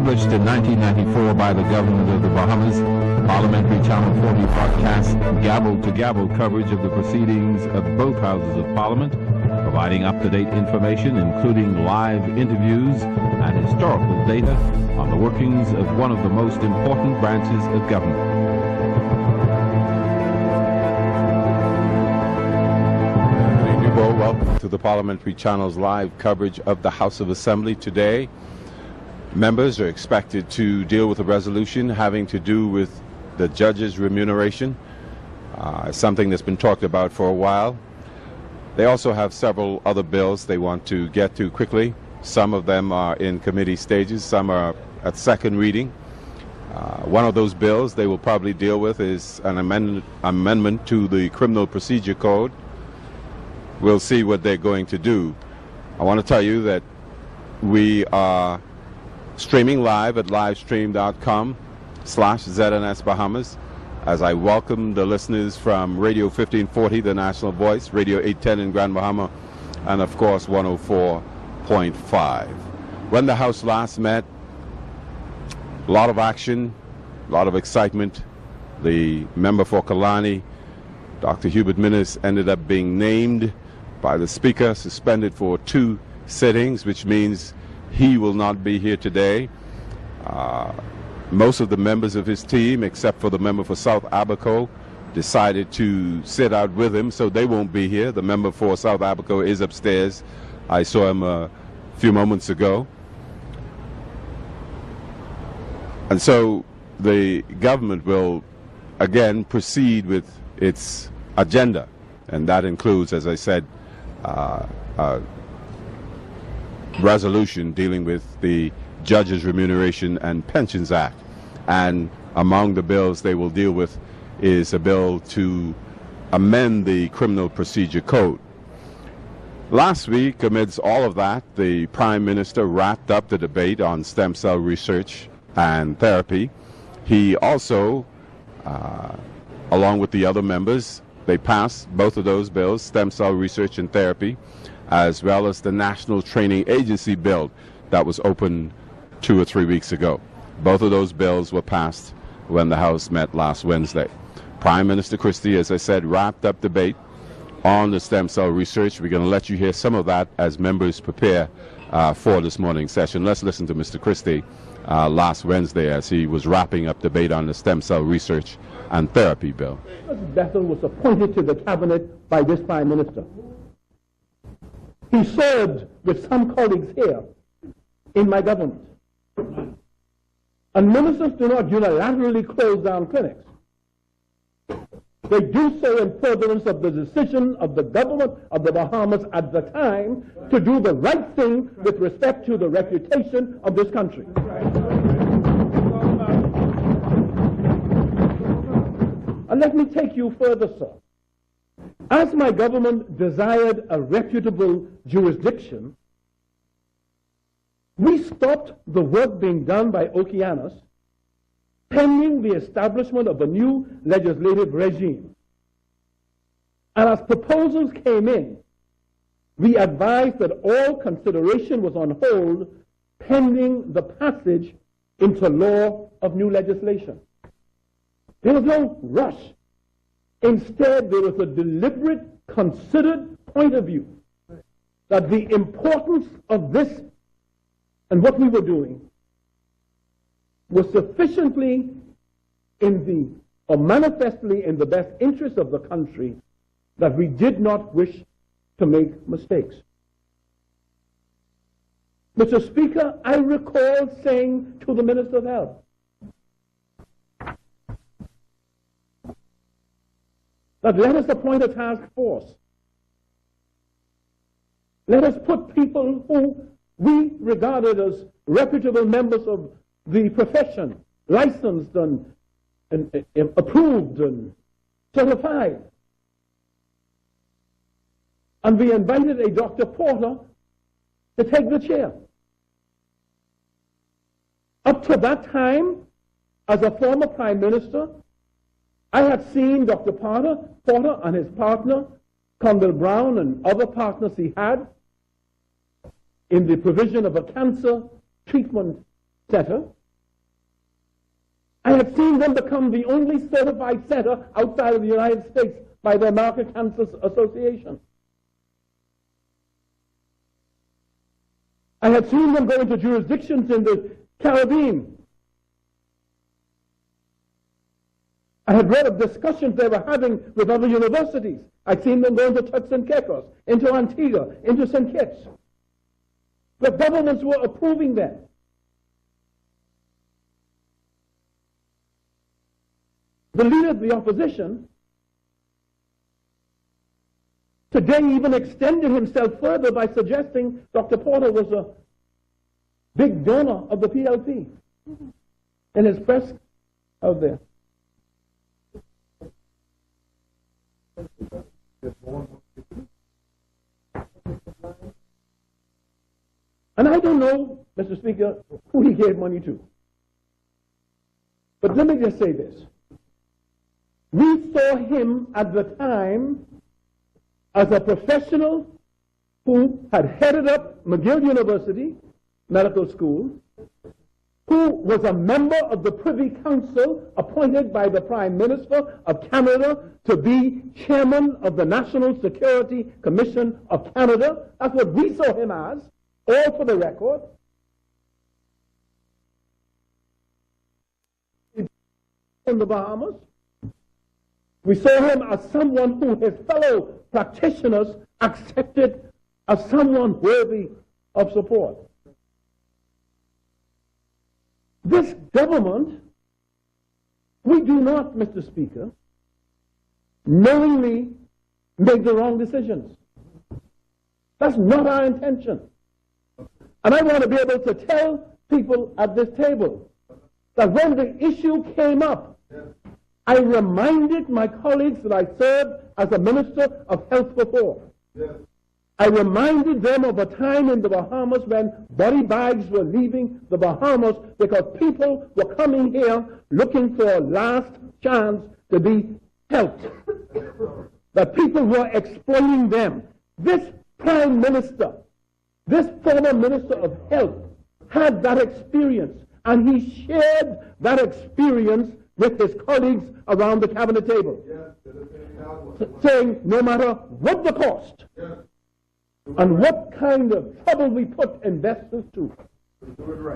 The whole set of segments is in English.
Established in 1994 by the government of the Bahamas, Parliamentary Channel 40 broadcasts gavel-to-gavel coverage of the proceedings of both houses of Parliament, providing up-to-date information, including live interviews and historical data on the workings of one of the most important branches of government. Welcome to the Parliamentary Channel's live coverage of the House of Assembly today. Members are expected to deal with a resolution having to do with the judges' remuneration, something that's been talked about for a while. They also have several other bills they want to get to quickly. Some of them are in committee stages, some are at second reading. One of those bills they will probably deal with is an amendment to the Criminal Procedure Code. We'll see what they're going to do. I want to tell you that we are streaming live at livestream.com/ZNS Bahamas, as I welcome the listeners from Radio 1540, the National Voice, Radio 810 in Grand Bahama, and of course 104.5. When the House last met, a lot of action, a lot of excitement. The member for Kalani, Dr. Hubert Minnis, ended up being named by the Speaker, suspended for 2 sittings, which means he will not be here today. Most of the members of his team, except for the member for South Abaco, decided to sit out with him, so they won't be here. The member for South Abaco is upstairs. I saw him a few moments ago. And so the government will again proceed with its agenda, and that includes, as I said, a resolution dealing with the Judges' Remuneration and Pensions Act. And among the bills they will deal with is a bill to amend the Criminal Procedure Code. Last week, amidst all of that, the Prime Minister wrapped up the debate on stem cell research and therapy. He also, along with the other members, they passed both of those bills, stem cell research and therapy, as well as the National Training Agency bill that was opened 2 or 3 weeks ago. Both of those bills were passed when the House met last Wednesday. Prime Minister Christie, as I said, wrapped up debate on the stem cell research. We're going to let you hear some of that as members prepare for this morning's session. Let's listen to Mr. Christie last Wednesday as he was wrapping up debate on the stem cell research and therapy bill. Bethel was appointed to the cabinet by this Prime Minister. He served with some colleagues here in my government. And ministers do not unilaterally close down clinics. They do so in furtherance of the decision of the government of the Bahamas at the time to do the right thing with respect to the reputation of this country. And let me take you further, sir. As my government desired a reputable jurisdiction, we stopped the work being done by Okeanos pending the establishment of a new legislative regime. And as proposals came in, we advised that all consideration was on hold pending the passage into law of new legislation. There was no rush. Instead, there was a deliberate, considered point of view that the importance of this and what we were doing was sufficiently or manifestly in the best interest of the country that we did not wish to make mistakes. Mr. Speaker, I recall saying to the Minister of Health that let us appoint a task force. Let us put people who we regarded as reputable members of the profession, licensed and approved and certified. And we invited a Dr. Porter to take the chair. Up to that time, as a former Prime Minister, I had seen Dr. Porter and his partner, Condell Brown, and other partners he had in the provision of a cancer treatment center I had seen them become the only certified center outside of the United States by the American Cancer Association. I had seen them go into jurisdictions in the Caribbean. I had read of discussions they were having with other universities. I'd seen them go into Turks and Caicos, into Antigua, into St. Kitts. The governments were approving them. The leader of the opposition today even extended himself further by suggesting Dr. Porter was a big donor of the PLP in his press out there. And I don't know, Mr. Speaker, who he gave money to. But let me just say this. We saw him at the time as a professional who had headed up McGill University Medical School, who was a member of the Privy Council appointed by the Prime Minister of Canada to be chairman of the National Security Commission of Canada. That's what we saw him as, all for the record. In the Bahamas, we saw him as someone who his fellow practitioners accepted as someone worthy of support. This government, we do not, Mr. Speaker, knowingly make the wrong decisions. That's not our intention. And I want to be able to tell people at this table that when the issue came up, I reminded my colleagues that I served as a minister of health before. Yes. I reminded them of a time in the Bahamas when body bags were leaving the Bahamas because people were coming here looking for a last chance to be helped. That people were exploiting them. This Prime Minister, this former Minister of Health, had that experience, and he shared that experience with his colleagues around the cabinet table, saying no matter what the cost and what kind of trouble we put investors to,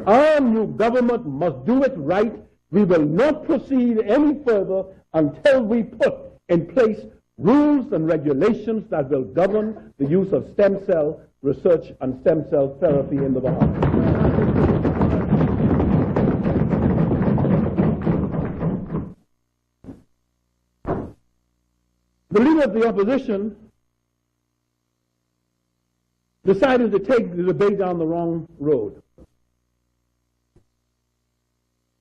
our new government must do it right. We will not proceed any further until we put in place rules and regulations that will govern the use of stem cell research and stem cell therapy in the Bahamas. The leader of the opposition decided to take the debate down the wrong road.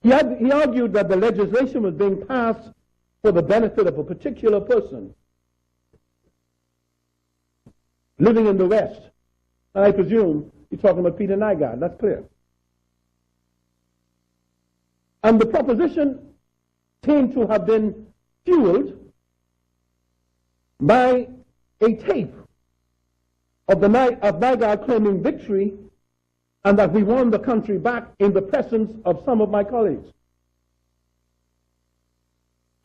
He argued that the legislation was being passed for the benefit of a particular person living in the West. And I presume he's talking about Peter Nygaard. That's clear. And the proposition seemed to have been fueled by a tape of Nygaard claiming victory and that we won the country back in the presence of some of my colleagues.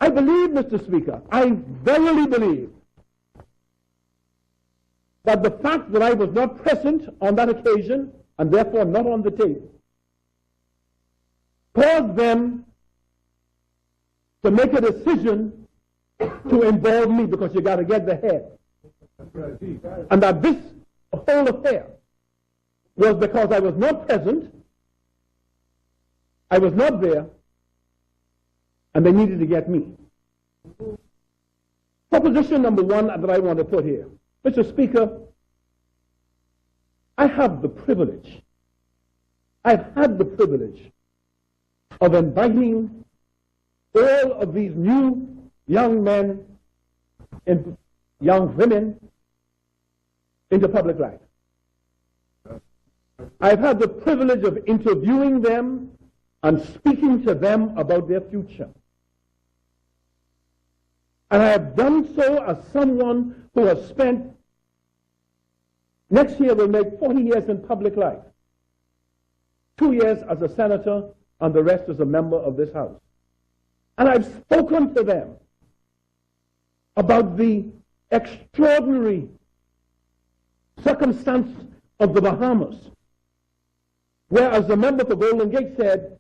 I believe, Mr. Speaker, I verily believe that the fact that I was not present on that occasion and therefore not on the tape caused them to make a decision to involve me because you got to get the head. And that this whole affair was because I was not present, I was not there, and they needed to get me. Proposition number one that I want to put here. Mr. Speaker, I have the privilege, I've had the privilege of inviting all of these new young men and young women into public life. I've had the privilege of interviewing them and speaking to them about their future. And I have done so as someone who has spent, next year will make 40 years in public life. 2 years as a senator and the rest as a member of this House. And I've spoken to them about the extraordinary circumstance of the Bahamas, where, as the member for Golden Gate said,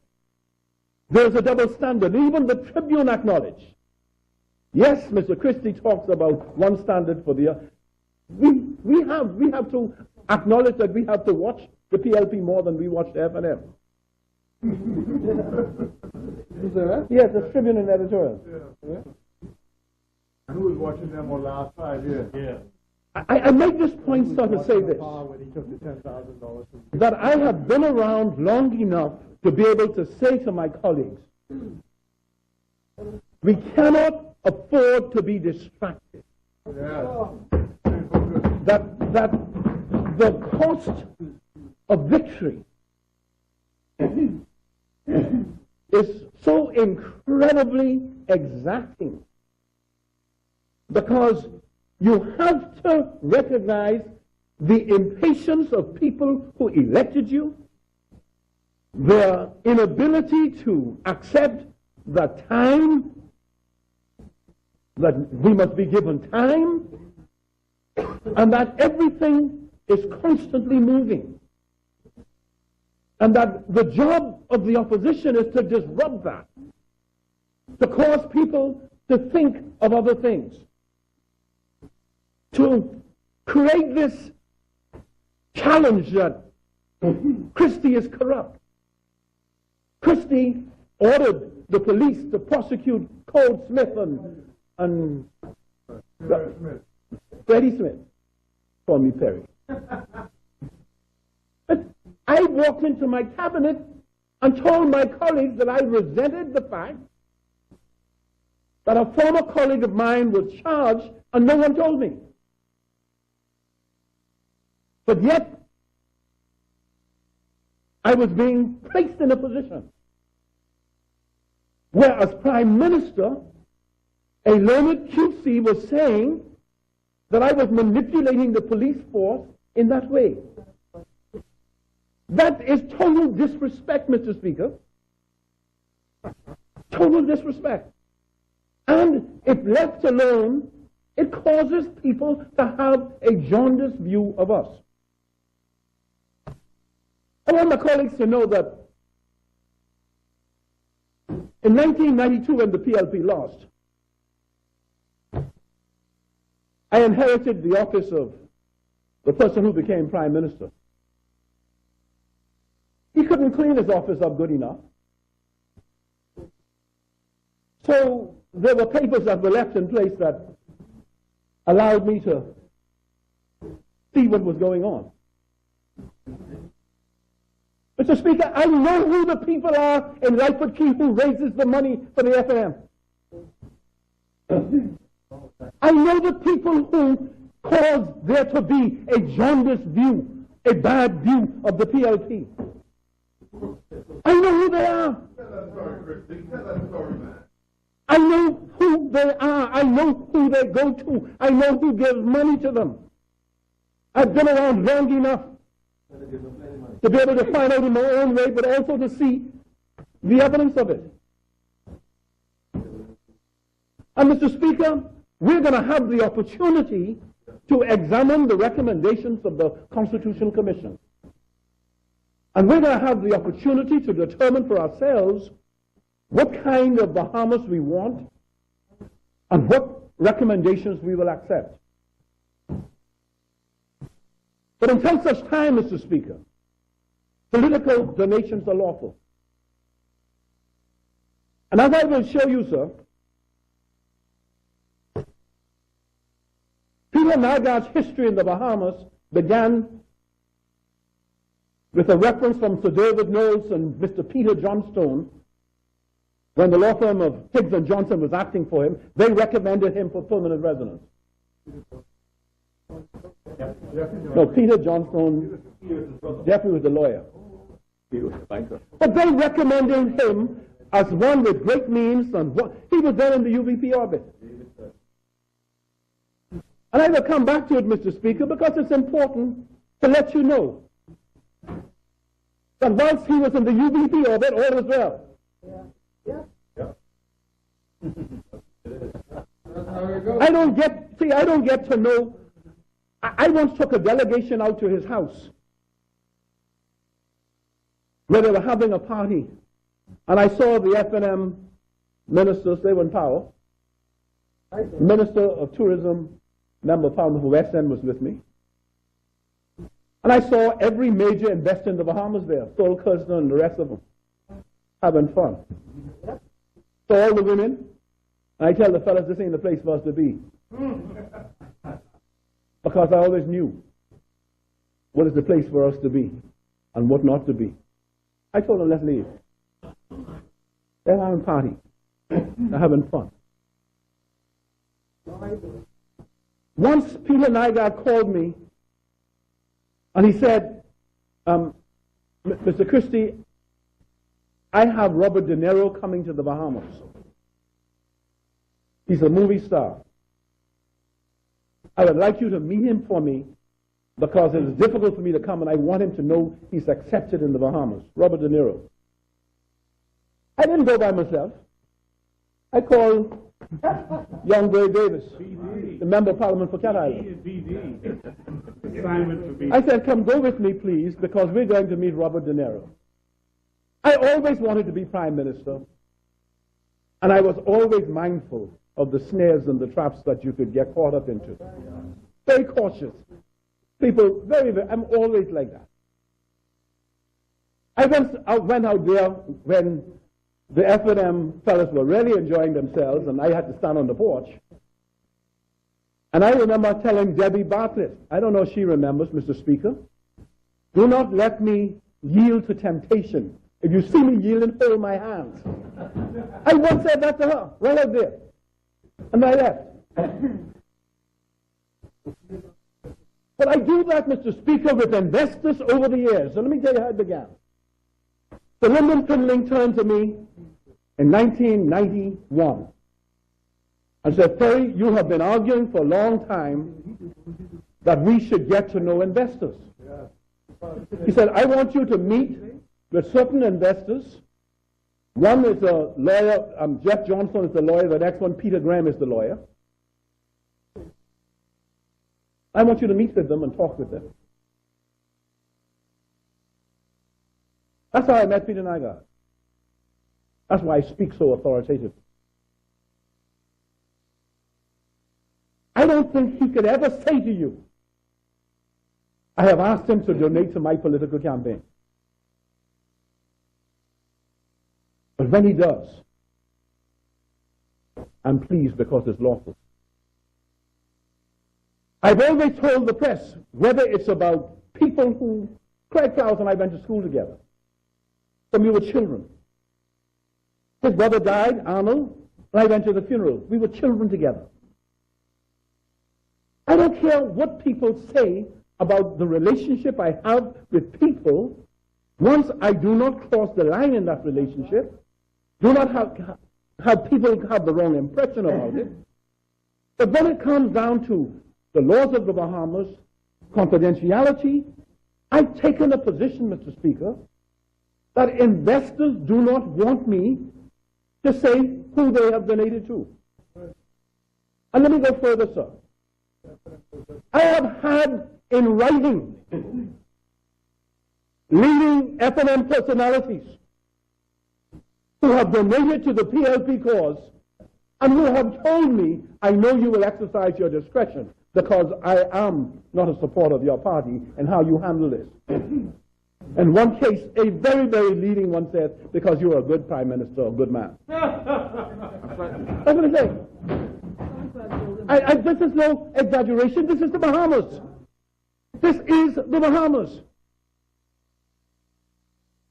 there's a double standard. Even the Tribune acknowledged. Yes, Mr. Christie talks about one standard for the other. We have to acknowledge that we have to watch the PLP more than we watch the F&M. Yes, the Tribune and editorial. Yeah. And who was watching them for the last 5 years? Yeah. I make this point, sir, to say this, When he took the $10,000 that I have been around long enough to be able to say to my colleagues, we cannot afford to be distracted. Yeah. That the cost of victory is so incredibly exacting, because you have to recognize the impatience of people who elected you, their inability to accept the time, that we must be given time, and that everything is constantly moving. And that the job of the opposition is to disrupt that, to cause people to think of other things, to create this challenge that Christie is corrupt. Christie ordered the police to prosecute Cole Smith and Freddie Smith. Call me Perry. But I walked into my cabinet and told my colleagues that I resented the fact that a former colleague of mine was charged and no one told me. But yet, I was being placed in a position where, as Prime Minister, a learned QC was saying that I was manipulating the police force in that way. That is total disrespect, Mr. Speaker. Total disrespect. And if left alone, it causes people to have a jaundiced view of us. I want my colleagues to know that in 1992, when the PLP lost, I inherited the office of the person who became Prime Minister. He couldn't clean his office up good enough. So there were papers that were left in place that allowed me to see what was going on. Mr. Speaker, I know who the people are in Lightfoot Key who raises the money for the FM. I know the people who cause there to be a jaundiced view, a bad view of the PLP. I know who they are. I know who they are. I know who they go to. I know who gives money to them. I've been around long enough to be able to find out in my own way, but also to see the evidence of it. And Mr. Speaker, we're going to have the opportunity to examine the recommendations of the Constitutional Commission. And we're going to have the opportunity to determine for ourselves what kind of Bahamas we want and what recommendations we will accept. But until such time, Mr. Speaker, political donations are lawful. And as I will show you, sir, Peter Margard's history in the Bahamas began with a reference from Sir David Knowles and Mr. Peter Johnstone. When the law firm of Higgs and Johnson was acting for him, they recommended him for permanent residence. No, Peter Johnstone, Jeffrey was the lawyer. But they recommended him as one with great means, and he was there in the UVP orbit. And I will come back to it, Mr. Speaker, because it's important to let you know that whilst he was in the UVP orbit, all was well. I don't get to know. I once took a delegation out to his house where they were having a party, and I saw the F&M ministers, they were in power. Minister of Tourism, member of Parliament for West End was with me. And I saw every major investor in the Bahamas there, Phil Kirshner and the rest of them, having fun. So all the women, and I tell the fellas, this ain't the place for us to be. Because I always knew what is the place for us to be and what not to be. I told them, let's leave. They're having a party. They're having fun. Once Peter Nygaard called me and he said, Mr. Christie, I have Robert De Niro coming to the Bahamas. He's a movie star. I would like you to meet him for me because it is difficult for me to come and I want him to know he's accepted in the Bahamas. Robert De Niro. I didn't go by myself. I called young Gray Davis, the Member of Parliament for Cat Island. I said, come go with me, please, because we're going to meet Robert De Niro. I always wanted to be Prime Minister, and I was always mindful of the snares and the traps that you could get caught up into. Very cautious. People, I'm always like that. I went out there when the F&M fellas were really enjoying themselves, and I had to stand on the porch. And I remember telling Debbie Bartlett, I don't know if she remembers, Mr. Speaker, do not let me yield to temptation. If you see me yielding, hold my hands. I once said that to her, right out there. And I left. But I do that, Mr. Speaker, with investors over the years. So let me tell you how it began. The Lyndon Findling turned to me in 1991 and said, Terry, you have been arguing for a long time that we should get to know investors. He said, I want you to meet with certain investors. One is a lawyer, Jeff Johnson is the lawyer, the next one, Peter Graham, is the lawyer. I want you to meet with them and talk with them. That's how I met Peter Nygaard. That's why I speak so authoritatively. I don't think he could ever say to you, I have asked him to donate to my political campaign. But when he does, I'm pleased because it's lawful. I've always told the press, whether it's about people who, Craig Krause and I went to school together, when we were children. His brother died, Arnold, and I went to the funeral. We were children together. I don't care what people say about the relationship I have with people. Once I do not cross the line in that relationship, do not have people have the wrong impression about it. But when it comes down to the laws of the Bahamas, confidentiality, I've taken a position, Mr. Speaker, that investors do not want me to say who they have donated to. And let me go further, sir. I have had in writing leading F&M personalities who have donated to the PLP cause and who have told me, I know you will exercise your discretion because I am not a supporter of your party and how you handle this. In one case, a very, very leading one said, because you are a good prime minister, a good man. That's what I say. This is no exaggeration. This is the Bahamas. This is the Bahamas.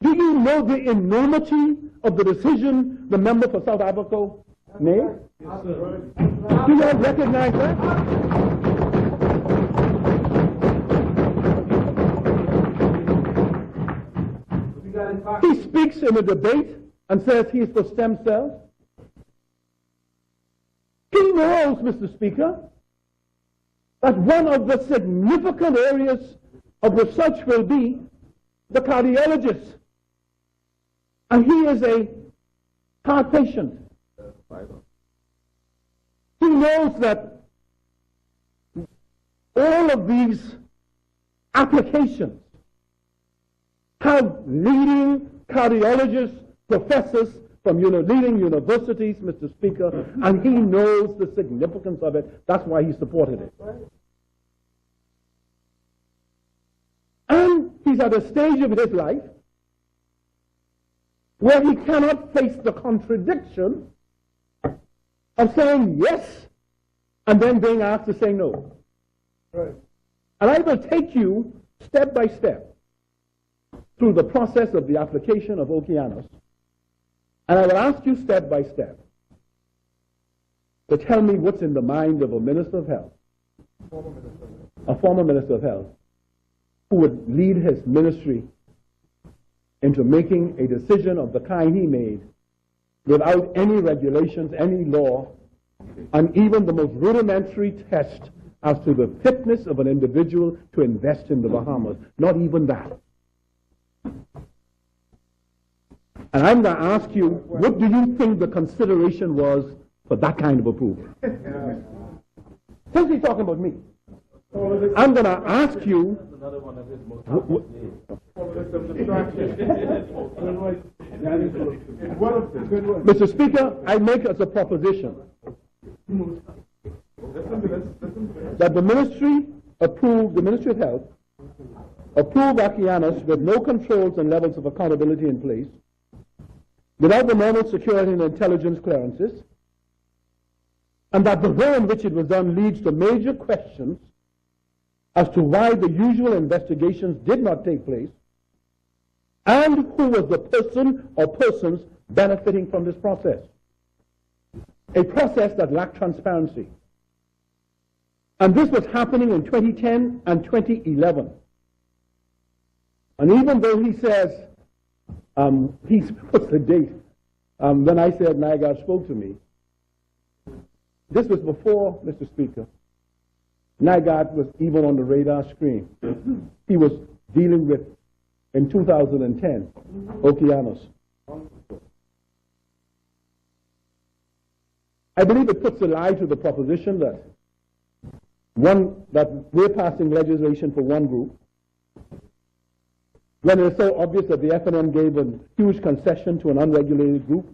Do you know the enormity of the decision the member for South Africa made? Do you all recognize that? He speaks in a debate and says he is for stem cells. He knows, Mr. Speaker, that one of the significant areas of research will be the cardiologist. And he is a heart patient. He knows that all of these applications have leading cardiologists, professors from leading universities, Mr. Speaker, and he knows the significance of it. That's why he supported it. And he's at a stage of his life where he cannot face the contradiction of saying yes and then being asked to say no. Right. And I will take you step by step through the process of the application of Okeanos, and I will ask you step by step to tell me what's in the mind of a Minister of Health, a former Minister of Health, who would lead his ministry into making a decision of the kind he made without any regulations, any law, and even the most rudimentary test as to the fitness of an individual to invest in the Bahamas. Not even that. And I'm going to ask you, what do you think the consideration was for that kind of approval? Since he's talking about me, I'm going to ask you, Mr. Speaker, I make as a proposition that the Ministry of Health approve Okeanos with no controls and levels of accountability in place, without the normal security and intelligence clearances, and that the way in which it was done leads to major questions as to why the usual investigations did not take place, and who was the person or persons benefiting from this process. A process that lacked transparency. And this was happening in 2010 and 2011. And even though he says, he puts the date, when I said NIGAR spoke to me, this was before, Mr. Speaker, NIGAR was even on the radar screen. He was dealing with, in 2010, Okeanos. I believe it puts a lie to the proposition that we're passing legislation for one group, when it is so obvious that the FNM gave a huge concession to an unregulated group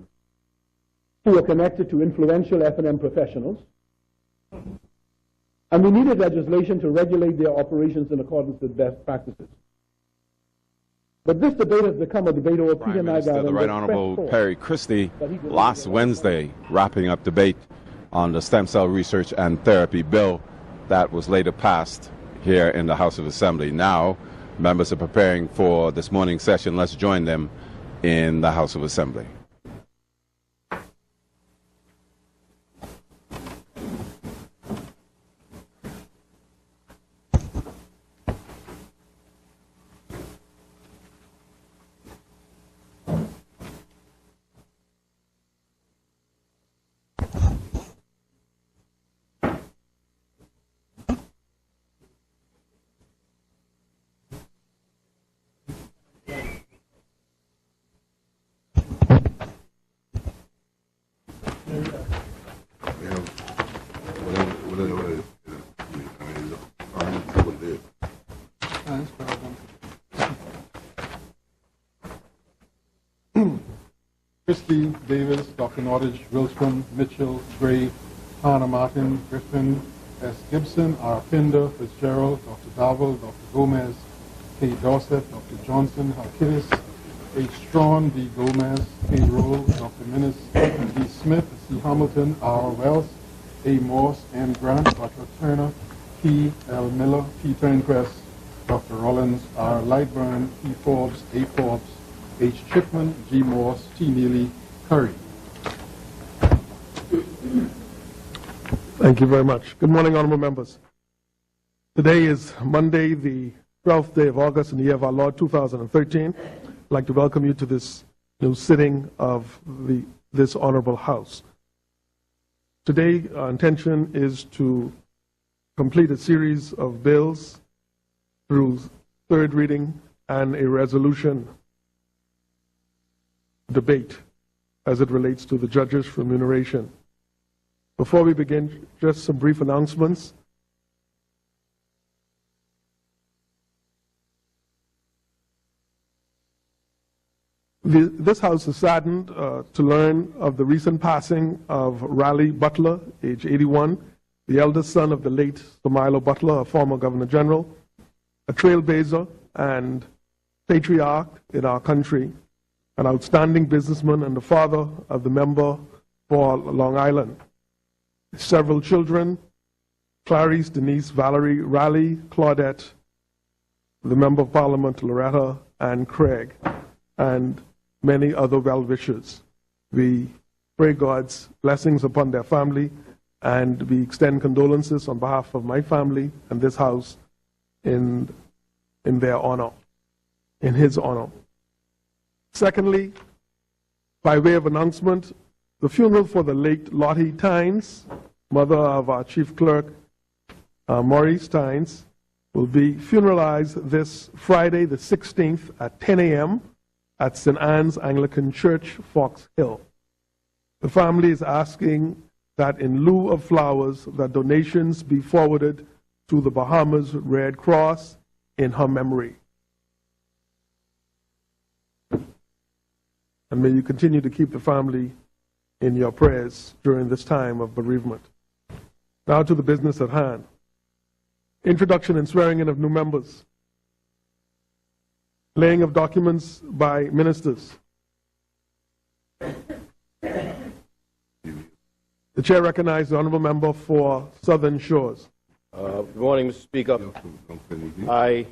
who were connected to influential FNM professionals. And we needed legislation to regulate their operations in accordance with best practices. But this debate has become a debate over Peter Nygaard. The Right Honorable Perry Christie, last Wednesday, wrapping up debate on the stem cell research and therapy bill that was later passed here in the House of Assembly. Now, members are preparing for this morning's session. Let's join them in the House of Assembly. Christie, Davis, Dr. Nordage, Wilstrom, Mitchell, Gray, Hannah Martin, Griffin, S. Gibson, R. Pinder, Fitzgerald, Dr. Darville, Dr. Gomez, K. Dorset, Dr. Johnson, Halkidis, H. Strawn, D. Gomez, K. Roll, Dr. Minnis, D. Smith, C. Hamilton, R. Wells, A. Morse, M. Grant, Dr. Turner, P. L. Miller, P. Turnquest, Dr. Rollins, R. Lightburn, P. Forbes, A. Forbes, H. Chipman, G. Morse, T. Neely, Curry. Thank you very much. Good morning, honorable members. Today is Monday, the 12th day of August in the year of our Lord 2013. I'd like to welcome you to this new sitting of this honorable House. Today, our intention is to complete a series of bills through third reading and a resolution debate as it relates to the judges' remuneration. Before we begin, just some brief announcements. This House is saddened to learn of the recent passing of Raleigh Butler, age 81, the eldest son of the late Milo Butler, a former Governor General, a trailblazer and patriarch in our country, an outstanding businessman and the father of the member for Long Island. Several children, Clarice, Denise, Valerie, Raleigh, Claudette, the Member of Parliament, Loretta, and Craig, and many other well-wishers. We pray God's blessings upon their family, and we extend condolences on behalf of my family and this House in their honor, in his honor. Secondly, by way of announcement, the funeral for the late Lottie Tynes, mother of our Chief Clerk, Maurice Tynes, will be funeralized this Friday, the 16th, at 10 a.m. at St. Anne's Anglican Church, Fox Hill. The family is asking that in lieu of flowers, that donations be forwarded to the Bahamas Red Cross in her memory. And may you continue to keep the family in your prayers during this time of bereavement. Now to the business at hand. Introduction and swearing in of new members. Laying of documents by ministers. The chair recognizes the honorable member for Southern Shores. Good morning, Mr. Speaker. I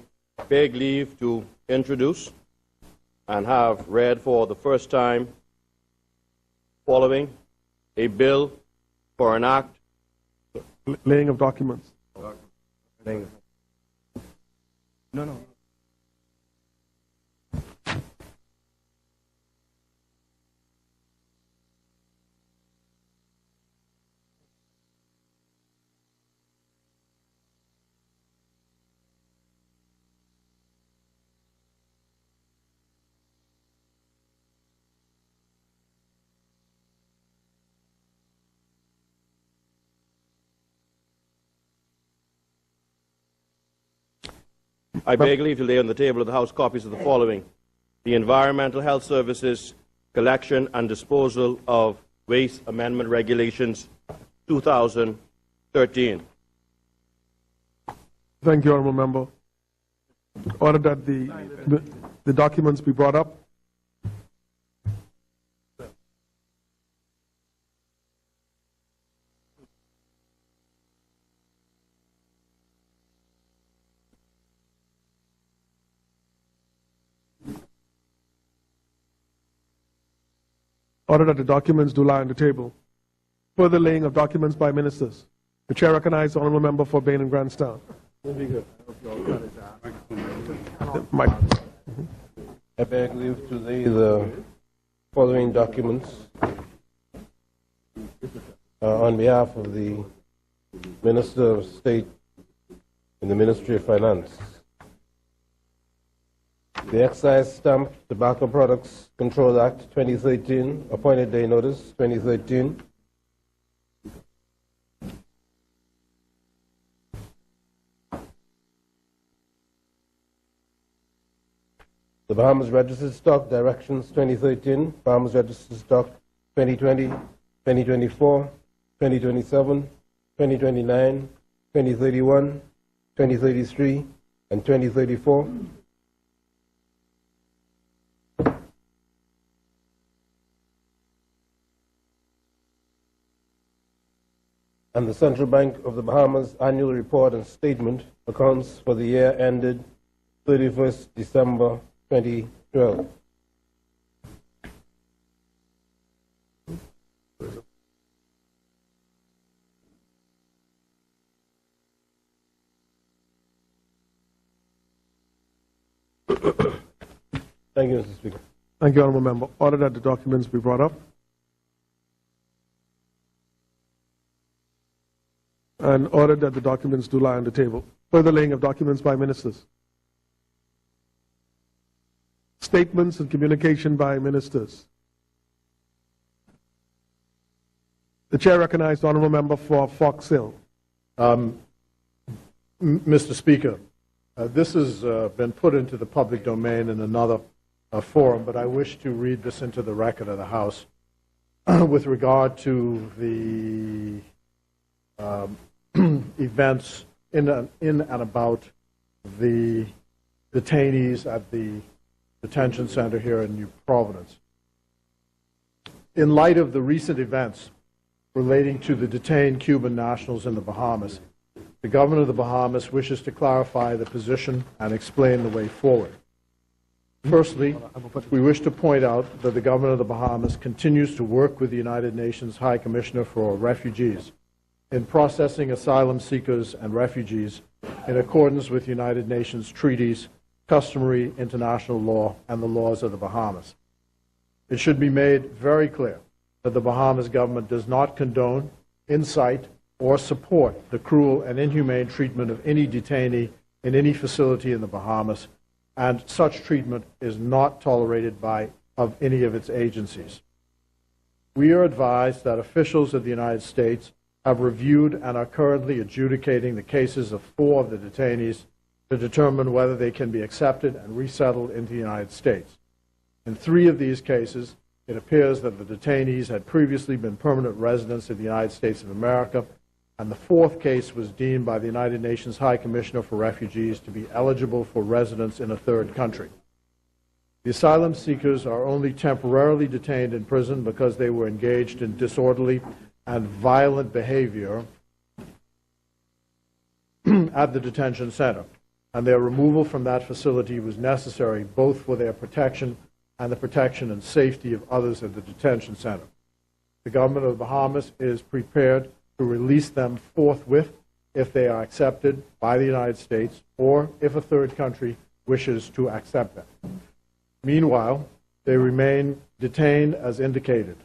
beg leave to introduce and have read for the first time following a bill for an act. Laying of documents. No. I beg leave to lay on the table of the House copies of the following: the Environmental Health Services Collection and Disposal of Waste Amendment Regulations 2013. Thank you, honorable member. Order that the documents be brought up. Order that the documents do lie on the table. Further laying of documents by ministers. The chair recognizes the honorable member for Bain and Grandstown. Mike. I beg leave to lay the following documents on behalf of the Minister of State in the Ministry of Finance. The Excise Stamp Tobacco Products Control Act 2013, Appointed Day Notice 2013. The Bahamas Registered Stock Directions 2013, Bahamas Registered Stock 2020, 2024, 2027, 2029, 2031, 2033, and 2034. And the Central Bank of the Bahamas Annual Report and Statement accounts for the year ended 31st December 2012. Thank you, Mr. Speaker. Thank you, honorable member. Order that the documents be brought up. And order that the documents do lie on the table. Further laying of documents by ministers. Statements and communication by ministers. The chair recognizes the honourable member for Fox Hill. Mr. Speaker, this has been put into the public domain in another forum, but I wish to read this into the record of the House with regard to the events in and about the detainees at the detention center here in New Providence. In light of the recent events relating to the detained Cuban nationals in the Bahamas, the government of the Bahamas wishes to clarify the position and explain the way forward. Firstly, we wish to point out that the government of the Bahamas continues to work with the United Nations High Commissioner for Refugees in processing asylum seekers and refugees in accordance with United Nations treaties, customary international law, and the laws of the Bahamas. It should be made very clear that the Bahamas government does not condone, incite, or support the cruel and inhumane treatment of any detainee in any facility in the Bahamas, and such treatment is not tolerated by any of its agencies. We are advised that officials of the United States have reviewed and are currently adjudicating the cases of 4 of the detainees to determine whether they can be accepted and resettled into the United States. In 3 of these cases, it appears that the detainees had previously been permanent residents of the United States of America, and the 4th case was deemed by the United Nations High Commissioner for Refugees to be eligible for residence in a third country. The asylum seekers are only temporarily detained in prison because they were engaged in disorderly and violent behavior at the detention center, and their removal from that facility was necessary both for their protection and the protection and safety of others at the detention center. The government of the Bahamas is prepared to release them forthwith if they are accepted by the United States or if a third country wishes to accept them. Meanwhile, they remain detained as indicated,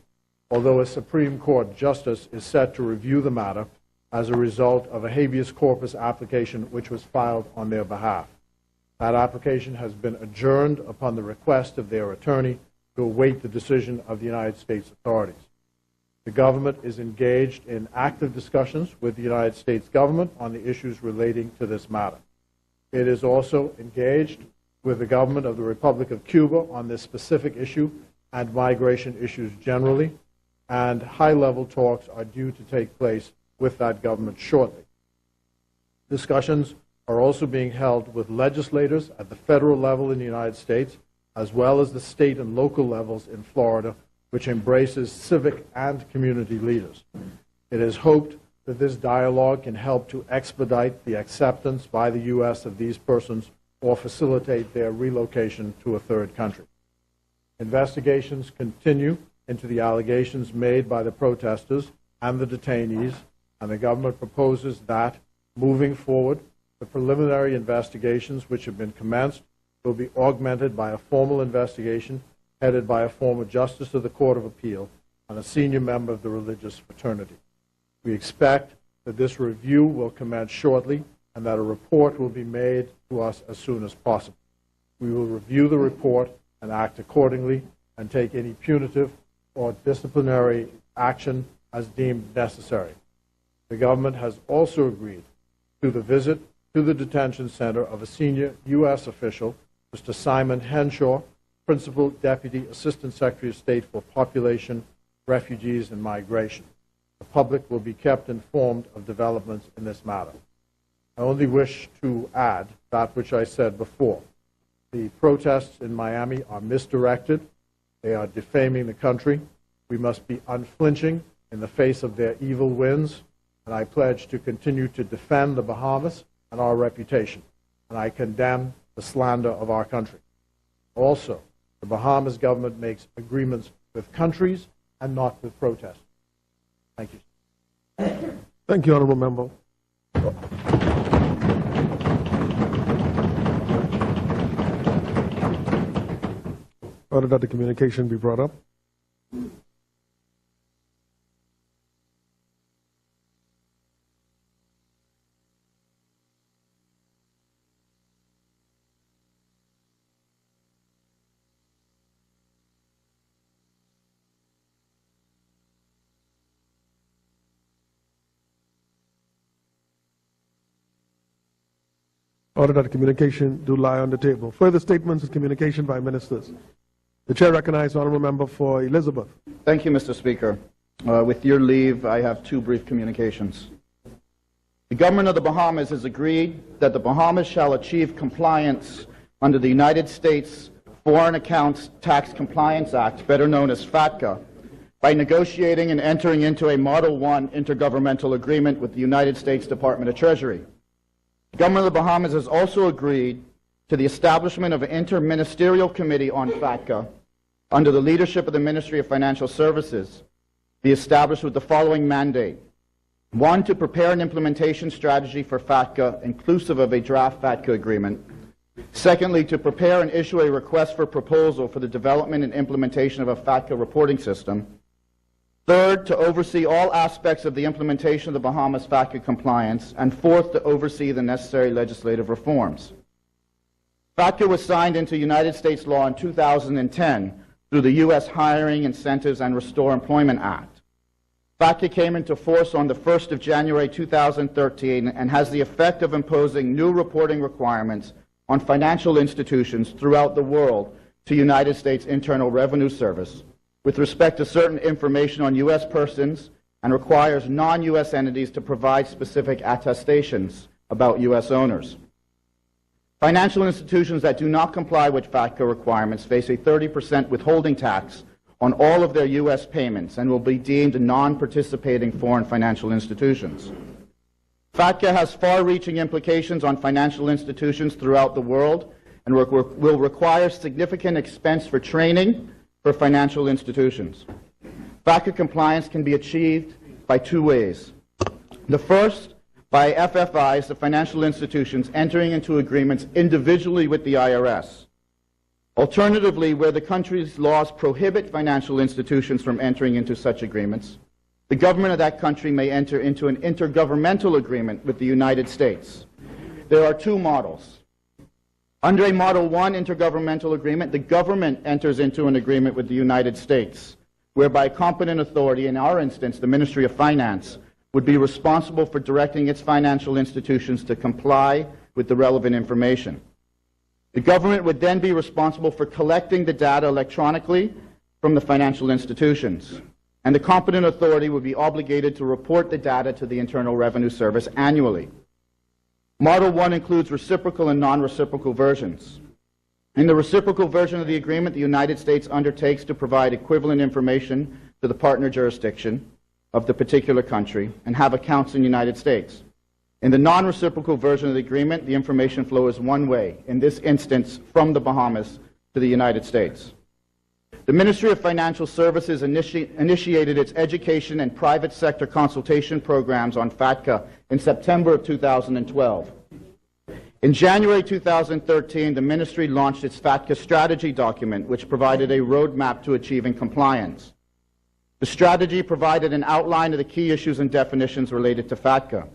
although a Supreme Court justice is set to review the matter as a result of a habeas corpus application which was filed on their behalf. That application has been adjourned upon the request of their attorney to await the decision of the United States authorities. The government is engaged in active discussions with the United States government on the issues relating to this matter. It is also engaged with the government of the Republic of Cuba on this specific issue and migration issues generally, and high-level talks are due to take place with that government shortly. Discussions are also being held with legislators at the federal level in the United States, as well as the state and local levels in Florida, which embraces civic and community leaders. It is hoped that this dialogue can help to expedite the acceptance by the U.S. of these persons or facilitate their relocation to a third country. Investigations continue into the allegations made by the protesters and the detainees, and the government proposes that, moving forward, the preliminary investigations which have been commenced will be augmented by a formal investigation headed by a former justice of the Court of Appeal and a senior member of the religious fraternity. We expect that this review will commence shortly and that a report will be made to us as soon as possible. We will review the report and act accordingly and take any punitive or disciplinary action as deemed necessary. The government has also agreed to the visit to the detention center of a senior U.S. official, Mr. Simon Henshaw, Principal Deputy Assistant Secretary of State for Population, Refugees, and Migration. The public will be kept informed of developments in this matter. I only wish to add that which I said before. The protests in Miami are misdirected. They are defaming the country. We must be unflinching in the face of their evil winds, and I pledge to continue to defend the Bahamas and our reputation, and I condemn the slander of our country. Also, the Bahamas government makes agreements with countries and not with protesters. Thank you. Thank you, honourable member. Order that the communication be brought up. Order that the communication do lie on the table. Further statements and communication by ministers. The chair recognizes the honourable member for Elizabeth. Thank you, Mr. Speaker. With your leave, I have two brief communications. The government of the Bahamas has agreed that the Bahamas shall achieve compliance under the United States Foreign Accounts Tax Compliance Act, better known as FATCA, by negotiating and entering into a Model I intergovernmental agreement with the United States Department of Treasury. The government of the Bahamas has also agreed to the establishment of an interministerial committee on FATCA under the leadership of the Ministry of Financial Services, be established with the following mandate. One, to prepare an implementation strategy for FATCA, inclusive of a draft FATCA agreement. Secondly, to prepare and issue a request for proposal for the development and implementation of a FATCA reporting system. Third, to oversee all aspects of the implementation of the Bahamas FATCA compliance. And fourth, to oversee the necessary legislative reforms. FATCA was signed into United States law in 2010 through the U.S. Hiring, Incentives, and Restore Employment Act. FATCA came into force on the 1st of January 2013 and has the effect of imposing new reporting requirements on financial institutions throughout the world to United States Internal Revenue Service with respect to certain information on U.S. persons and requires non-U.S. entities to provide specific attestations about U.S. owners. Financial institutions that do not comply with FATCA requirements face a 30% withholding tax on all of their U.S. payments and will be deemed non-participating foreign financial institutions. FATCA has far-reaching implications on financial institutions throughout the world and will require significant expense for training for financial institutions. FATCA compliance can be achieved by two ways. The first, by FFIs, the financial institutions, entering into agreements individually with the IRS. Alternatively, where the country's laws prohibit financial institutions from entering into such agreements, the government of that country may enter into an intergovernmental agreement with the United States. There are two models. Under a Model I intergovernmental agreement, the government enters into an agreement with the United States, whereby competent authority, in our instance, the Ministry of Finance, would be responsible for directing its financial institutions to comply with the relevant information. The government would then be responsible for collecting the data electronically from the financial institutions, and the competent authority would be obligated to report the data to the Internal Revenue Service annually. Model I includes reciprocal and non-reciprocal versions. In the reciprocal version of the agreement, the United States undertakes to provide equivalent information to the partner jurisdiction of the particular country and have accounts in the United States. In the non-reciprocal version of the agreement, the information flow is one way, in this instance from the Bahamas to the United States. The Ministry of Financial Services initiated its education and private sector consultation programs on FATCA in September of 2012. In January 2013, the Ministry launched its FATCA strategy document, which provided a roadmap to achieving compliance. The strategy provided an outline of the key issues and definitions related to FATCA.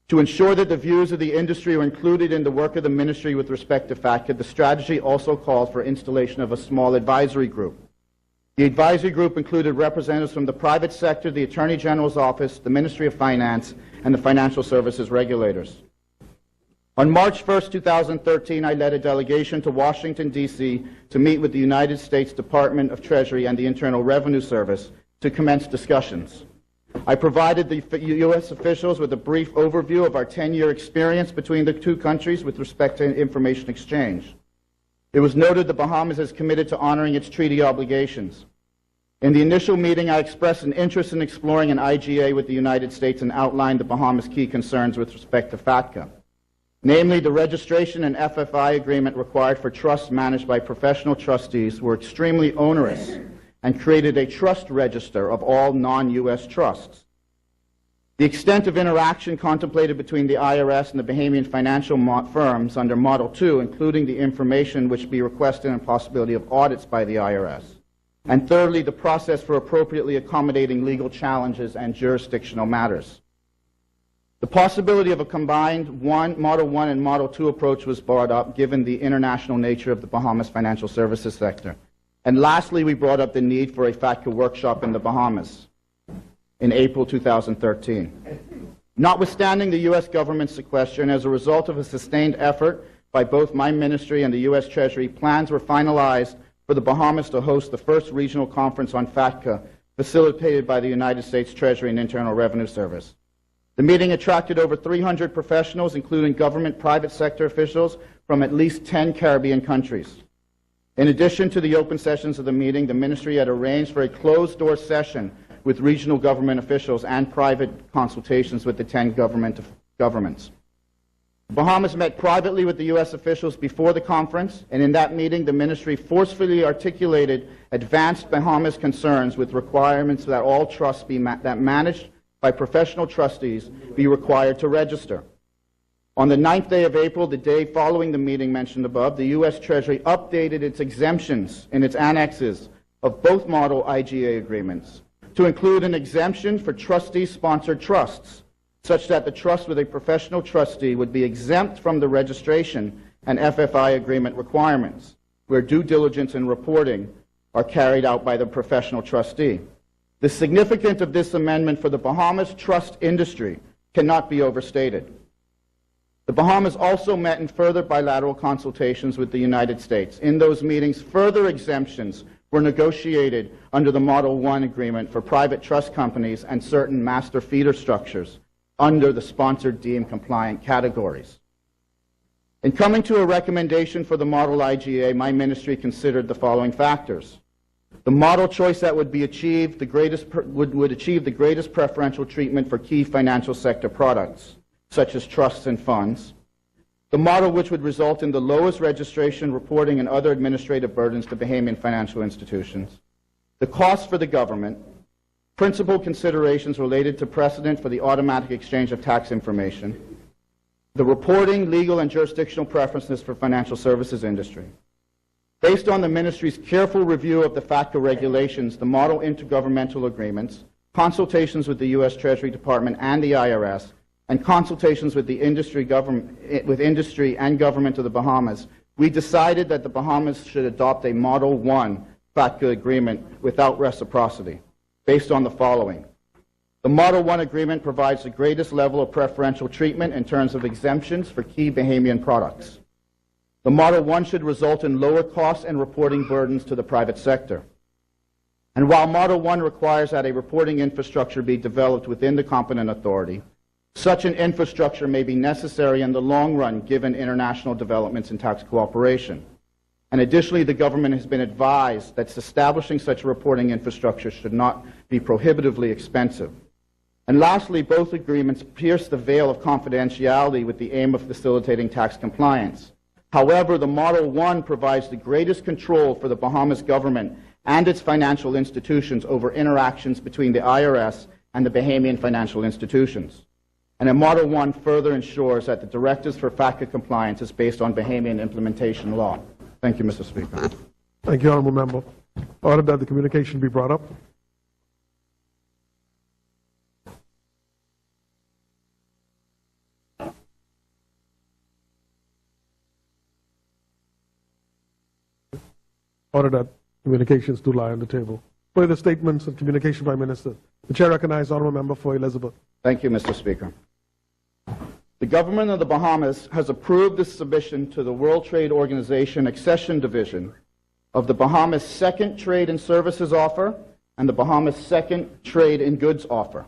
To ensure that the views of the industry were included in the work of the Ministry with respect to FATCA, the strategy also called for installation of a small advisory group. The advisory group included representatives from the private sector, the Attorney General's Office, the Ministry of Finance, and the financial services regulators. On March 1st, 2013, I led a delegation to Washington, D.C. to meet with the United States Department of Treasury and the Internal Revenue Service to commence discussions. I provided the U.S. officials with a brief overview of our 10-year experience between the two countries with respect to information exchange. It was noted the Bahamas is committed to honoring its treaty obligations. In the initial meeting, I expressed an interest in exploring an IGA with the United States and outlined the Bahamas' key concerns with respect to FATCA. Namely, the registration and FFI agreement required for trusts managed by professional trustees were extremely onerous and created a trust register of all non-U.S. trusts. The extent of interaction contemplated between the IRS and the Bahamian financial firms under Model II, including the information which be requested and possibility of audits by the IRS. And thirdly, the process for appropriately accommodating legal challenges and jurisdictional matters. The possibility of a combined Model I and Model II approach was brought up given the international nature of the Bahamas financial services sector. And lastly, we brought up the need for a FATCA workshop in the Bahamas in April 2013. Notwithstanding the U.S. government's sequester, and as a result of a sustained effort by both my ministry and the U.S. Treasury, plans were finalized for the Bahamas to host the first regional conference on FATCA, facilitated by the United States Treasury and Internal Revenue Service. The meeting attracted over 300 professionals, including government, private sector officials from at least 10 Caribbean countries. In addition to the open sessions of the meeting, the ministry had arranged for a closed-door session with regional government officials and private consultations with the 10 governments. The Bahamas met privately with the U.S. officials before the conference, and in that meeting, the ministry forcefully articulated advanced Bahamas concerns with requirements that all trusts that managed by professional trustees be required to register. On the 9th day of April, the day following the meeting mentioned above, the U.S. Treasury updated its exemptions in its annexes of both model IGA agreements to include an exemption for trustee-sponsored trusts, such that the trust with a professional trustee would be exempt from the registration and FFI agreement requirements, where due diligence and reporting are carried out by the professional trustee. The significance of this amendment for the Bahamas trust industry cannot be overstated. The Bahamas also met in further bilateral consultations with the United States. In those meetings, further exemptions were negotiated under the Model 1 agreement for private trust companies and certain master feeder structures under the sponsored deemed compliant categories. In coming to a recommendation for the Model IGA, my ministry considered the following factors. The model choice that would be achieved would achieve the greatest preferential treatment for key financial sector products, such as trusts and funds. The model which would result in the lowest registration, reporting, and other administrative burdens to Bahamian financial institutions. The cost for the government. Principal considerations related to precedent for the automatic exchange of tax information. The reporting, legal, and jurisdictional preferences for financial services industry. Based on the ministry's careful review of the FATCA regulations, the model intergovernmental agreements, consultations with the U.S. Treasury Department and the IRS, and consultations with the industry and government of the Bahamas, we decided that the Bahamas should adopt a Model 1 FATCA agreement without reciprocity, based on the following. The Model 1 agreement provides the greatest level of preferential treatment in terms of exemptions for key Bahamian products. The Model 1 should result in lower costs and reporting burdens to the private sector. And while Model 1 requires that a reporting infrastructure be developed within the competent authority, such an infrastructure may be necessary in the long run given international developments in tax cooperation. And additionally, the government has been advised that establishing such a reporting infrastructure should not be prohibitively expensive. And lastly, both agreements pierce the veil of confidentiality with the aim of facilitating tax compliance. However, the Model 1 provides the greatest control for the Bahamas government and its financial institutions over interactions between the IRS and the Bahamian financial institutions. And a Model 1 further ensures that the directives for FATCA compliance is based on Bahamian implementation law. Thank you, Mr. Speaker. Thank you, Honourable Member. Order that the communication be brought up. Order that communications do lie on the table. Further statements and communication by Minister. The Chair recognizes Honourable Member for Elizabeth. Thank you, Mr. Speaker. The government of the Bahamas has approved the submission to the World Trade Organization Accession Division of the Bahamas' second Trade and Services Offer and the Bahamas' second Trade in Goods Offer.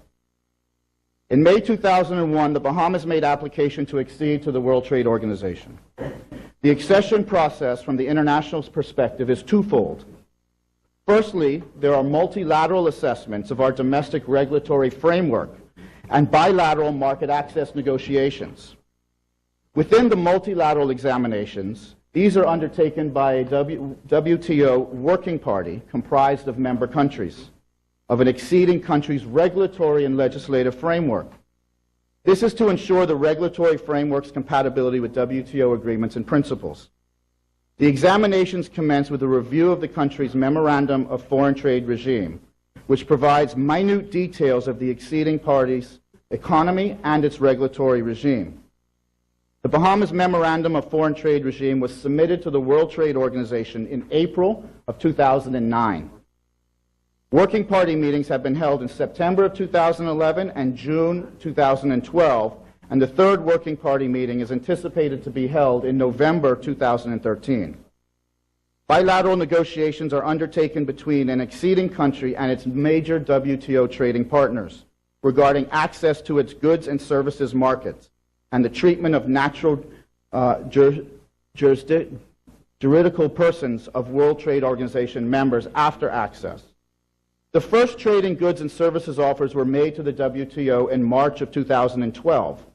In May 2001, the Bahamas made application to accede to the World Trade Organization. The accession process from the international perspective is twofold. Firstly, there are multilateral assessments of our domestic regulatory framework and bilateral market access negotiations. Within the multilateral examinations, these are undertaken by a WTO working party comprised of member countries, of an acceding country's regulatory and legislative framework. This is to ensure the regulatory framework's compatibility with WTO agreements and principles. The examinations commence with a review of the country's Memorandum of Foreign Trade regime, which provides minute details of the acceding party's economy and its regulatory regime. The Bahamas Memorandum of Foreign Trade regime was submitted to the World Trade Organization in April of 2009. Working party meetings have been held in September of 2011 and June 2012, and the third working party meeting is anticipated to be held in November 2013. Bilateral negotiations are undertaken between an acceding country and its major WTO trading partners regarding access to its goods and services markets and the treatment of natural juridical persons of World Trade Organization members after access. The first trade in goods and services offers were made to the WTO in March of 2012.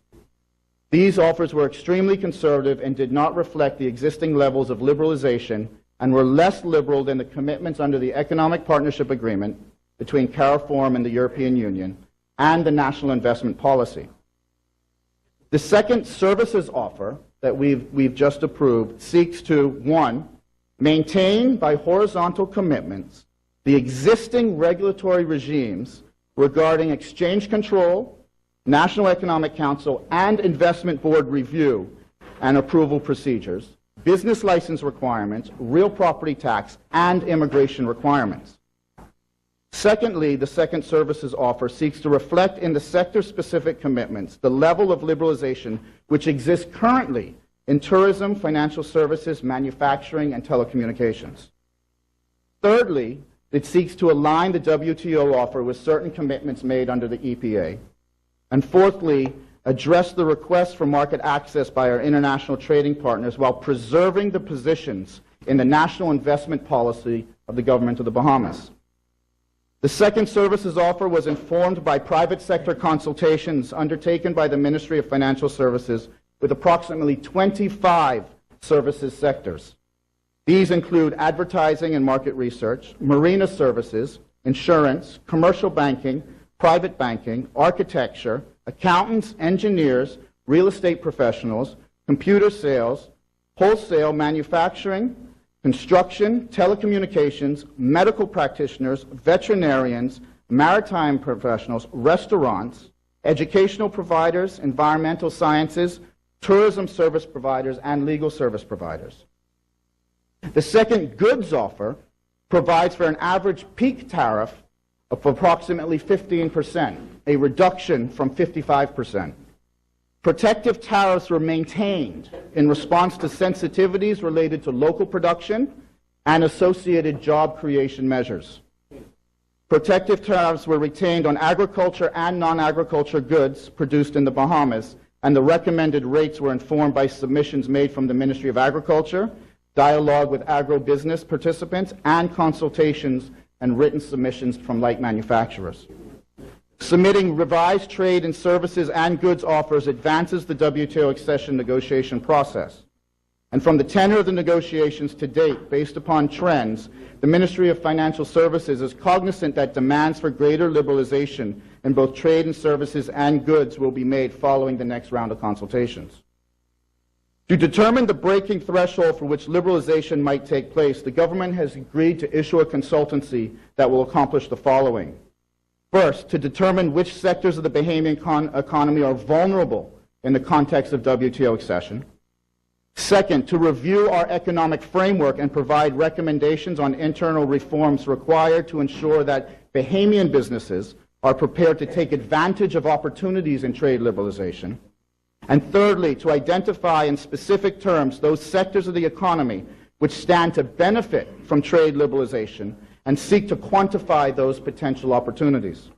These offers were extremely conservative and did not reflect the existing levels of liberalization and were less liberal than the commitments under the Economic Partnership Agreement between CARIFORUM and the European Union and the National Investment Policy. The second services offer that we've just approved seeks to, 1, maintain by horizontal commitments the existing regulatory regimes regarding exchange control, National Economic Council, and Investment Board review and approval procedures, business license requirements, real property tax, and immigration requirements. Secondly, the second services offer seeks to reflect in the sector-specific commitments the level of liberalization which exists currently in tourism, financial services, manufacturing, and telecommunications. Thirdly, it seeks to align the WTO offer with certain commitments made under the EPA. And fourthly, address the request for market access by our international trading partners while preserving the positions in the national investment policy of the government of the Bahamas. The second services offer was informed by private sector consultations undertaken by the Ministry of Financial Services with approximately 25 services sectors. These include advertising and market research, marina services, insurance, commercial banking, private banking, architecture, accountants, engineers, real estate professionals, computer sales, wholesale manufacturing, construction, telecommunications, medical practitioners, veterinarians, maritime professionals, restaurants, educational providers, environmental sciences, tourism service providers, and legal service providers. The second goods offer provides for an average peak tariff of approximately 15%, a reduction from 55%. Protective tariffs were maintained in response to sensitivities related to local production and associated job creation measures. Protective tariffs were retained on agriculture and non-agriculture goods produced in the Bahamas, and the recommended rates were informed by submissions made from the Ministry of Agriculture, dialogue with agro-business participants, and consultations and written submissions from light manufacturers. Submitting revised trade and services and goods offers advances the WTO accession negotiation process. And from the tenor of the negotiations to date, based upon trends, the Ministry of Financial Services is cognizant that demands for greater liberalization in both trade and services and goods will be made following the next round of consultations. To determine the breaking threshold for which liberalization might take place, the government has agreed to issue a consultancy that will accomplish the following. First, to determine which sectors of the Bahamian economy are vulnerable in the context of WTO accession. Second, to review our economic framework and provide recommendations on internal reforms required to ensure that Bahamian businesses are prepared to take advantage of opportunities in trade liberalization. And thirdly, to identify in specific terms those sectors of the economy which stand to benefit from trade liberalization and seek to quantify those potential opportunities.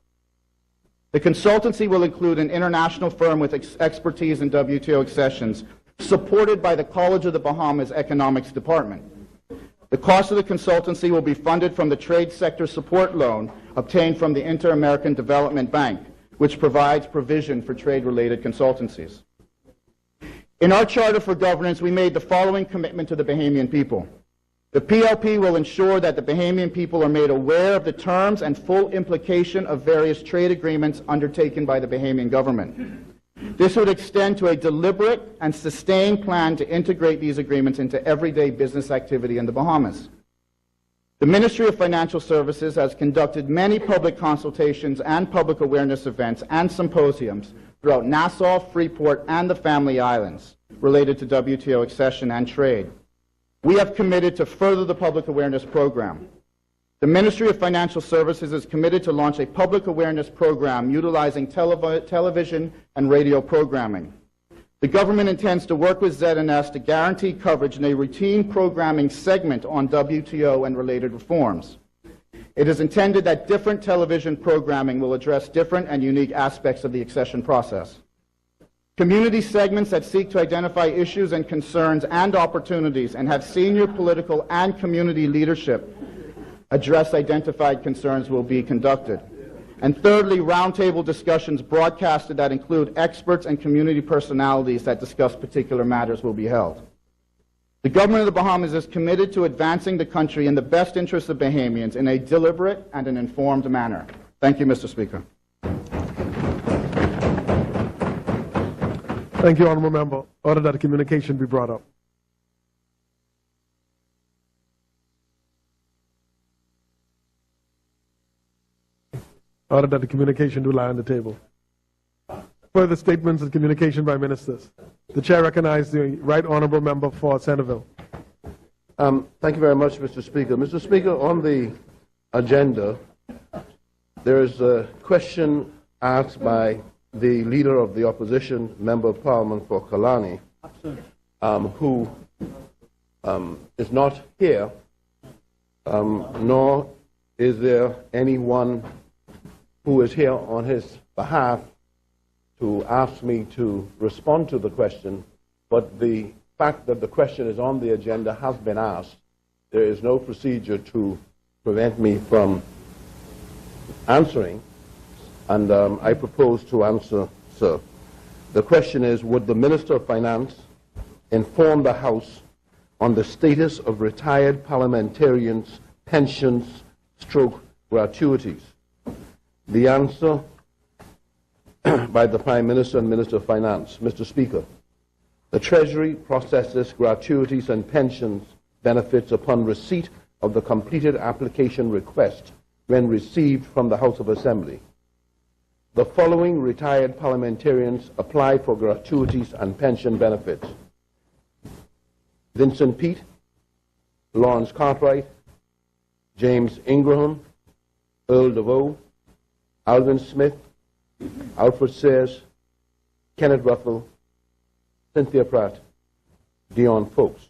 The consultancy will include an international firm with expertise in WTO accessions, supported by the College of the Bahamas Economics Department. The cost of the consultancy will be funded from the Trade Sector Support Loan obtained from the Inter-American Development Bank, which provides provision for trade-related consultancies. In our Charter for Governance, we made the following commitment to the Bahamian people. The PLP will ensure that the Bahamian people are made aware of the terms and full implication of various trade agreements undertaken by the Bahamian government. This would extend to a deliberate and sustained plan to integrate these agreements into everyday business activity in the Bahamas. The Ministry of Financial Services has conducted many public consultations and public awareness events and symposiums throughout Nassau, Freeport, and the Family Islands related to WTO accession and trade. We have committed to further the public awareness program. The Ministry of Financial Services is committed to launch a public awareness program utilizing television and radio programming. The government intends to work with ZNS to guarantee coverage in a routine programming segment on WTO and related reforms. It is intended that different television programming will address different and unique aspects of the accession process. Community segments that seek to identify issues and concerns and opportunities and have senior political and community leadership address identified concerns will be conducted. And thirdly, roundtable discussions broadcasted that include experts and community personalities that discuss particular matters will be held. The government of the Bahamas is committed to advancing the country in the best interests of Bahamians in a deliberate and an informed manner. Thank you, Mr. Speaker. Thank you, Honourable Member. Order that the communication be brought up. Order that the communication do lie on the table. Further statements and communication by ministers. The chair recognizes the right honourable member for Centerville. Thank you very much, Mr. Speaker. Mr. Speaker, on the agenda, there is a question asked by the leader of the opposition, Member of Parliament for Kalani, who is not here, nor is there anyone who is here on his behalf to ask me to respond to the question, but the fact that the question is on the agenda has been asked. There is no procedure to prevent me from answering, and I propose to answer, sir. The question is, would the Minister of Finance inform the House on the status of retired parliamentarians' pensions / gratuities? The answer by the Prime Minister and Minister of Finance. Mr. Speaker, the Treasury processes gratuities and pensions benefits upon receipt of the completed application request when received from the House of Assembly. The following retired parliamentarians apply for gratuities and pension benefits: Vincent Peete, Lawrence Cartwright, James Ingraham, Earl DeVoe, Alvin Smith, Alfred Sayers, Kenneth Ruffle, Cynthia Pratt, Dion Folks.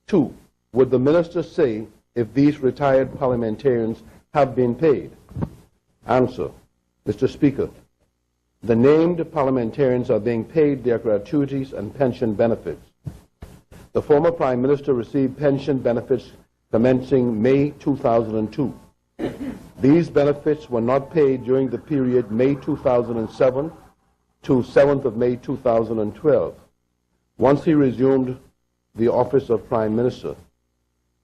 2. Would the minister say if these retired parliamentarians have been paid? Answer. Mr. Speaker, the named parliamentarians are being paid their gratuities and pension benefits. The former Prime Minister received pension benefits commencing May 2002. These benefits were not paid during the period May 2007 to 7th of May 2012, once he resumed the office of Prime Minister.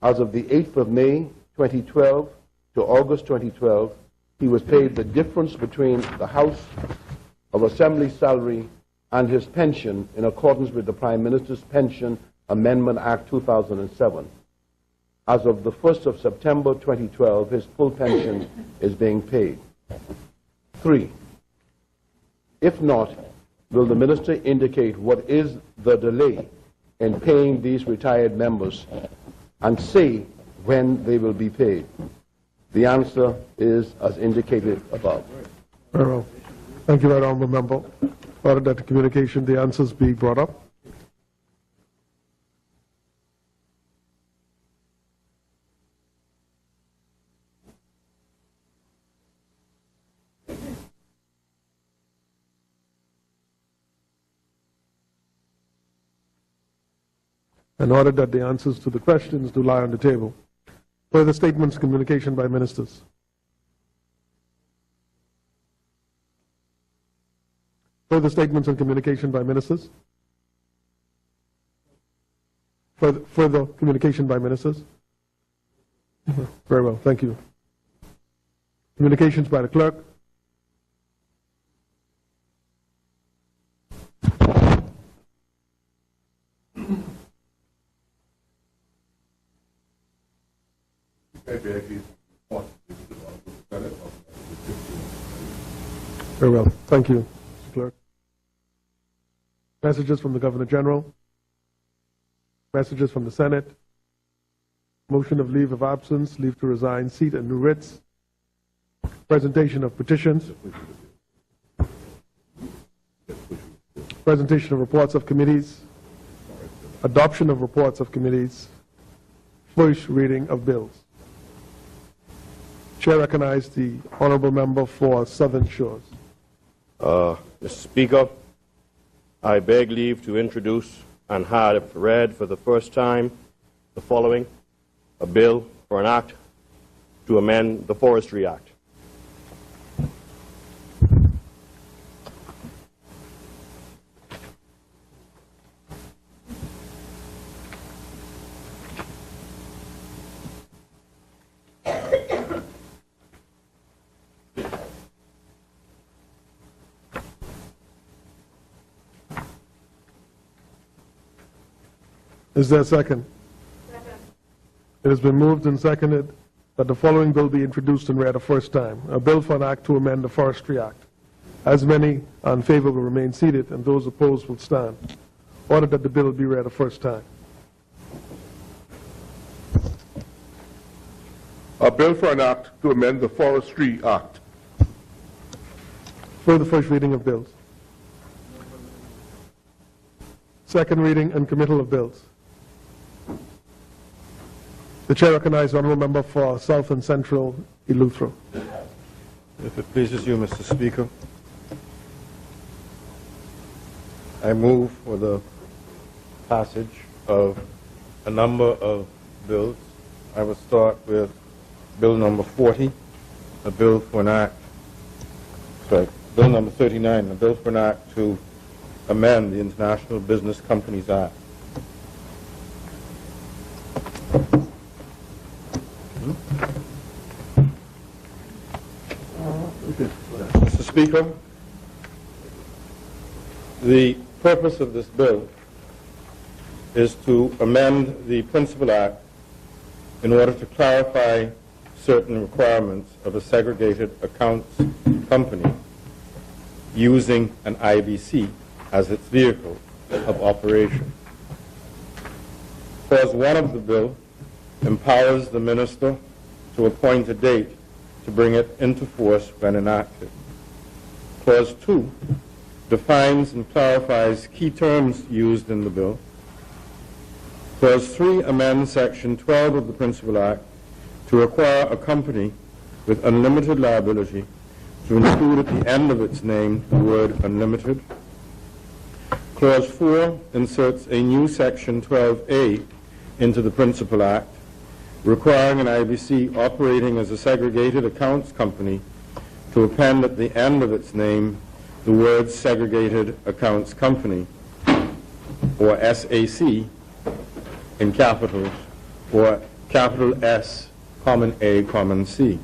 As of the 8th of May 2012 to August 2012, he was paid the difference between the House of Assembly salary and his pension in accordance with the Prime Minister's Pension Amendment Act 2007. As of the 1st of September 2012, his full pension is being paid. 3. If not, will the minister indicate what is the delay in paying these retired members and say when they will be paid? The answer is as indicated above. Very well. Thank you, right honourable member. Order that the communication, the answers be brought up. In order that the answers to the questions do lie on the table. Further statements, communication by ministers. Further statements and communication by ministers. Further communication by ministers. Very well, thank you. Communications by the clerk. Very well. Thank you, Mr. Clerk. Messages from the Governor General. Messages from the Senate. motion of leave of absence, leave to resign, seat and new writs, presentation of petitions, presentation of reports of committees, adoption of reports of committees, first reading of bills. Chair recognizes the honorable member for Southern Shores. Mr. Speaker, I beg leave to introduce and have read for the first time the following: a bill for an act to amend the Forestry Act. Is there a second? Second. It has been moved and seconded that the following bill be introduced and read a first time: a bill for an act to amend the Forestry Act. As many are in favor will remain seated, and those opposed will stand. Ordered that the bill be read a first time. A bill for an act to amend the Forestry Act. For the first reading of bills. Second reading and committal of bills. The chair recognizes the honourable member for South and Central Eleuthero. If it pleases you, Mr. Speaker, I move for the passage of a number of bills. I will start with Bill number 40, a bill for an act, Bill number 39, a bill for an act to amend the International Business Companies Act. Mr. Speaker, the purpose of this bill is to amend the Principal Act in order to clarify certain requirements of a segregated accounts company using an IBC as its vehicle of operation. Clause 1 of the bill empowers the minister to appoint a date to bring it into force when enacted. Clause 2 defines and clarifies key terms used in the bill. Clause 3 amends Section 12 of the Principal Act to require a company with unlimited liability to include at the end of its name the word unlimited. Clause 4 inserts a new Section 12A into the Principal Act, requiring an IBC operating as a segregated accounts company to append at the end of its name the words Segregated Accounts Company, or SAC, in capitals, or capital S, common A, common C.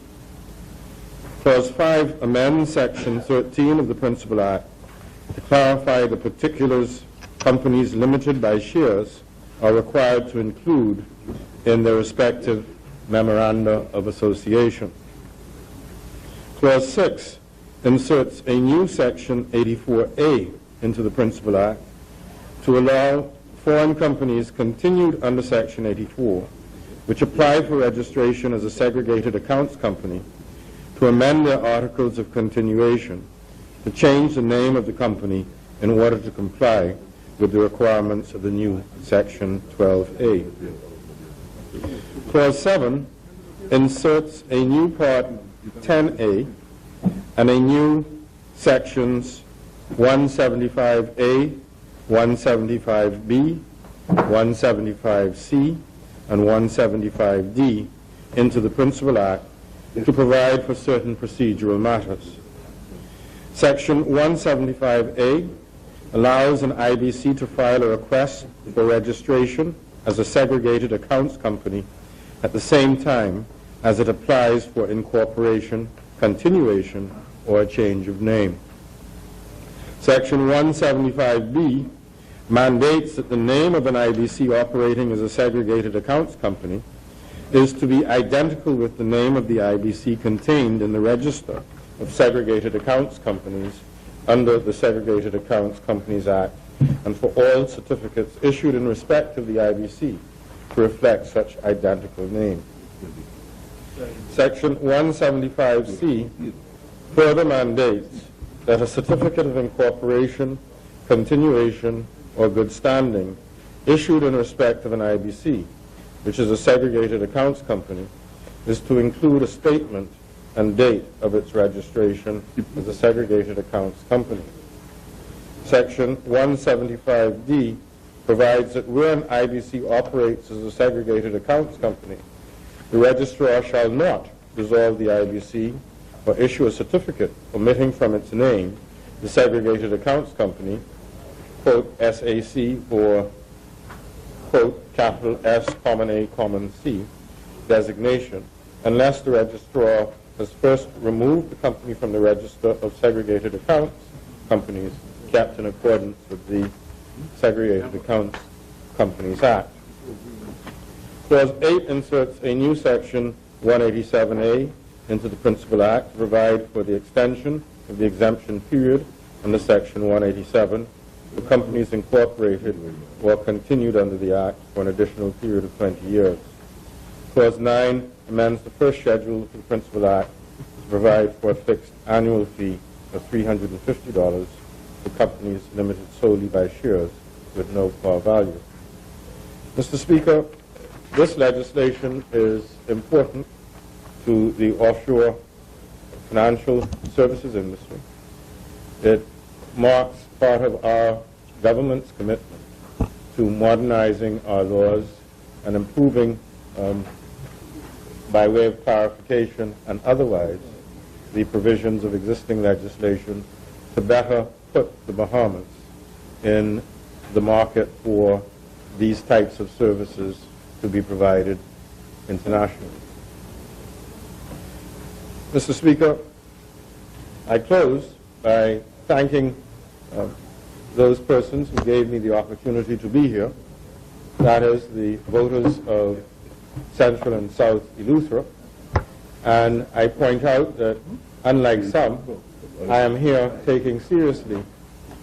Clause 5 amends Section 13 of the Principal Act to clarify the particulars companies limited by shares are required to include in their respective memoranda of association. Clause 6 inserts a new Section 84A into the Principal Act to allow foreign companies continued under Section 84, which apply for registration as a segregated accounts company, to amend their articles of continuation to change the name of the company in order to comply with the requirements of the new Section 12A. Clause 7 inserts a new Part 10A and a new Sections 175A, 175B, 175C, and 175D into the Principal Act to provide for certain procedural matters. Section 175A allows an IBC to file a request for registration as a segregated accounts company at the same time as it applies for incorporation, continuation, or a change of name. Section 175B mandates that the name of an IBC operating as a segregated accounts company is to be identical with the name of the IBC contained in the Register of Segregated Accounts Companies under the Segregated Accounts Companies Act, and for all certificates issued in respect of the IBC to reflect such identical name. Section 175C further mandates that a certificate of incorporation, continuation, or good standing issued in respect of an IBC, which is a segregated accounts company, is to include a statement and date of its registration as a segregated accounts company. Section 175D provides that where an IBC operates as a segregated accounts company, the registrar shall not dissolve the IBC or issue a certificate omitting from its name the segregated accounts company, quote, SAC, or, quote, capital S, common A, common C, designation, unless the registrar has first removed the company from the register of segregated accounts companies kept in accordance with the Segregated Accounts Companies Act. Clause 8 inserts a new section 187A into the Principal Act to provide for the extension of the exemption period under Section 187 for companies incorporated or continued under the Act for an additional period of 20 years. Clause 9 amends the first schedule to the Principal Act to provide for a fixed annual fee of $350 for companies limited solely by shares with no par value. Mr. Speaker, this legislation is important to the offshore financial services industry. It marks part of our government's commitment to modernizing our laws and improving, by way of clarification and otherwise, the provisions of existing legislation to better put the Bahamas in the market for these types of services to be provided internationally. Mr. Speaker, I close by thanking those persons who gave me the opportunity to be here, that is, the voters of Central and South Eleuthera, and I point out that, unlike some, I am here taking seriously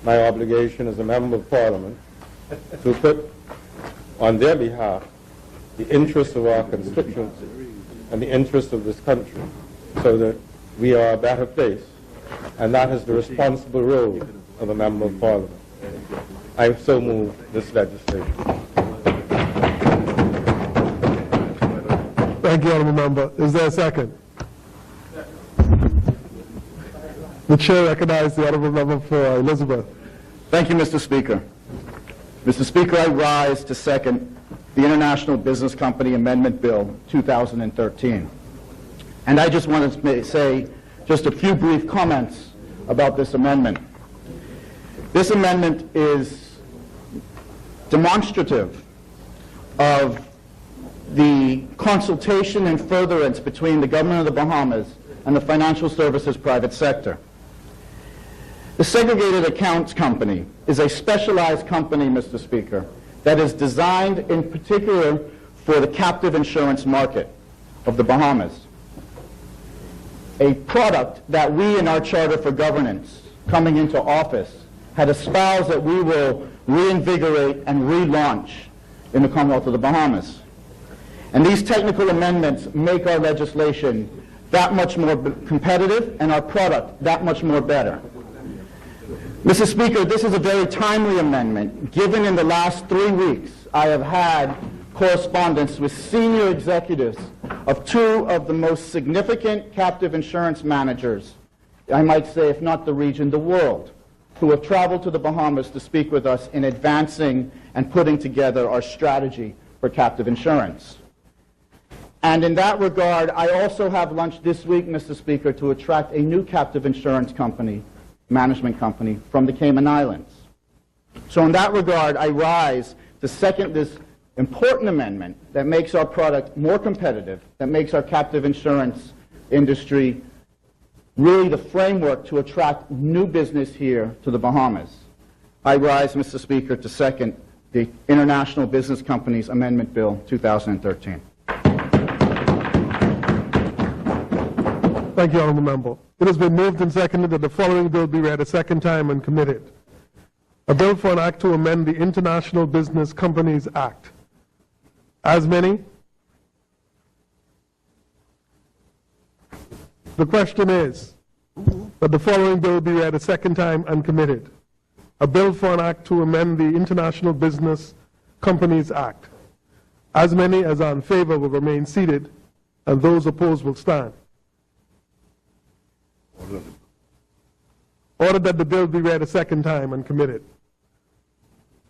my obligation as a Member of Parliament to put on their behalf the interests of our constituency and the interests of this country so that we are a better place, and that is the responsible role of a Member of Parliament. I so move this legislation. Thank you, Honourable Member. Is there a second? The Chair recognizes the Honourable Member for Elizabeth. Thank you, Mr. Speaker. Mr. Speaker, I rise to second the International Business Company Amendment Bill 2013. And I just want to say just a few brief comments about this amendment. This amendment is demonstrative of the consultation and furtherance between the government of the Bahamas and the financial services private sector. The Segregated Accounts Company is a specialized company, Mr. Speaker, that is designed in particular for the captive insurance market of the Bahamas. A product that we in our Charter for Governance coming into office had espoused that we will reinvigorate and relaunch in the Commonwealth of the Bahamas. And these technical amendments make our legislation that much more competitive and our product that much more better. Mr. Speaker, this is a very timely amendment, given in the last 3 weeks I have had correspondence with senior executives of two of the most significant captive insurance managers, I might say, if not the region, the world, who have traveled to the Bahamas to speak with us in advancing and putting together our strategy for captive insurance. And in that regard, I also have lunch this week, Mr. Speaker, to attract a new captive insurance company, management company, from the Cayman Islands. So in that regard, I rise to second this important amendment that makes our product more competitive, that makes our captive insurance industry really the framework to attract new business here to the Bahamas. I rise, Mr. Speaker, to second the International Business Companies Amendment Bill 2013. Thank you, Honourable Member. It has been moved and seconded that the following bill be read a second time and committed. A bill for an act to amend the International Business Companies Act As many? The question is that the following bill be read a second time and committed. A bill for an act to amend the International Business Companies Act. As many as are in favor will remain seated, and those opposed will stand. Ordered that the bill be read a second time and committed.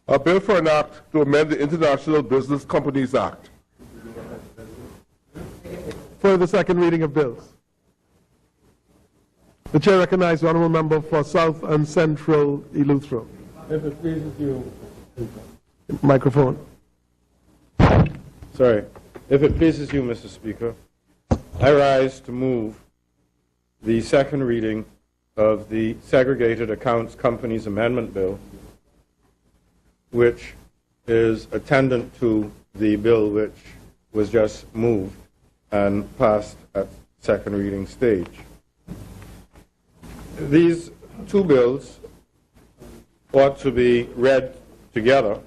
A bill for an act to amend the International Business Companies Act. For the second reading of bills. The chair recognizes the honourable member for South and Central Eleuthero. If it pleases you. Microphone. Sorry. If it pleases you, Mr. Speaker, I rise to move the second reading of the Segregated Accounts Companies Amendment Bill, which is attendant to the bill which was just moved and passed at second reading stage. These two bills ought to be read together,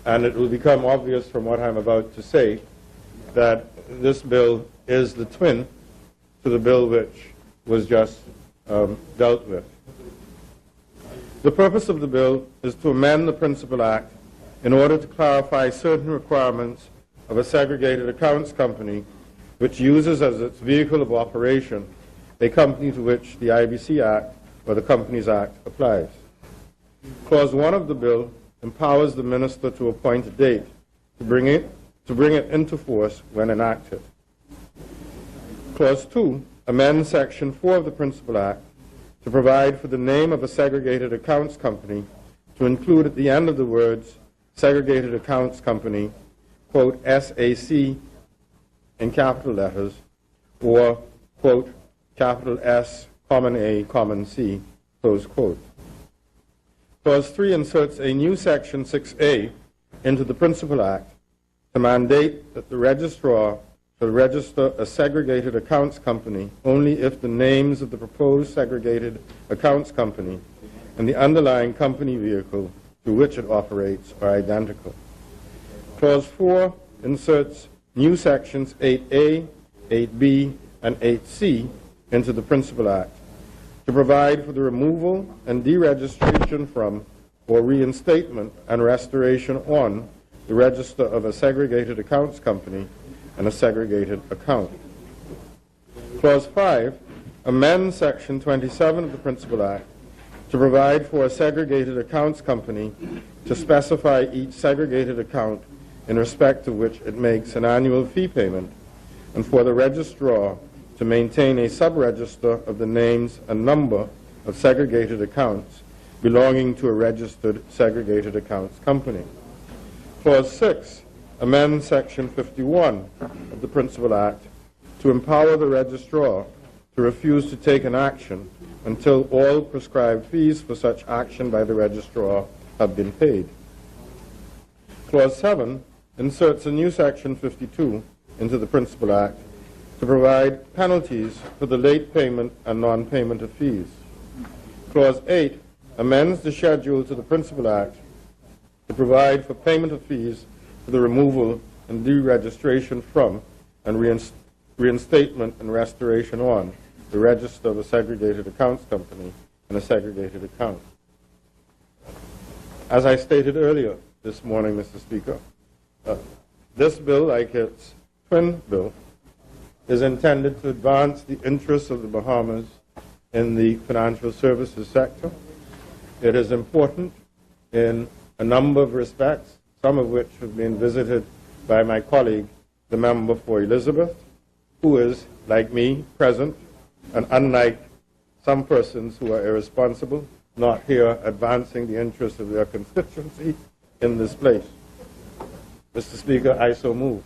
and it will become obvious from what I'm about to say that this bill is the twin to the bill which was just dealt with. The purpose of the bill is to amend the Principal Act in order to clarify certain requirements of a segregated accounts company which uses as its vehicle of operation a company to which the IBC Act or the Companies Act applies. Clause 1 of the bill empowers the minister to appoint a date to bring it into force when enacted. Clause 2 amends Section 4 of the Principal Act to provide for the name of a segregated accounts company to include at the end of the words segregated accounts company, quote, SAC in capital letters, or, quote, capital S, common A, common C, close quote. Clause 3 inserts a new Section 6A into the Principal Act to mandate that the registrar shall register a segregated accounts company only if the names of the proposed segregated accounts company and the underlying company vehicle through which it operates are identical. Clause 4 inserts new Sections 8A, 8B, and 8C into the Principal Act to provide for the removal and deregistration from or reinstatement and restoration on the register of a segregated accounts company and a segregated account. Clause 5 amends Section 27 of the Principal Act to provide for a segregated accounts company to specify each segregated account in respect of which it makes an annual fee payment, and for the registrar to maintain a sub-register of the names and number of segregated accounts belonging to a registered segregated accounts company. Clause 6 amends Section 51 of the Principal Act to empower the registrar to refuse to take an action until all prescribed fees for such action by the registrar have been paid. Clause 7 inserts a new Section 52 into the Principal Act to provide penalties for the late payment and non-payment of fees. Clause 8 amends the schedule to the Principal Act to provide for payment of fees for the removal and deregistration from and reinstatement and restoration on the register of a segregated accounts company and a segregated account. As I stated earlier this morning, Mr. Speaker, this bill, like its twin bill, is intended to advance the interests of the Bahamas in the financial services sector. It is important in a number of respects, some of which have been visited by my colleague, the member for Elizabeth, who is, like me, present, and unlike some persons who are irresponsible, not here advancing the interests of their constituency in this place. Mr. Speaker, I so move.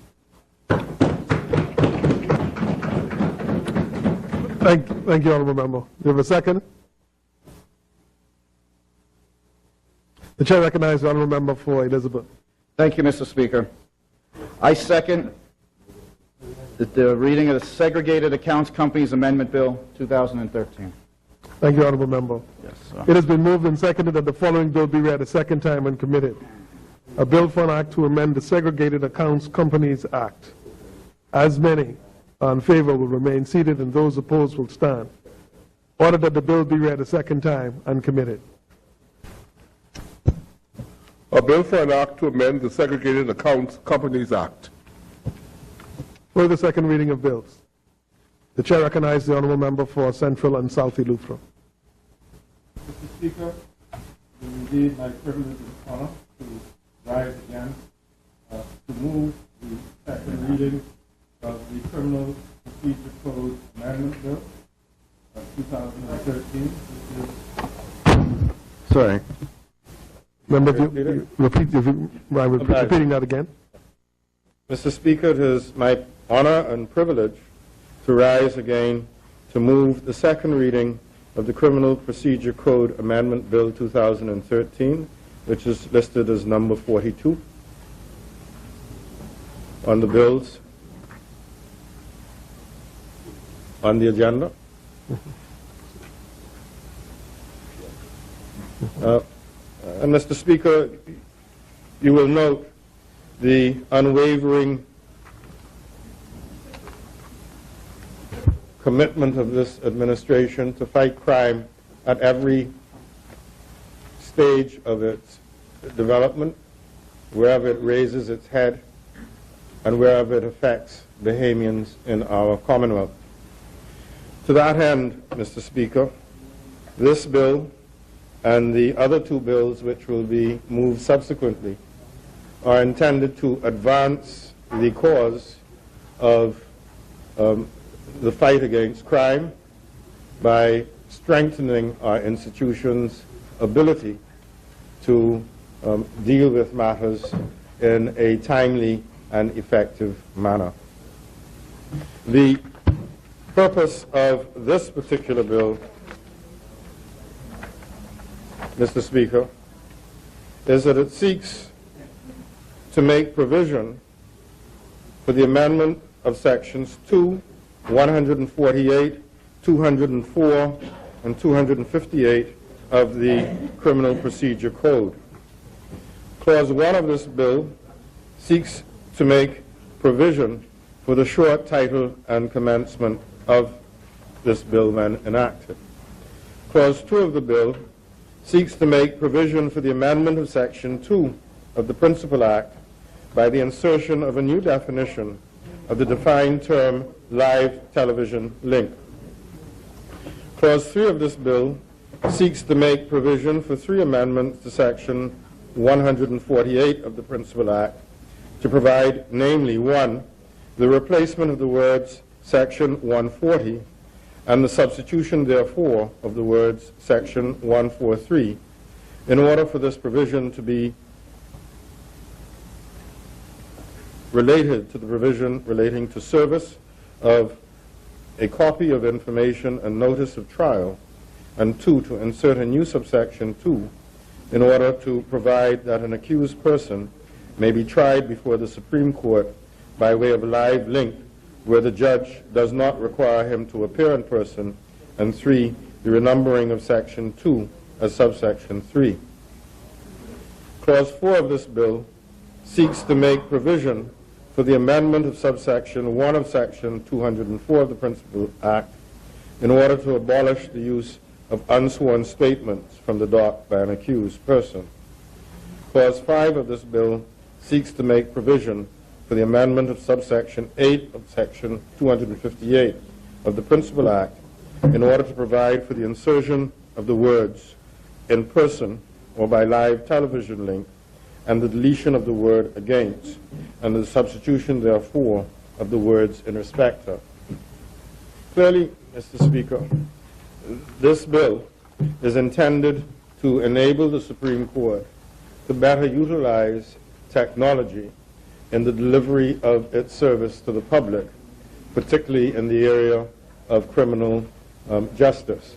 Thank you, Honourable Member. Do you have a second? The chair recognizes the Honourable Member for Elizabeth. Thank you, Mr. Speaker. I second the reading of the Segregated Accounts Companies Amendment Bill 2013. Thank you, Honourable Member. Yes, It has been moved and seconded that the following bill be read a second time and committed. A bill for an act to amend the Segregated Accounts Companies Act. As many are in favor will remain seated, and those opposed will stand. Order that the bill be read a second time and committed. A bill for an act to amend the Segregated Accounts Companies Act. For the second reading of bills. The chair recognizes the honourable member for Central and South Eleuthera. Mr. Speaker, it is indeed my privilege and honor to rise again to move the second reading of the Criminal Procedure Code Amendment Bill of 2013. Sorry. Member, repeating that again. Mr. Speaker, it is my honor and privilege to rise again to move the second reading of the Criminal Procedure Code Amendment Bill 2013, which is listed as number 42 on the bills on the agenda. And Mr. Speaker, you will note the unwavering commitment of this administration to fight crime at every stage of its development, wherever it raises its head and wherever it affects Bahamians in our Commonwealth. To that end, Mr. Speaker, this bill and the other two bills which will be moved subsequently are intended to advance the cause of the fight against crime by strengthening our institutions' ability to deal with matters in a timely and effective manner. The purpose of this particular bill, Mr. Speaker, is that it seeks to make provision for the amendment of sections 2, 148, 204, and 258 of the Criminal Procedure Code. Clause 1 of this bill seeks to make provision for the short title and commencement of this bill when enacted. Clause 2 of the bill seeks to make provision for the amendment of Section 2 of the Principal Act by the insertion of a new definition of the defined term live television link. Clause 3 of this bill seeks to make provision for 3 amendments to Section 148 of the Principal Act to provide, namely, 1, the replacement of the words Section 140 and the substitution, therefore, of the words Section 143 in order for this provision to be related to the provision relating to service of a copy of information and notice of trial, and 2, to insert a new subsection 2 in order to provide that an accused person may be tried before the Supreme Court by way of a live link where the judge does not require him to appear in person, and 3, the renumbering of Section 2 as subsection 3. Clause 4 of this bill seeks to make provision for the amendment of subsection 1 of Section 204 of the Principal Act in order to abolish the use of unsworn statements from the dock by an accused person. Clause 5 of this bill seeks to make provision for the amendment of subsection 8 of Section 258 of the Principal Act in order to provide for the insertion of the words in person or by live television link and the deletion of the word against and the substitution, therefore, of the words in respect of. Clearly, Mr. Speaker, this bill is intended to enable the Supreme Court to better utilize technology in the delivery of its service to the public, particularly in the area of criminal justice.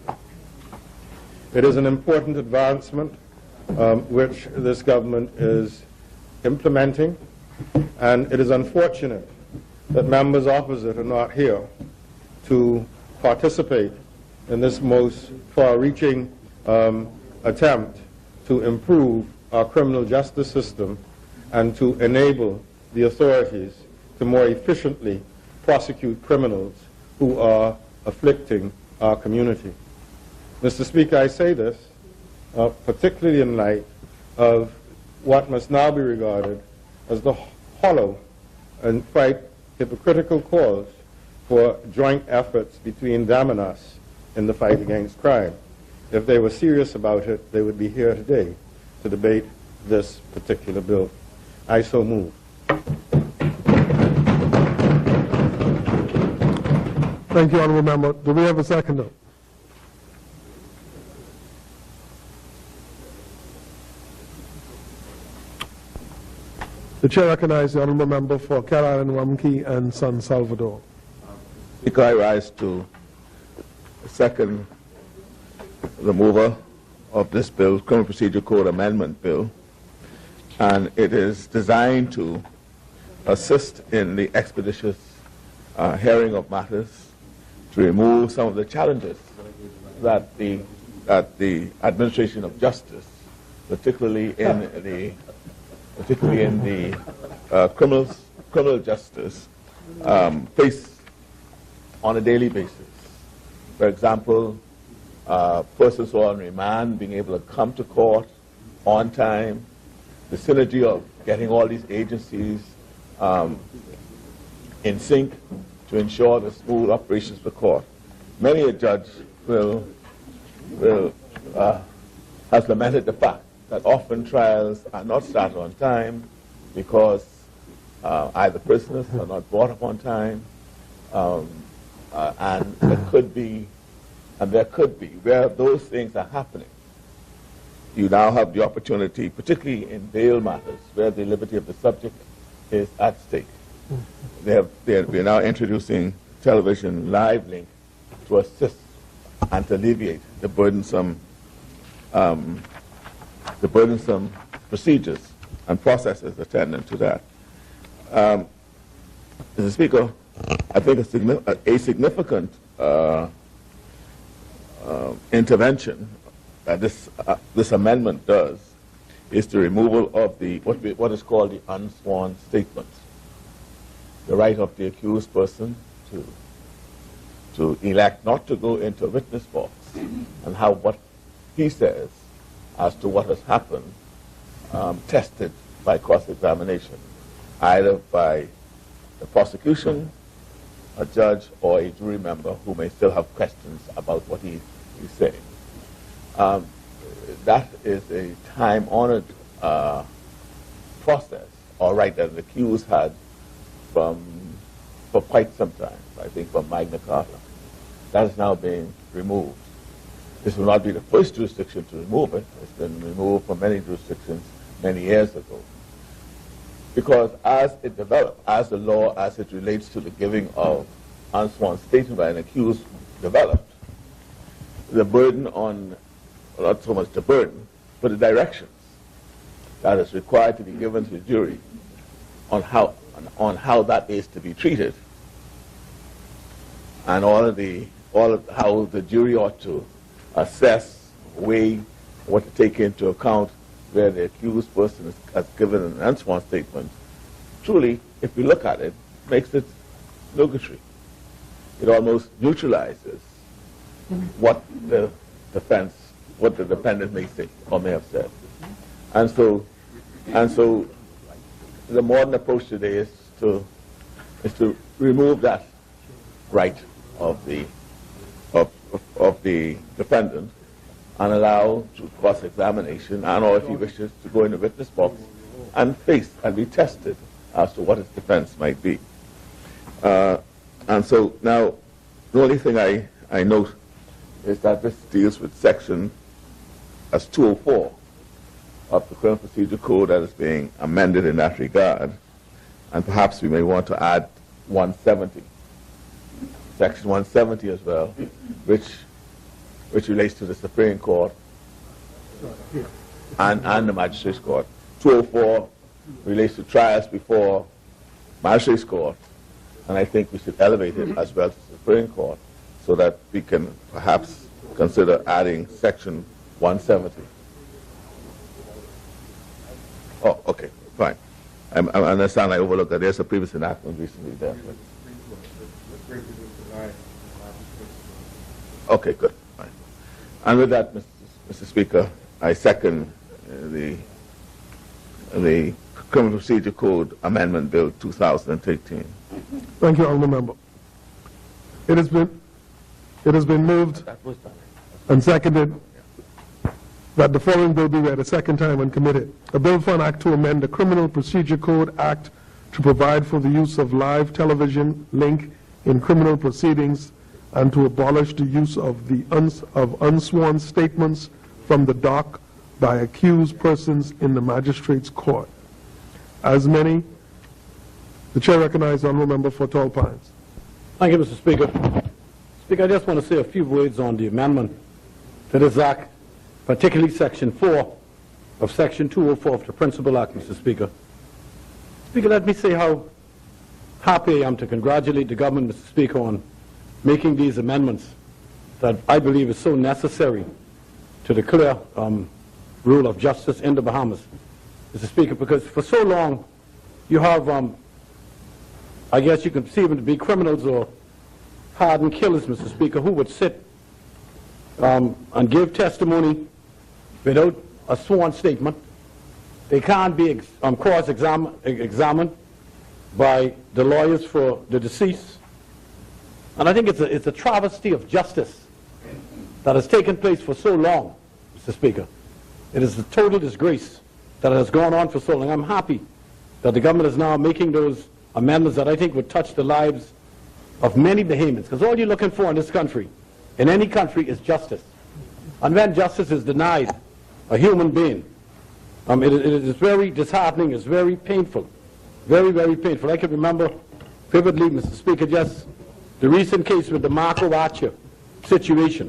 It is an important advancement which this government is implementing, and it is unfortunate that members opposite are not here to participate in this most far-reaching attempt to improve our criminal justice system and to enable the authorities to more efficiently prosecute criminals who are afflicting our community. Mr. Speaker, I say this particularly in light of what must now be regarded as the hollow and quite hypocritical calls for joint efforts between them and us in the fight against crime. If they were serious about it, they would be here today to debate this particular bill. I so move. Thank you, Honourable Member. Do we have a seconder? The Chair recognizes the Honourable Member for Cat Island, Wamki and San Salvador. Speaker, I rise to second the mover of this bill, Criminal Procedure Code Amendment Bill, and it is designed to assist in the expeditious hearing of matters, to remove some of the challenges that the administration of justice, particularly in the criminal justice, face on a daily basis. For example, persons who are on remand being able to come to court on time, the synergy of getting all these agencies in sync to ensure the smooth operations of the court. Many a judge has lamented the fact that often trials are not started on time because either prisoners are not brought up on time, and there could be, where those things are happening, you now have the opportunity, particularly in bail matters, where the liberty of the subject is at stake. We are now introducing television live link to assist and to alleviate the burdensome procedures and processes attendant to that. Mr. Speaker, I think a significant intervention that this amendment does is the removal of what is called the unsworn statement, the right of the accused person to elect not to go into a witness box and have what he says as to what has happened tested by cross-examination, either by the prosecution, a judge, or a jury member who may still have questions about what he's saying. That is a time-honored process, or right, that the accused had for quite some time, I think from Magna Carta. That is now being removed. This will not be the first jurisdiction to remove it. It's been removed from many jurisdictions many years ago. Because as it developed, as the law, as it relates to the giving of unsworn statement by an accused developed, the burden on, not so much the burden, but the directions that is required to be given to the jury on how that is to be treated, and all of how the jury ought to assess, weigh, what to take into account where the accused person has given an unsworn statement, truly, if we look at it, makes it nugatory. It almost neutralizes what the defendant may say or may have said. And so the modern approach today is to remove that right of the defendant and allow through cross-examination, and or if he wishes to go in the witness box and face and be tested as to what his defense might be. And so now the only thing I note is that this deals with section as 204 of the Criminal Procedure Code that is being amended in that regard, and perhaps we may want to add 170, section 170 as well, which relates to the Supreme Court and the Magistrates Court. 204 relates to trials before Magistrates Court, and I think we should elevate it as well to the Supreme Court so that we can perhaps consider adding section 170. Oh, okay, fine. I understand I overlooked that there's a previous enactment recently there. Okay, good. Right. And with that, Mr. Speaker, I second the Criminal Procedure Code Amendment Bill 2013. Thank you, Honourable Member. It has been moved and seconded that the following bill be read a second time and committed. A bill for an act to amend the Criminal Procedure Code Act to provide for the use of live television link in criminal proceedings and to abolish the use of unsworn statements from the dock by accused persons in the magistrate's court. As many, the chair recognizes the Honourable Member for Tall Pines. Thank you, Mr. Speaker. Speaker, I just want to say a few words on the amendment to this act, particularly Section 4 of Section 204 of the Principal Act, Mr. Speaker. Speaker, let me say how happy I am to congratulate the government, Mr. Speaker, on making these amendments that I believe is so necessary to the clear rule of justice in the Bahamas, Mr. Speaker, because for so long you have, I guess you can perceive them to be criminals or hardened killers, Mr. Speaker, who would sit and give testimony without a sworn statement. They can't be cross-examined by the lawyers for the deceased. And I think it's a travesty of justice that has taken place for so long, Mr. Speaker. It is a total disgrace that has gone on for so long. I'm happy that the government is now making those amendments that I think would touch the lives of many Bahamians, because all you're looking for in this country, in any country, is justice. And when justice is denied a human being, it is very disheartening, it's very painful, very, very painful. I can remember vividly, Mr. Speaker, just the recent case with the Marco Archer situation,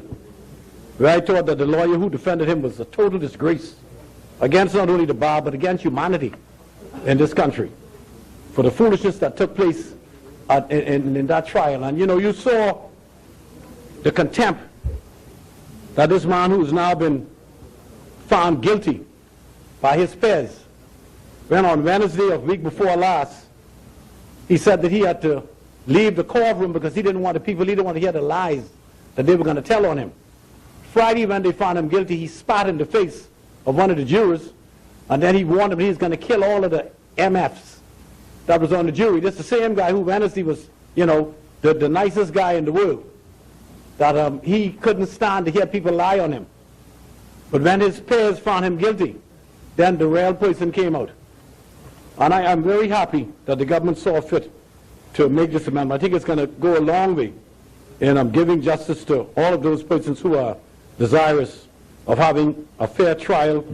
where I thought that the lawyer who defended him was a total disgrace against not only the bar, but against humanity in this country, for the foolishness that took place in that trial. And, you know, you saw the contempt that this man who's now been found guilty by his peers, when on Wednesday of the week before last, he said that he had to leave the courtroom because he didn't want the people, he didn't want to hear the lies that they were going to tell on him. Friday, when they found him guilty, he spat in the face of one of the jurors, and then he warned him he was going to kill all of the MFs that was on the jury. This is the same guy who Wednesday was, you know, the nicest guy in the world, that he couldn't stand to hear people lie on him. But when his peers found him guilty, then the real person came out. And I am very happy that the government saw fit to make this amendment. I think it's going to go a long way in giving justice to all of those persons who are desirous of having a fair trial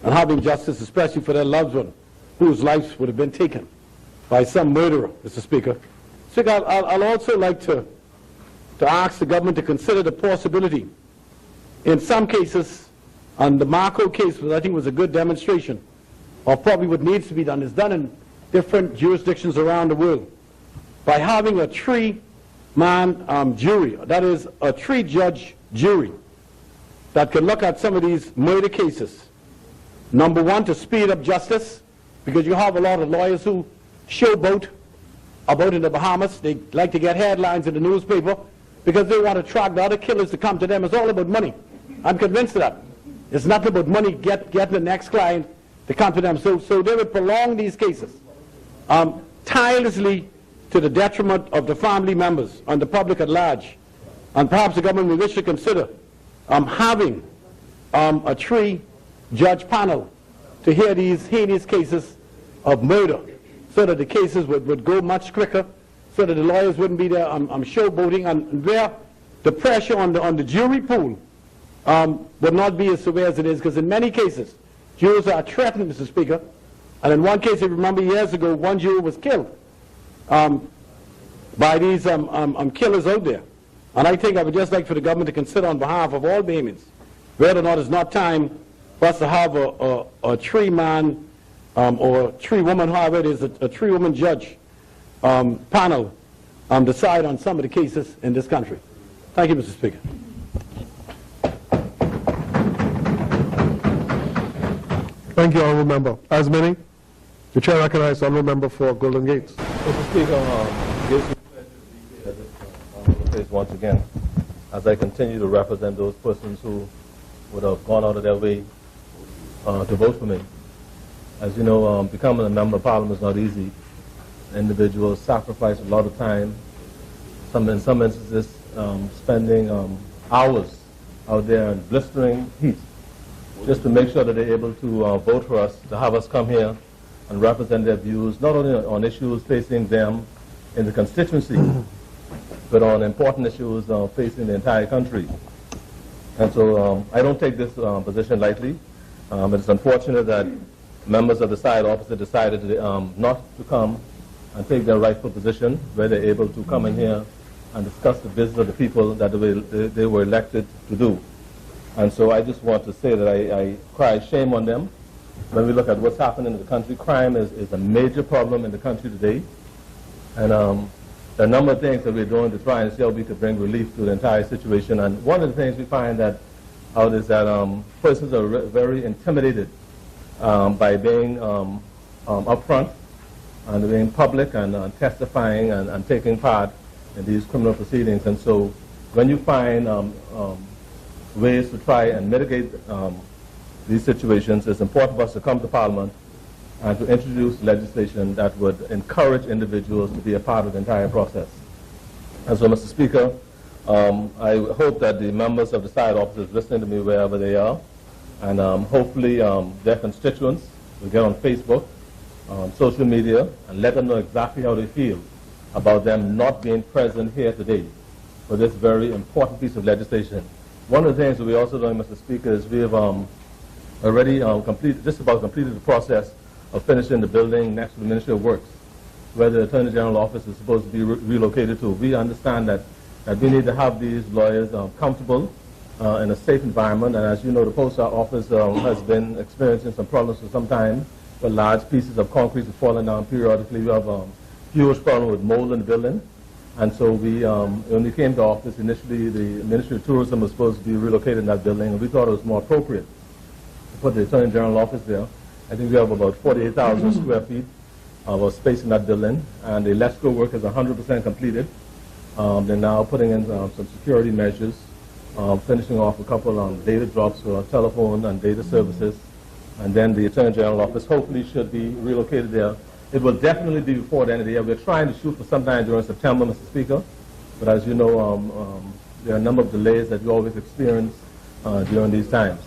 and having justice, especially for their loved one whose lives would have been taken by some murderer, Mr. Speaker. Speaker, I'll also like to ask the government to consider the possibility, in some cases, and the Marco case, which I think was a good demonstration of probably what needs to be done, is done in different jurisdictions around the world, by having a three-man jury, that is, a three-judge jury, that can look at some of these murder cases. Number one, to speed up justice, because you have a lot of lawyers who showboat about in the Bahamas. They like to get headlines in the newspaper because they want to track the other killers to come to them. It's all about money. I'm convinced of that. It's nothing about money, getting the next client to come to them. So they would prolong these cases tirelessly to the detriment of the family members and the public at large. And perhaps the government may wish to consider having a three-judge panel to hear these heinous cases of murder, so that the cases would go much quicker, so that the lawyers wouldn't be there showboating, and where the pressure on the jury pool would not be as severe as it is, because in many cases, jurors are threatened, Mr. Speaker. And in one case, if you remember years ago, one juror was killed by these killers out there. And I think I would just like for the government to consider on behalf of all Bahamians whether or not it's not time for us to have a three-man or three-woman, however it is, a three-woman judge panel decide on some of the cases in this country. Thank you, Mr. Speaker. Thank you, Honourable Member. As many, The chair recognizes the honourable member for Golden Gates. Mr. Speaker, it gives me pleasure to be here this place once again, as I continue to represent those persons who would have gone out of their way to vote for me. As you know, becoming a member of Parliament is not easy. Individuals sacrifice a lot of time, in some instances spending hours out there in blistering heat, just to make sure that they're able to vote for us, to have us come here and represent their views, not only on issues facing them in the constituency, but on important issues facing the entire country. And so I don't take this position lightly. It's unfortunate that members of the side opposite decided not to come and take their rightful position, where they're able to come in here and discuss the business of the people that they were elected to do. And so I just want to say that I cry shame on them. When we look at what's happening in the country, crime is a major problem in the country today. And there are a number of things that we're doing to try and see how we could bring relief to the entire situation. And one of the things we find out is that persons are very intimidated by being upfront and being public and testifying and taking part in these criminal proceedings. And so when you find ways to try and mitigate these situations, it's important for us to come to Parliament and to introduce legislation that would encourage individuals to be a part of the entire process. And so, Mr. Speaker, I hope that the members of the side offices listening to me wherever they are, and hopefully their constituents will get on Facebook, social media, and let them know exactly how they feel about them not being present here today for this very important piece of legislation. One of the things that we also doing, Mr. Speaker, is we have already just about completed the process of finishing the building next to the Ministry of Works, where the Attorney General office is supposed to be relocated to. We understand that we need to have these lawyers comfortable in a safe environment. And as you know, the post office has been experiencing some problems for some time, where large pieces of concrete have fallen down periodically. We have a huge problem with mold in the building. And so when we came to office, initially the Ministry of Tourism was supposed to be relocated in that building, and we thought it was more appropriate to put the Attorney General office there. I think we have about 48,000 square feet of space in that building, and the electrical work is 100% completed. They're now putting in some security measures, finishing off a couple on data drops for telephone and data services, and then the Attorney General office hopefully should be relocated there. It will definitely be before the end of the year. We're trying to shoot for sometime during September, Mr. Speaker, but as you know, there are a number of delays that we always experience during these times.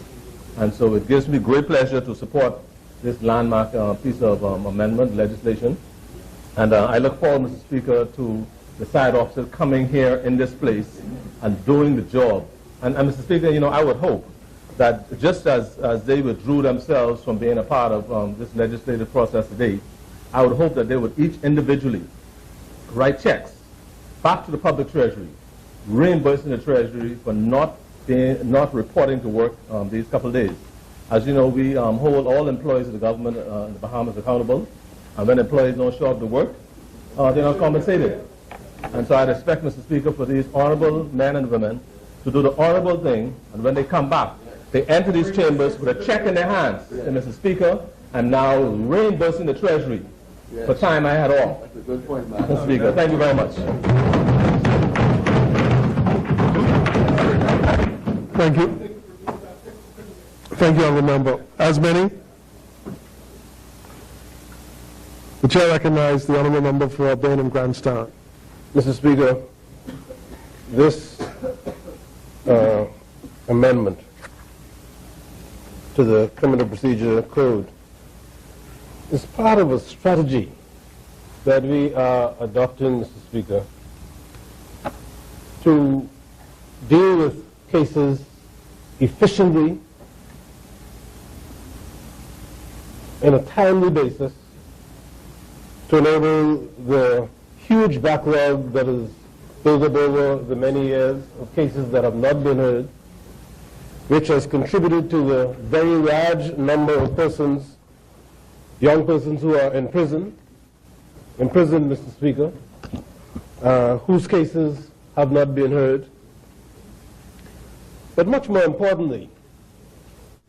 And so it gives me great pleasure to support this landmark piece of amendment legislation. And I look forward, Mr. Speaker, to the side officers coming here in this place and doing the job. And Mr. Speaker, you know, I would hope that just as they withdrew themselves from being a part of this legislative process today, I would hope that they would each individually write checks back to the public treasury, reimbursing the treasury for not reporting to work these couple of days. As you know, we hold all employees of the government in the Bahamas accountable, and when employees don't show up to work, they're not compensated. And so I'd expect, Mr. Speaker, for these honorable men and women to do the honorable thing, and when they come back, they enter these chambers with a check in their hands, Mr. Speaker, and now reimbursing the treasury for time I had off. That's a good point, Mr. Speaker, thank you very much. Thank you. Thank you, honourable member. As many? The chair recognizes the honourable member for Bain and Grandstand. Mr. Speaker, this amendment to the Criminal Procedure Code is part of a strategy that we are adopting, Mr. Speaker, to deal with cases efficiently in a timely basis, to enable the huge backlog that is built up over the many years of cases that have not been heard, which has contributed to the very large number of persons, young persons who are in prison, Mr. Speaker, whose cases have not been heard. But much more importantly,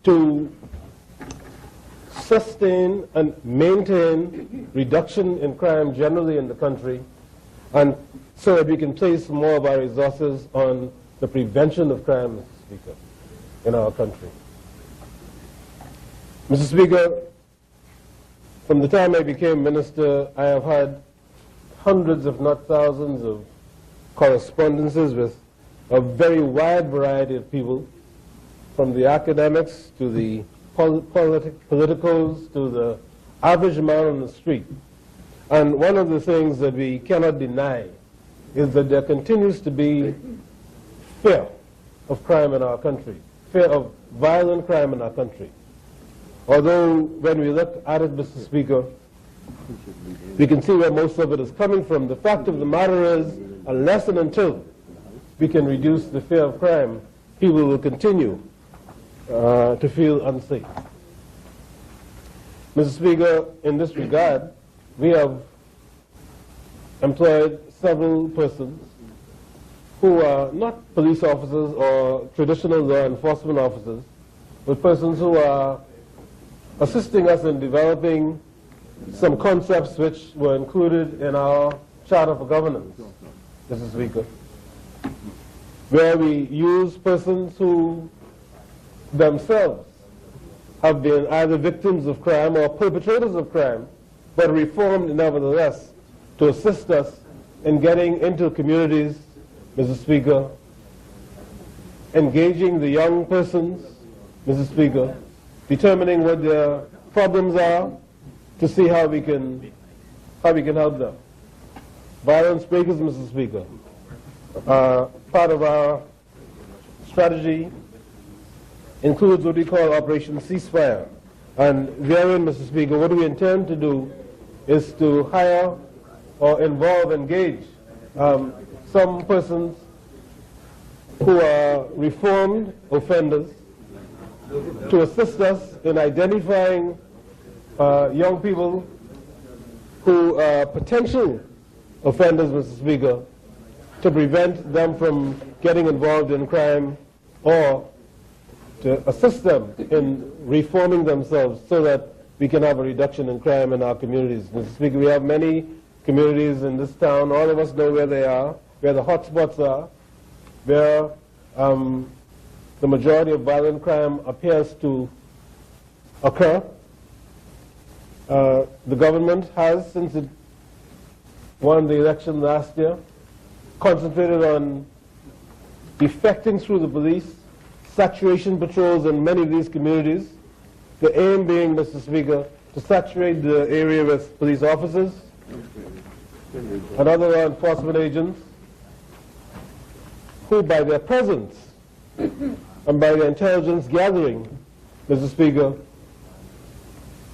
to sustain and maintain reduction in crime generally in the country, and so that we can place more of our resources on the prevention of crime, Mr. Speaker, in our country. Mr. Speaker, from the time I became minister, I have had hundreds, if not thousands, of correspondences with a very wide variety of people, from the academics to the politicals to the average man on the street. And one of the things that we cannot deny is that there continues to be fear of crime in our country, fear of violent crime in our country. Although when we look at it, Mr. Speaker, we can see where most of it is coming from. The fact of the matter is, unless and until we can reduce the fear of crime, people will continue to feel unsafe. Mr. Speaker, in this regard, we have employed several persons who are not police officers or traditional law enforcement officers, but persons who are assisting us in developing some concepts which were included in our Charter for Governance, Mr. Speaker, where we use persons who themselves have been either victims of crime or perpetrators of crime, but reformed nevertheless, to assist us in getting into communities, Mr. Speaker, engaging the young persons, Mr. Speaker, determining what their problems are, to see how we can help them. Violence breakers, Mr. Speaker, part of our strategy includes what we call Operation Ceasefire. And therein, Mr. Speaker, what we intend to do is to hire or engage some persons who are reformed offenders to assist us in identifying young people who are potential offenders, Mr. Speaker, to prevent them from getting involved in crime or to assist them in reforming themselves so that we can have a reduction in crime in our communities. Mr. Speaker, we have many communities in this town. All of us know where they are, where the hot spots are, where the majority of violent crime appears to occur. The government has, since it won the election last year, concentrated on effecting through the police saturation patrols in many of these communities. The aim being, Mr. Speaker, to saturate the area with police officers and other law enforcement agents who, by their presence and by their intelligence gathering, Mr. Speaker,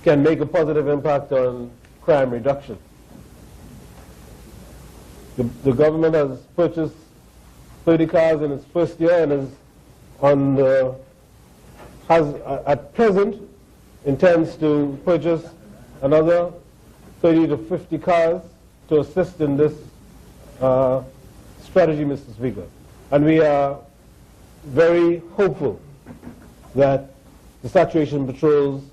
can make a positive impact on crime reduction. The government has purchased 30 cars in its first year and has at present intends to purchase another 30 to 50 cars to assist in this strategy, Mr. Speaker. And we are very hopeful that the saturation patrols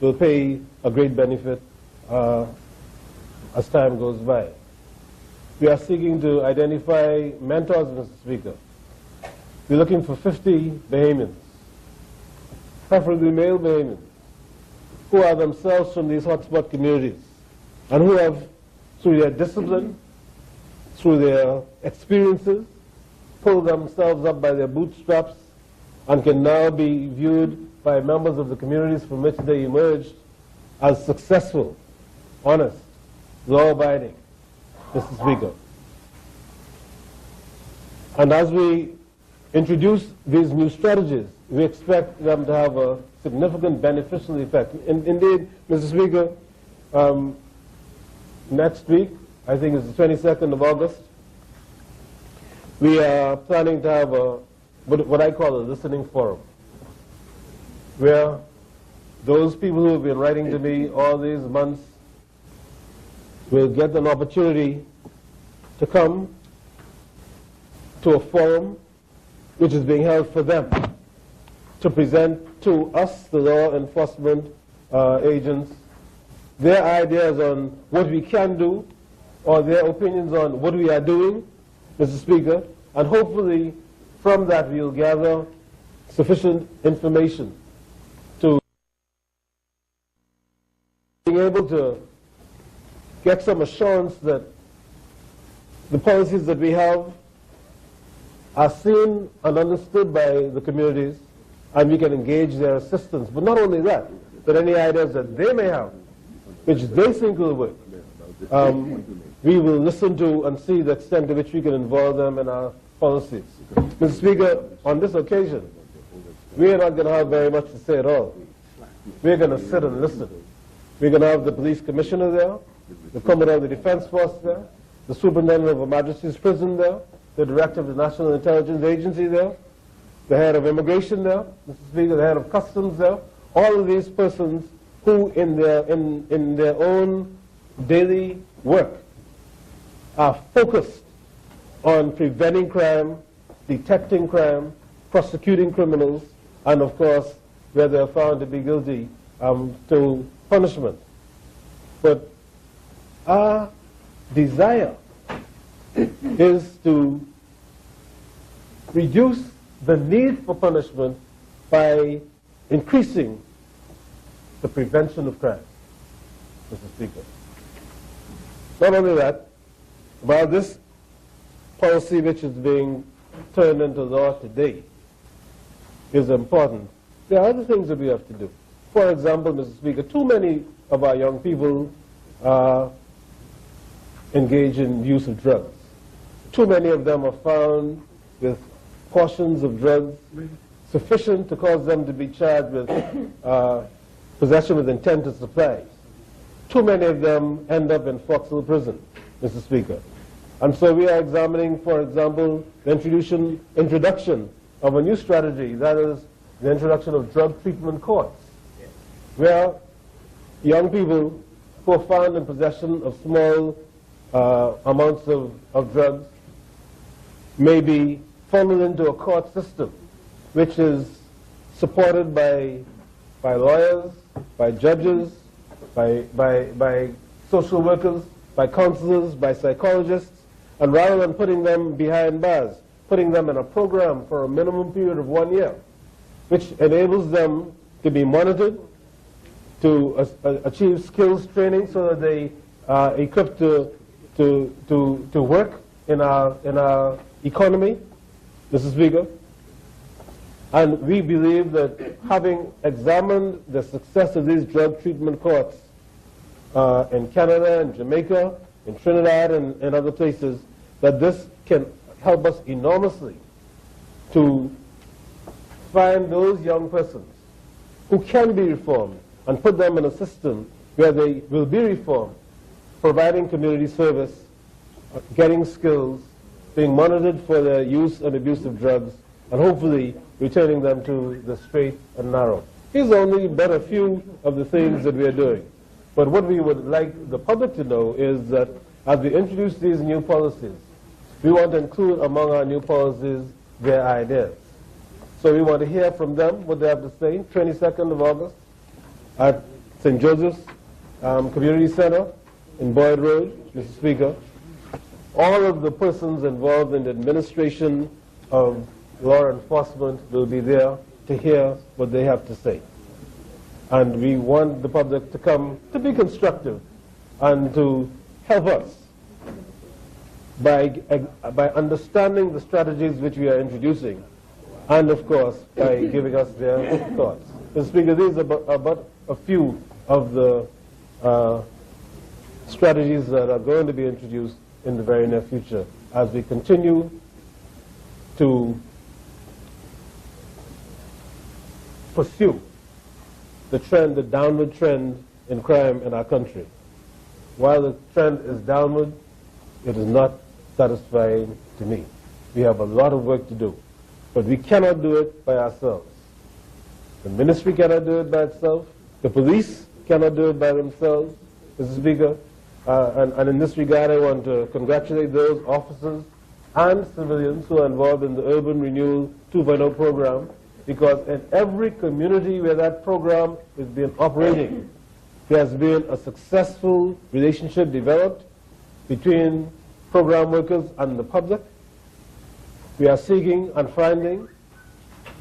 will pay a great benefit as time goes by. We are seeking to identify mentors, Mr. Speaker. We're looking for 50 Bahamians, preferably male Bahamians, who are themselves from these hotspot communities and who have, through their discipline, through their experiences, pulled themselves up by their bootstraps and can now be viewed by members of the communities from which they emerged as successful, honest, law-abiding, Mr. Speaker. And as we introduce these new strategies, we expect them to have a significant beneficial effect. Indeed, Mr. Speaker, next week, I think it's the 22nd of August, we are planning to have what I call a listening forum, where those people who have been writing to me all these months will get an opportunity to come to a forum which is being held for them to present to us, the law enforcement agents, their ideas on what we can do, or their opinions on what we are doing, Mr. Speaker, and hopefully from that we'll gather sufficient information to being able to get some assurance that the policies that we have are seen and understood by the communities, and we can engage their assistance. But not only that, but any ideas that they may have, which they think will work, we will listen to and see the extent to which we can involve them in our policies. Mr. Speaker, on this occasion, we are not going to have very much to say at all. We're going to sit and listen. We're going to have the police commissioner there, the commandant of the defense force there, the superintendent of a magistrate's prison there, the director of the National Intelligence Agency there, the head of immigration there, Mr. Speaker, the head of customs there, all of these persons who in their own daily work are focused on preventing crime, detecting crime, prosecuting criminals, and of course, where they are found to be guilty, to punishment. But our desire is to reduce the need for punishment by increasing the prevention of crime, Mr. Speaker. Not only that, while this policy which is being turned into law today is important, there are other things that we have to do. For example, Mr. Speaker, too many of our young people engage in use of drugs. Too many of them are found with portions of drugs sufficient to cause them to be charged with possession with intent to supply. Too many of them end up in Foxhill Prison, Mr. Speaker. And so we are examining, for example, the introduction of a new strategy, that is the introduction of drug treatment courts, where young people who are found in possession of small amounts of drugs may be funneled into a court system which is supported by lawyers, by judges, by social workers, by counselors, by psychologists, and rather than putting them behind bars, putting them in a program for a minimum period of 1 year, which enables them to be monitored, to achieve skills training so that they are equipped to work in our economy, Mr. Speaker. And we believe that having examined the success of these drug treatment courts in Canada and Jamaica, in Trinidad and other places, that this can help us enormously to find those young persons who can be reformed and put them in a system where they will be reformed, providing community service, getting skills, being monitored for their use and abuse of drugs, and hopefully returning them to the straight and narrow. These are only but a few of the things that we are doing. But what we would like the public to know is that as we introduce these new policies, we want to include among our new policies their ideas. So we want to hear from them what they have to say. 22nd of August at St. Joseph's Community Center in Boyd Road, Mr. Speaker. All of the persons involved in the administration of law enforcement will be there to hear what they have to say. And we want the public to come to be constructive and to help us by understanding the strategies which we are introducing, and of course by giving us their thoughts. Mr. Speaker, these are but a few of the strategies that are going to be introduced in the very near future as we continue to pursue the downward trend in crime in our country. While the trend is downward, it is not satisfying to me. We have a lot of work to do, but we cannot do it by ourselves. The ministry cannot do it by itself. The police cannot do it by themselves, Mr. Speaker. And in this regard, I want to congratulate those officers and civilians who are involved in the Urban Renewal 2.0 program, because in every community where that program is being operating, there has been a successful relationship developed between program workers and the public. We are seeking and finding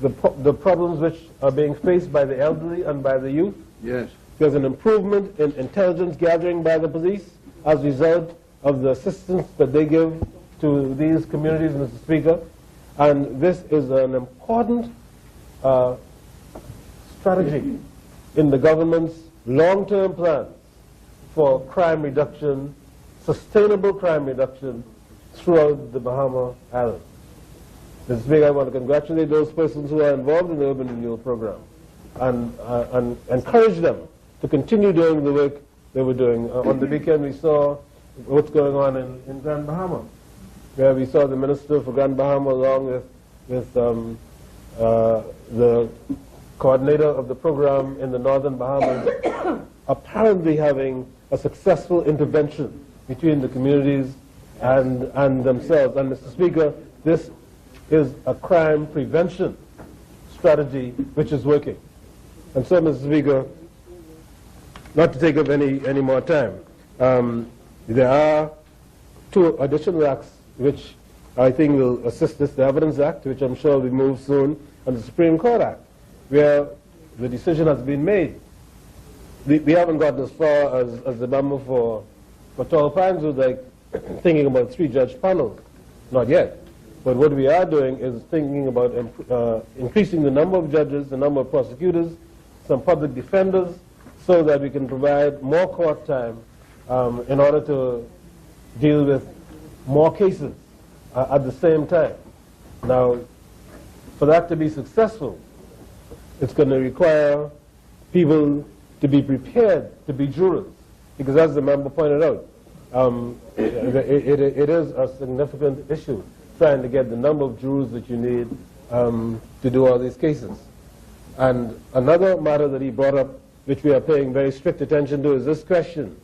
the problems which are being faced by the elderly and by the youth. Yes. There's an improvement in intelligence gathering by the police as a result of the assistance that they give to these communities, Mr. Speaker. And this is an important strategy in the government's long-term plans for crime reduction, sustainable crime reduction throughout the Bahama Islands. Mr. Speaker, I want to congratulate those persons who are involved in the urban renewal program and encourage them to continue doing the work they were doing. On the weekend, we saw what's going on in Grand Bahama, where we saw the Minister for Grand Bahama along with the coordinator of the program in the Northern Bahamas apparently having a successful intervention between the communities and themselves. And Mr. Speaker, this is a crime prevention strategy which is working. And so, Mr. Speaker, not to take up any more time, there are two additional acts which I think will assist this, the Evidence Act, which I'm sure will be moved soon, and the Supreme Court Act, where the decision has been made. We haven't gotten as far as the member for Tall Pines was like thinking about 3-judge panels, not yet. But what we are doing is thinking about increasing the number of judges, the number of prosecutors, some public defenders, so that we can provide more court time in order to deal with more cases at the same time. Now, for that to be successful, it's going to require people to be prepared to be jurors, because as the member pointed out, it is a significant issue trying to get the number of jurors that you need to do all these cases. And another matter that he brought up, which we are paying very strict attention to, is this question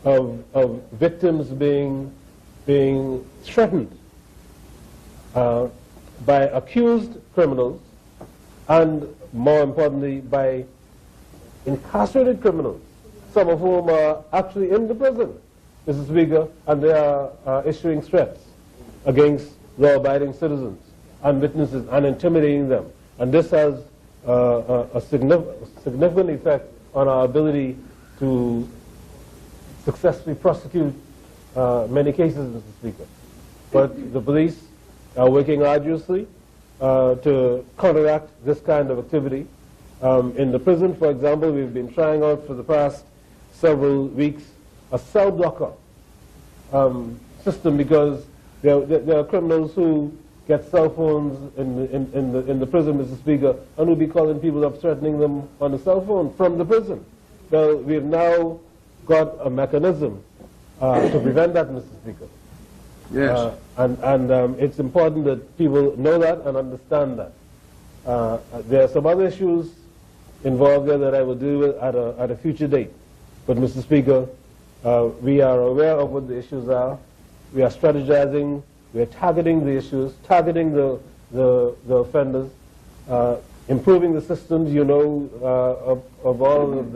of victims being threatened by accused criminals, and more importantly by incarcerated criminals, some of whom are actually in the prison, Mr. Speaker, and they are issuing threats against law-abiding citizens and witnesses and intimidating them. And this has a significant effect on our ability to successfully prosecute many cases, Mr. Speaker. But the police are working arduously to counteract this kind of activity. In the prison, for example, we've been trying out for the past several weeks a cell blocker system, because there are criminals who get cell phones in the prison, Mr. Speaker, and will be calling people up threatening them on the cell phone from the prison. Well, we've now got a mechanism to prevent that, Mr. Speaker. Yes. And it's important that people know that and understand that. There are some other issues involved there that I will deal with at a future date. But, Mr. Speaker, we are aware of what the issues are. We are strategizing. We are targeting the issues, targeting the offenders, improving the systems, you know, of all of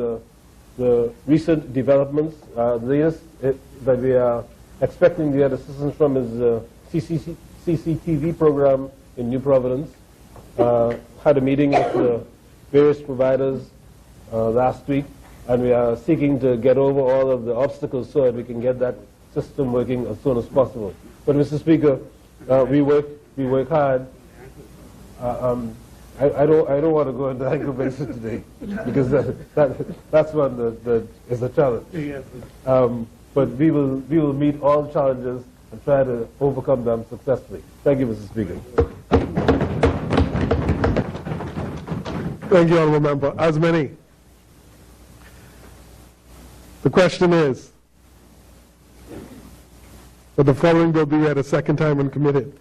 the recent developments. The latest that we are expecting to get assistance from is the CCTV program in New Providence. Had a meeting with the various providers last week, and we are seeking to get over all of the obstacles so that we can get that system working as soon as possible. But, Mr. Speaker, we work hard. I don't want to go into anger basis today, because that's one that is a challenge. But we will meet all challenges and try to overcome them successfully. Thank you, Mr. Speaker. Thank you, Honourable Member. As many. The question is that the following bill be read a second time and committed.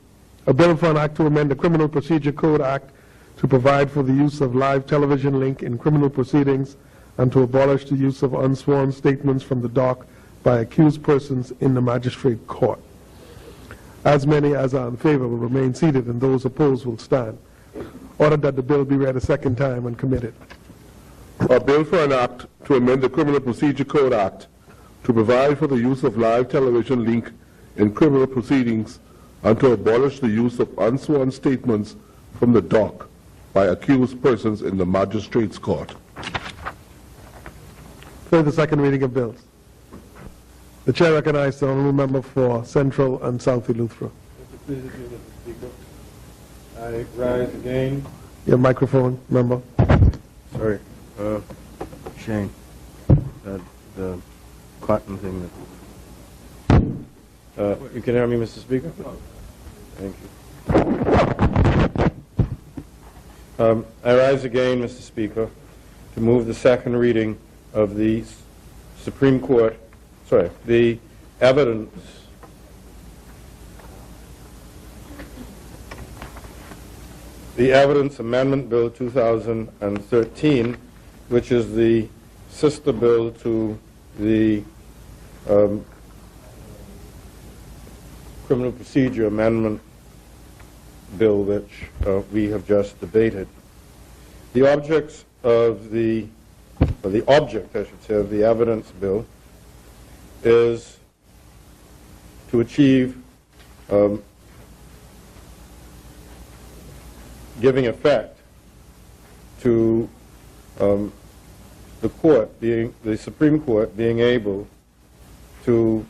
A bill for an act to amend the Criminal Procedure Code Act to provide for the use of live television link in criminal proceedings and to abolish the use of unsworn statements from the dock by accused persons in the magistrate court. As many as are in favor will remain seated, and those opposed will stand. order that the bill be read a second time and committed. A bill for an act to amend the Criminal Procedure Code Act to provide for the use of live television link in criminal proceedings and to abolish the use of unsworn statements from the dock by accused persons in the magistrate's court. For the second reading of bills. The chair recognizes the honourable member for Central and South Eleuthera. Mr. Speaker, I rise again. Your microphone, member. Sorry, Shane, the cotton thing that. You can hear me, Mr. Speaker? Thank you. I rise again, Mr. Speaker, to move the second reading of the Supreme Court, the evidence Amendment Bill 2013, which is the sister bill to the Criminal Procedure Amendment Bill, which we have just debated. The object, I should say, of the evidence bill is to achieve giving effect to the Supreme Court being able to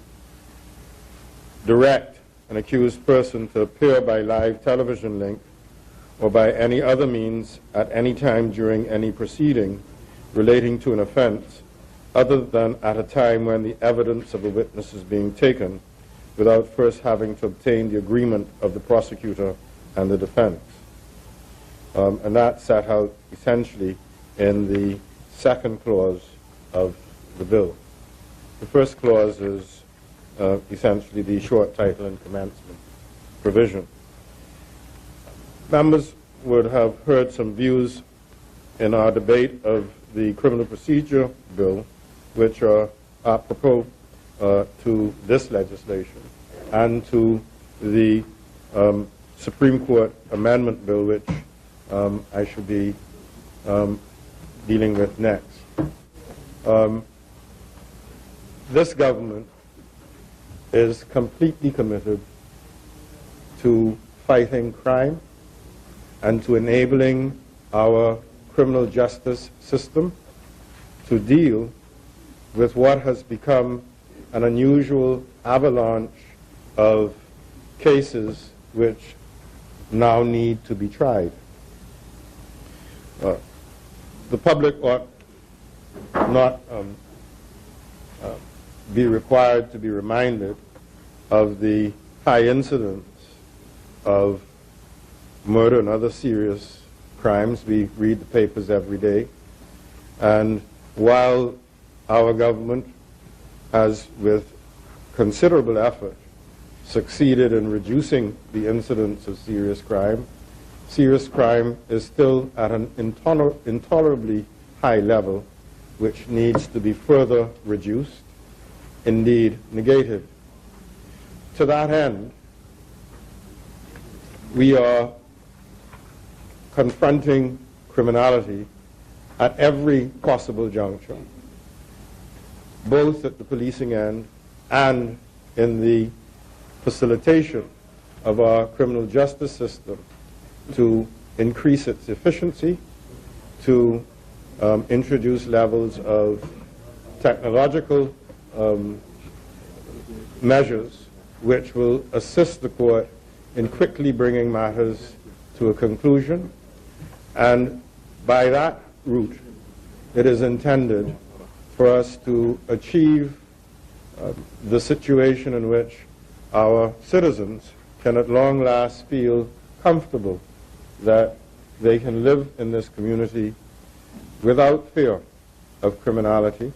direct an accused person to appear by live television link or by any other means at any time during any proceeding relating to an offense other than at a time when the evidence of a witness is being taken without first having to obtain the agreement of the prosecutor and the defense. And that's set out essentially in the second clause of the bill. The first clause is essentially the short title and commencement provision. Members would have heard some views in our debate of the Criminal Procedure Bill, which are apropos to this legislation and to the Supreme Court Amendment Bill, which I should be dealing with next. This government is completely committed to fighting crime and to enabling our criminal justice system to deal with what has become an unusual avalanche of cases which now need to be tried. The public ought not be required to be reminded of the high incidence of murder and other serious crimes. We read the papers every day. And while our government has, with considerable effort, succeeded in reducing the incidence of serious crime is still at an intolerably high level, which needs to be further reduced, indeed negated. To that end, we are confronting criminality at every possible juncture, both at the policing end and in the facilitation of our criminal justice system to increase its efficiency, to introduce levels of technological measures which will assist the court in quickly bringing matters to a conclusion. And by that route, it is intended for us to achieve the situation in which our citizens can at long last feel comfortable that they can live in this community without fear of criminality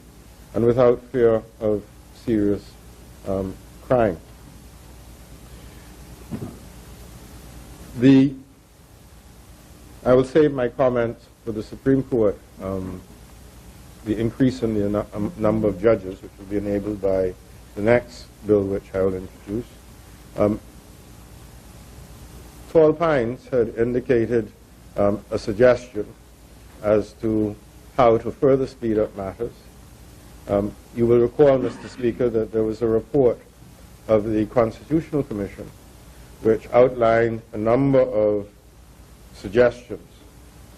and without fear of serious crime. I will save my comments for the Supreme Court, the increase in the number of judges, which will be enabled by the next bill which I will introduce. Tall Pines had indicated a suggestion as to how to further speed up matters. You will recall, Mr. Speaker, that there was a report of the Constitutional Commission which outlined a number of suggestions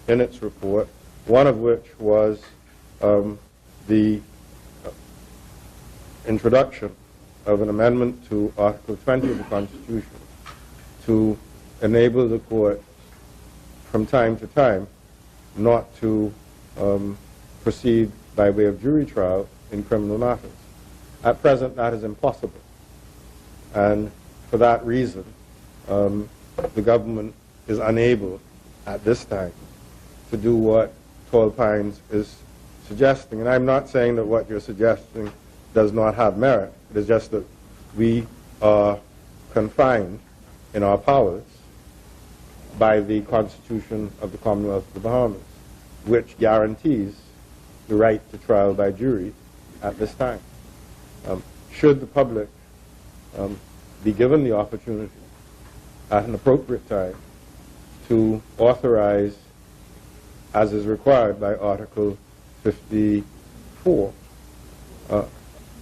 in its report, one of which was the introduction of an amendment to Article 20 of the Constitution to enable the court from time to time not to proceed by way of jury trial in criminal matters. At present, that is impossible. And for that reason, the government is unable at this time to do what Tall Pines is suggesting. And I'm not saying that what you're suggesting does not have merit. It is just that we are confined in our powers by the Constitution of the Commonwealth of the Bahamas, which guarantees the right to trial by jury at this time. Should the public be given the opportunity at an appropriate time to authorize, as is required by Article 54,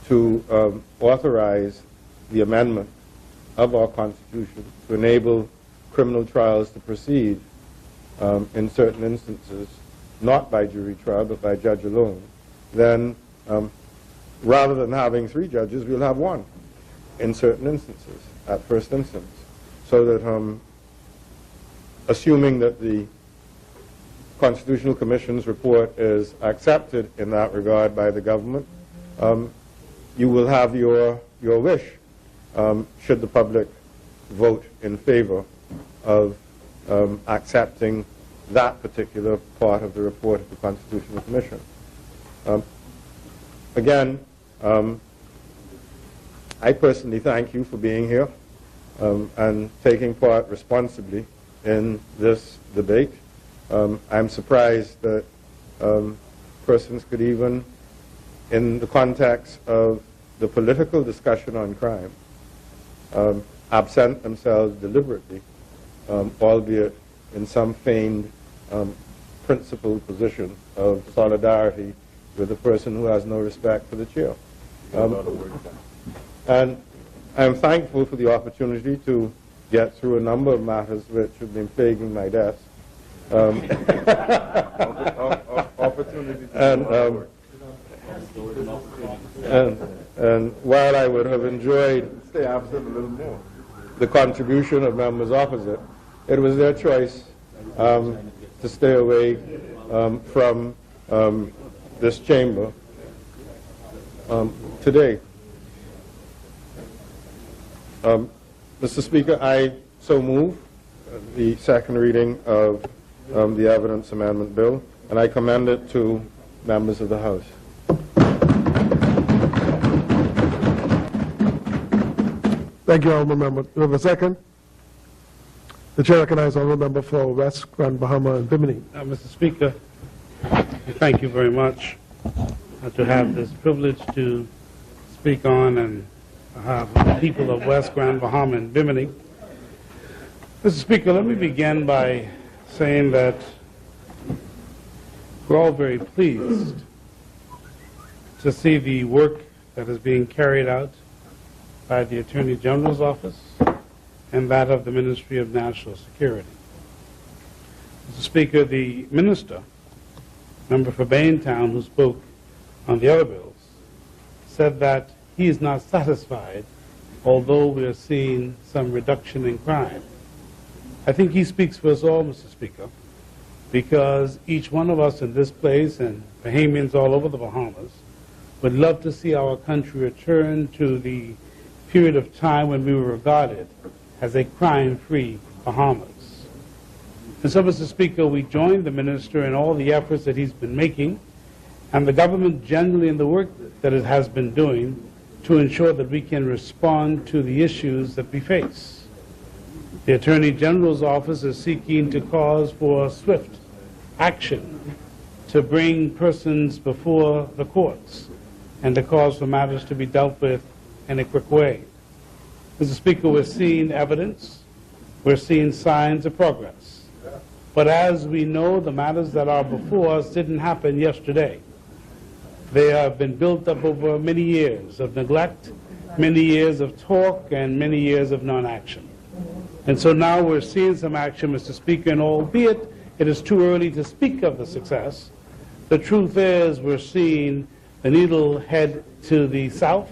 to authorize the amendment of our Constitution to enable criminal trials to proceed in certain instances, not by jury trial, but by judge alone, then rather than having 3 judges, we'll have 1 in certain instances, at first instance, so that assuming that the Constitutional Commission's report is accepted in that regard by the government, you will have your wish, should the public vote in favor of accepting that particular part of the report of the Constitutional Commission. Again, I personally thank you for being here and taking part responsibly in this debate. I'm surprised that persons could even, in the context of the political discussion on crime, absent themselves deliberately, albeit in some feigned principled position of solidarity with a person who has no respect for the chair. And I'm thankful for the opportunity to get through a number of matters which have been plaguing my desk. And while I would have enjoyed the contribution of members opposite, it was their choice to stay away from this chamber today. Mr. Speaker, I so move the second reading of the Evidence Amendment Bill, and I commend it to members of the House. Thank you, Honourable Member. Do we have a second? The Chair recognizes Honourable Member for West Grand Bahama and Bimini. Mr. Speaker, thank you very much to have this privilege to speak on and have the people of West Grand Bahama and Bimini. Mr. Speaker, let me begin by saying that we're all very pleased to see the work that is being carried out by the Attorney General's Office and that of the Ministry of National Security. Mr. Speaker, the Minister, member for Baintown, who spoke on the other bills, said that he is not satisfied, although we are seeing some reduction in crime. I think he speaks for us all, Mr. Speaker, because each one of us in this place and Bahamians all over the Bahamas would love to see our country return to the period of time when we were regarded as a crime-free Bahamas. And so, Mr. Speaker, we join the Minister in all the efforts that he's been making, and the government generally in the work that it has been doing to ensure that we can respond to the issues that we face. The Attorney General's Office is seeking to cause for swift action to bring persons before the courts and to cause for matters to be dealt with in a quick way. Mr. Speaker, we're seeing evidence, we're seeing signs of progress. But as we know, the matters that are before us didn't happen yesterday. They have been built up over many years of neglect, many years of talk, and many years of non-action. And so now we're seeing some action, Mr. Speaker, and albeit it is too early to speak of the success, the truth is we're seeing the needle head to the south,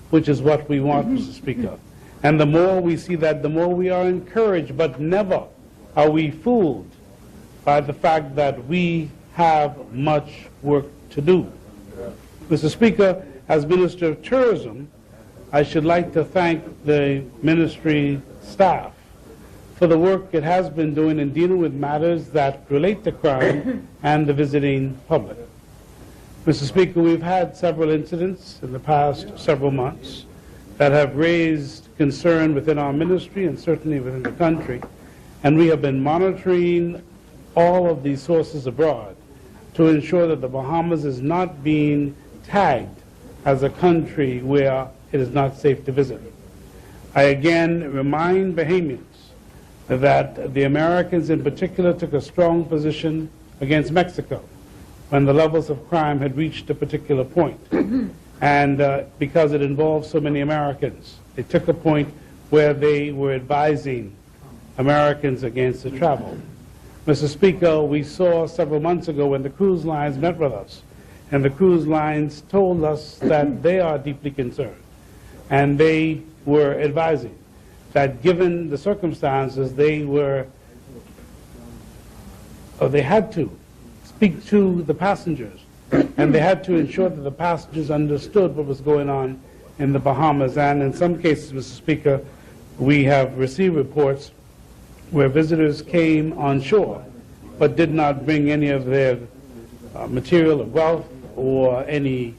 which is what we want, Mr. Speaker. And the more we see that, the more we are encouraged, but never are we fooled by the fact that we have much work to do. Mr. Speaker, as Minister of Tourism, I should like to thank the ministry staff for the work it has been doing in dealing with matters that relate to crime and the visiting public. Mr. Speaker, we've had several incidents in the past several months that have raised concern within our ministry and certainly within the country, and we have been monitoring all of these sources abroad to ensure that the Bahamas is not being tagged as a country where it is not safe to visit. I again remind Bahamians that the Americans in particular took a strong position against Mexico when the levels of crime had reached a particular point. And because it involved so many Americans, they took a point where they were advising Americans against the travel. Mr. Speaker, we saw several months ago when the cruise lines met with us, and the cruise lines told us that they are deeply concerned, and they were advising that given the circumstances, they had to speak to the passengers, and they had to ensure that the passengers understood what was going on in the Bahamas. And in some cases, Mr. Speaker, we have received reports where visitors came on shore but did not bring any of their material of wealth or any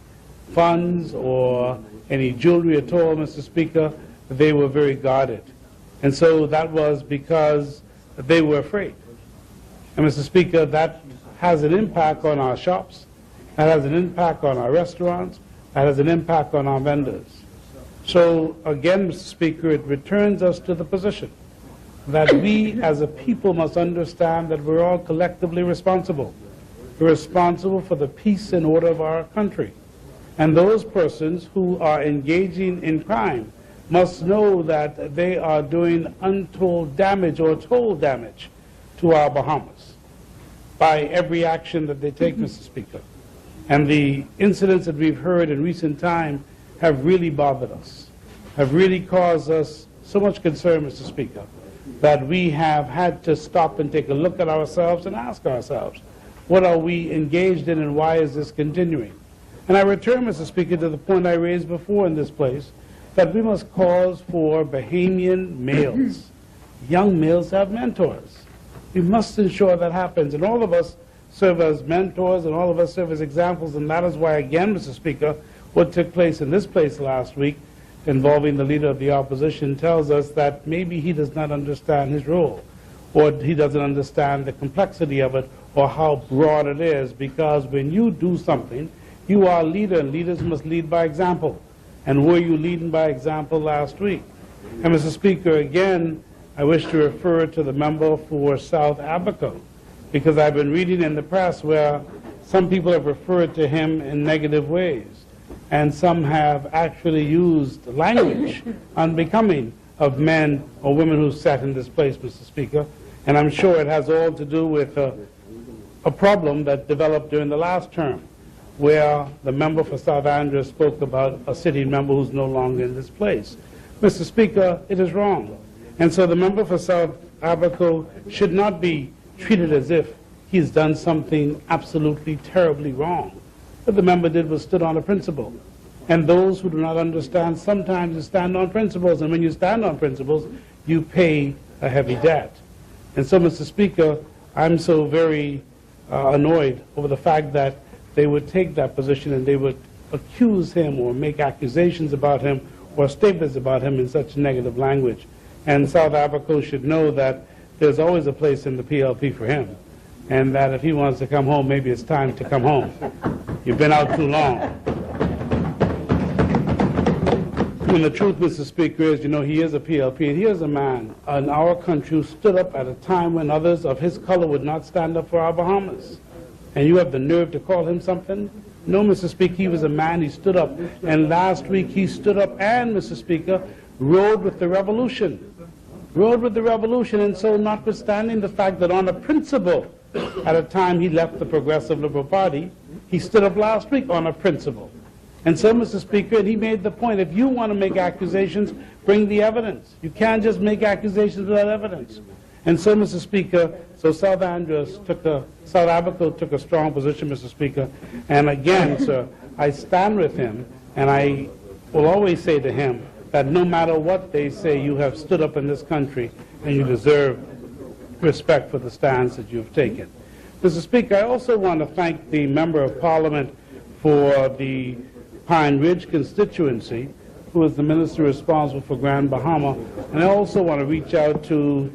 funds or any jewelry at all, Mr. Speaker. They were very guarded. And so that was because they were afraid. And Mr. Speaker, that has an impact on our shops, that has an impact on our restaurants, that has an impact on our vendors. So again, Mr. Speaker, it returns us to the position that we as a people must understand that we're all collectively responsible. We're responsible for the peace and order of our country. And those persons who are engaging in crime must know that they are doing untold damage or told damage to our Bahamas by every action that they take, Mr. Speaker. And the incidents that we've heard in recent time have really bothered us, have really caused us so much concern, Mr. Speaker, that we have had to stop and take a look at ourselves and ask ourselves, what are we engaged in and why is this continuing? And I return, Mr. Speaker, to the point I raised before in this place, that we must cause for Bahamian males, young males, to have mentors. We must ensure that happens, and all of us serve as mentors and all of us serve as examples, and that is why, again, Mr. Speaker, what took place in this place last week involving the leader of the opposition tells us that maybe he does not understand his role, or he doesn't understand the complexity of it, or how broad it is, because when you do something, you are a leader, and leaders must lead by example. And were you leading by example last week? And Mr. Speaker, again, I wish to refer to the member for South Abaco, because I've been reading in the press where some people have referred to him in negative ways, and some have actually used language unbecoming of men or women who sat in this place, Mr. Speaker. And I'm sure it has all to do with a problem that developed during the last term, where the member for South Andrews spoke about a sitting member who's no longer in this place. Mr. Speaker, it is wrong. And so the member for South Abaco should not be treated as if he's done something absolutely terribly wrong. What the member did was stood on a principle. And those who do not understand, sometimes you stand on principles, and when you stand on principles, you pay a heavy debt. And so, Mr. Speaker, I'm so very annoyed over the fact that they would take that position and they would accuse him or make accusations about him or statements about him in such negative language. And South Abaco should know that there's always a place in the PLP for him, and that if he wants to come home, maybe it's time to come home. You've been out too long. And the truth, Mr. Speaker, is, he is a PLP, and he is a man in our country who stood up at a time when others of his color would not stand up for our Bahamas. And you have the nerve to call him something? No, Mr. Speaker, he was a man, he stood up. And last week he stood up and, Mr. Speaker, rode with the revolution. Rode with the revolution, and so notwithstanding the fact that on a principle, at a time he left the Progressive Liberal Party, he stood up last week on a principle. And so, Mr. Speaker, and he made the point, if you want to make accusations, bring the evidence. You can't just make accusations without evidence. And so, Mr. Speaker, so South Abaco took a strong position, Mr. Speaker. And again, sir, I stand with him, and I will always say to him that no matter what they say, you have stood up in this country, and you deserve respect for the stance that you've taken. Mr. Speaker, I also want to thank the Member of Parliament for the Pine Ridge constituency, who is the minister responsible for Grand Bahama. And I also want to reach out to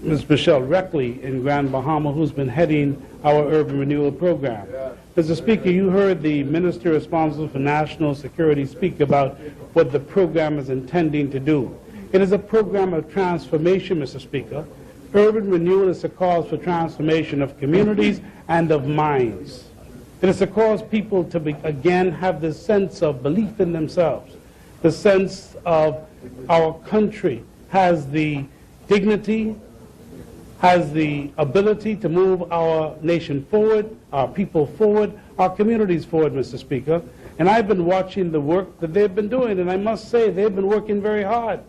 Ms. Michelle Reckley in Grand Bahama, who's been heading our urban renewal program. Mr. Speaker, you heard the minister responsible for national security speak about what the program is intending to do. It is a program of transformation, Mr. Speaker. Urban renewal is a cause for transformation of communities and of minds. It is to cause people to again have this sense of belief in themselves, the sense of our country has the dignity, has the ability to move our nation forward, our people forward, our communities forward, Mr. Speaker. And I've been watching the work that they've been doing, and I must say they've been working very hard.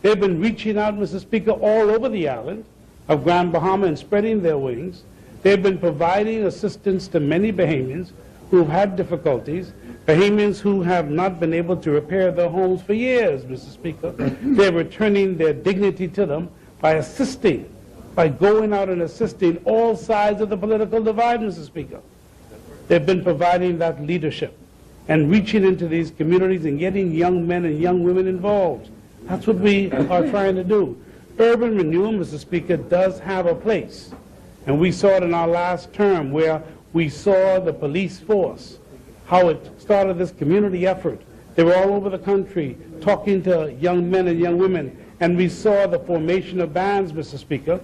They've been reaching out, Mr. Speaker, all over the island of Grand Bahama and spreading their wings. They've been providing assistance to many Bahamians who've had difficulties, Bahamians who have not been able to repair their homes for years, Mr. Speaker. They're returning their dignity to them by assisting, by going out and assisting all sides of the political divide, Mr. Speaker. They've been providing that leadership and reaching into these communities and getting young men and young women involved. That's what we are trying to do. Urban renewal, Mr. Speaker, does have a place. And we saw it in our last term where we saw the police force, how it started this community effort. They were all over the country talking to young men and young women. And we saw the formation of bands, Mr. Speaker.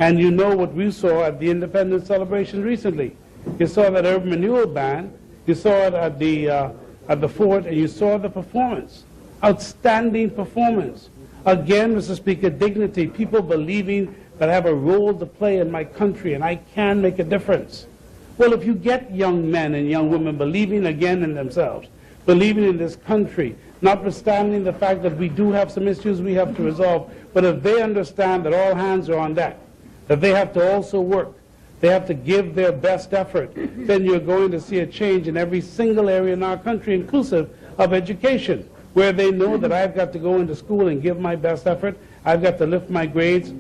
And you know what we saw at the Independence celebration recently. You saw that urban renewal band. You saw it at the fort, and you saw the performance. Outstanding performance. Again, Mr. Speaker, dignity, people believing that I have a role to play in my country and I can make a difference. Well, if you get young men and young women believing again in themselves, believing in this country, notwithstanding the fact that we do have some issues we have to resolve, but if they understand that all hands are on deck, that they have to also work, they have to give their best effort, then you're going to see a change in every single area in our country, inclusive of education, where they know that I've got to go into school and give my best effort, I've got to lift my grades,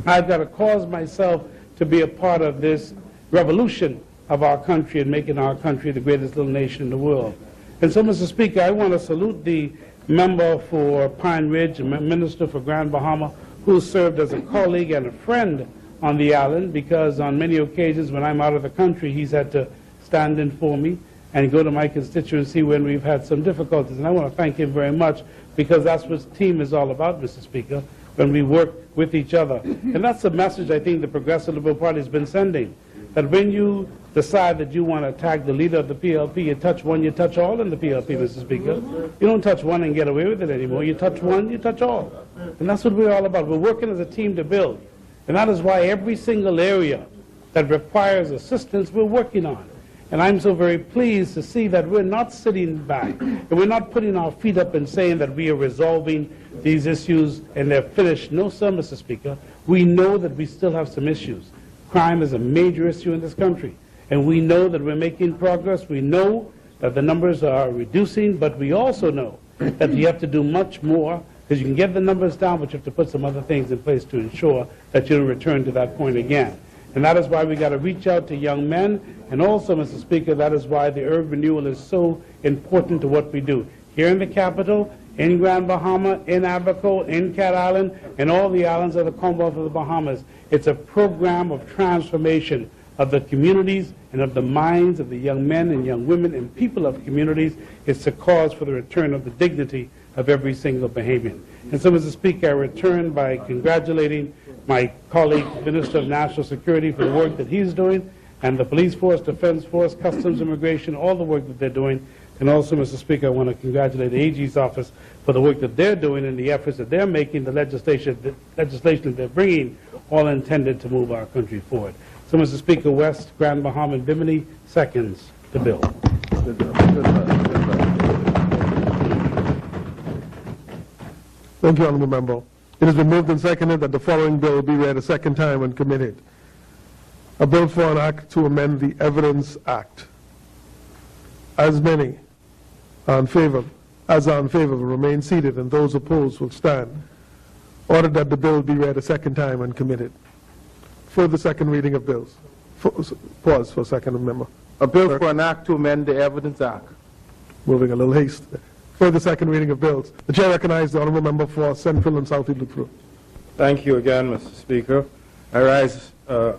I've got to cause myself to be a part of this revolution of our country and making our country the greatest little nation in the world. And so, Mr. Speaker, I want to salute the member for Pine Ridge and Minister for Grand Bahama, who served as a colleague and a friend on the island, because on many occasions when I'm out of the country, he's had to stand in for me and go to my constituency when we've had some difficulties. And I want to thank him very much, because that's what the team is all about, Mr. Speaker, when we work with each other. And that's the message I think the Progressive Liberal Party has been sending, that when you decide that you want to attack the leader of the PLP, you touch one, you touch all in the PLP, Mr. Speaker. You don't touch one and get away with it anymore. You touch one, you touch all. And that's what we're all about. We're working as a team to build. And that is why every single area that requires assistance, we're working on. And I'm so very pleased to see that we're not sitting back and we're not putting our feet up and saying that we are resolving these issues and they're finished. No, sir, Mr. Speaker. We know that we still have some issues. Crime is a major issue in this country. And we know that we're making progress. We know that the numbers are reducing, but we also know that you have to do much more, because you can get the numbers down, but you have to put some other things in place to ensure that you don't return to that point again. And that is why we got to reach out to young men. And also, Mr. Speaker, that is why the urban renewal is so important to what we do. Here in the capital, in Grand Bahama, in Abaco, in Cat Island, and all the islands of the Commonwealth of the Bahamas. It's a program of transformation, of the communities and of the minds of the young men and young women and people of communities. It's a cause for the return of the dignity of every single Bahamian. And so, Mr. Speaker, I return by congratulating my colleague, Minister of National Security, for the work that he's doing, and the police force, defense force, customs, immigration, all the work that they're doing. And also, Mr. Speaker, I want to congratulate the AG's office for the work that they're doing and the efforts that they're making, the legislation that they're bringing, all intended to move our country forward. So, Mr. Speaker, West, Grand Bahama, and Bimini seconds the bill. Thank you, Honourable Member. It has been moved and seconded that the following bill be read a second time when committed. A bill for an act to amend the Evidence Act. As many are in favor, will remain seated, and those opposed will stand. Ordered that the bill be read a second time when committed. Further second reading of bills. Pause for a second, member. A bill for an act to amend the Evidence Act. Moving a little haste. Further second reading of bills. The chair recognizes the honourable member for Central and South Eleuthero. Thank you again, Mr. Speaker. I rise a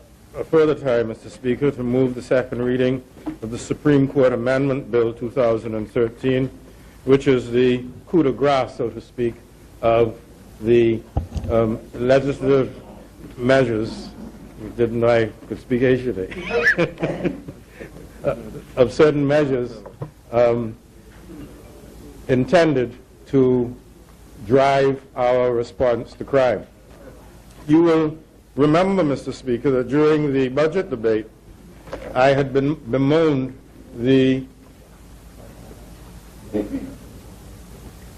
further time, Mr. Speaker, to move the second reading of the Supreme Court Amendment Bill 2013, which is the coup de grace, so to speak, of the legislative measures. Didn't I could speak Asian? Of certain measures intended to drive our response to crime. You will remember, Mr. Speaker, that during the budget debate, I had bemoaned the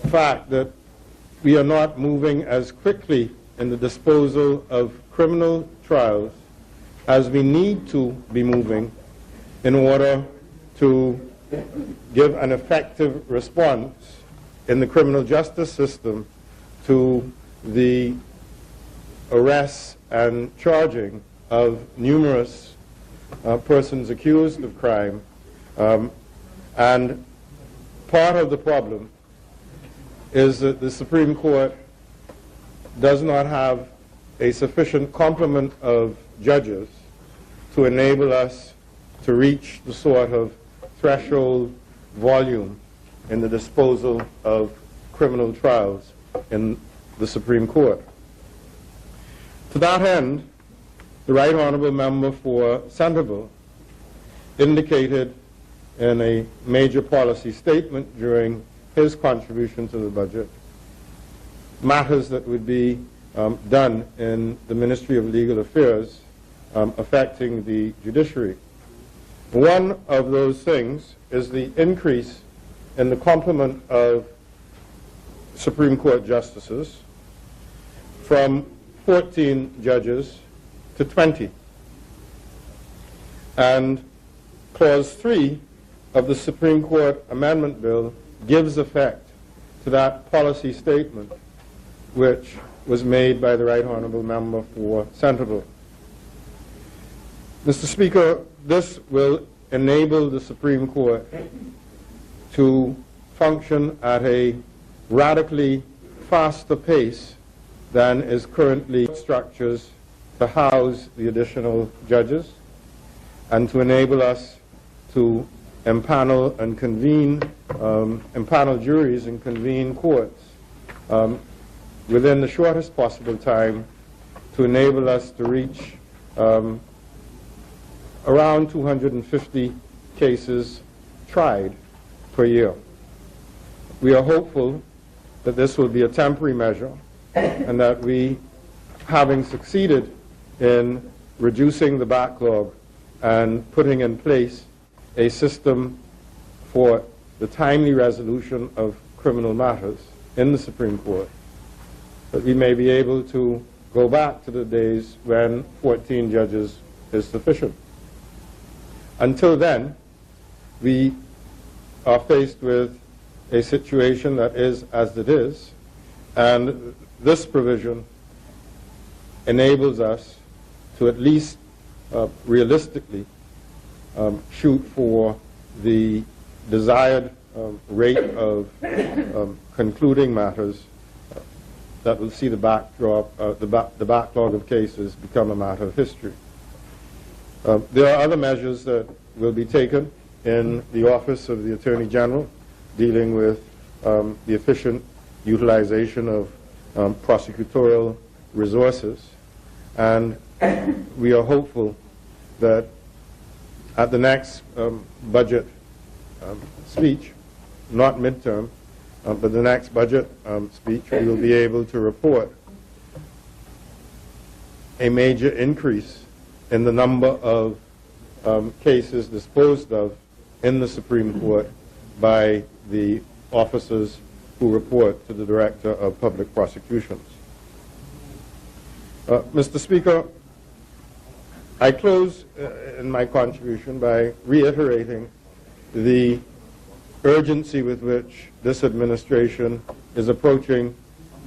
fact that we are not moving as quickly in the disposal of criminal trials as we need to be moving in order to give an effective response in the criminal justice system to the arrests and charging of numerous persons accused of crime. And part of the problem is that the Supreme Court does not have a sufficient complement of judges to enable us to reach the sort of threshold volume in the disposal of criminal trials in the Supreme Court. To that end, the Right Honourable Member for Centerville indicated in a major policy statement during his contribution to the budget matters that would be done in the Ministry of Legal Affairs affecting the judiciary. One of those things is the increase in the complement of Supreme Court justices from 14 judges to 20. And Clause 3 of the Supreme Court Amendment Bill gives effect to that policy statement which was made by the Right Honourable Member for Centerville. Mr. Speaker, this will enable the Supreme Court to function at a radically faster pace than is currently structures to house the additional judges, and to enable us to empanel and convene, empanel juries and convene courts within the shortest possible time to enable us to reach around 250 cases tried per year. We are hopeful that this will be a temporary measure and that we, having succeeded in reducing the backlog and putting in place a system for the timely resolution of criminal matters in the Supreme Court, that we may be able to go back to the days when 14 judges is sufficient. Until then, we are faced with a situation that is as it is, and this provision enables us to at least realistically shoot for the desired rate of concluding matters that will see the backlog of cases become a matter of history. There are other measures that will be taken in the Office of the Attorney General dealing with the efficient utilization of prosecutorial resources. And we are hopeful that at the next budget speech, not midterm, but the next budget speech, we will be able to report a major increase in the number of cases disposed of in the Supreme Court by the officers who report to the Director of Public Prosecutions. Mr. Speaker, I close in my contribution by reiterating the urgency with which this administration is approaching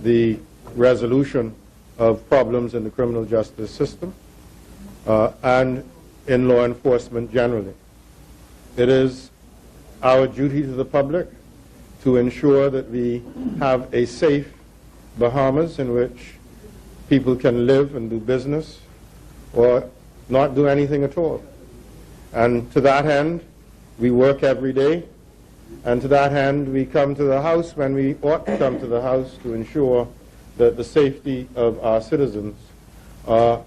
the resolution of problems in the criminal justice system and in law enforcement generally. It is our duty to the public to ensure that we have a safe Bahamas in which people can live and do business or not do anything at all. And to that end, we work every day, and to that end, we come to the House when we ought to come to the House to ensure that the safety of our citizens are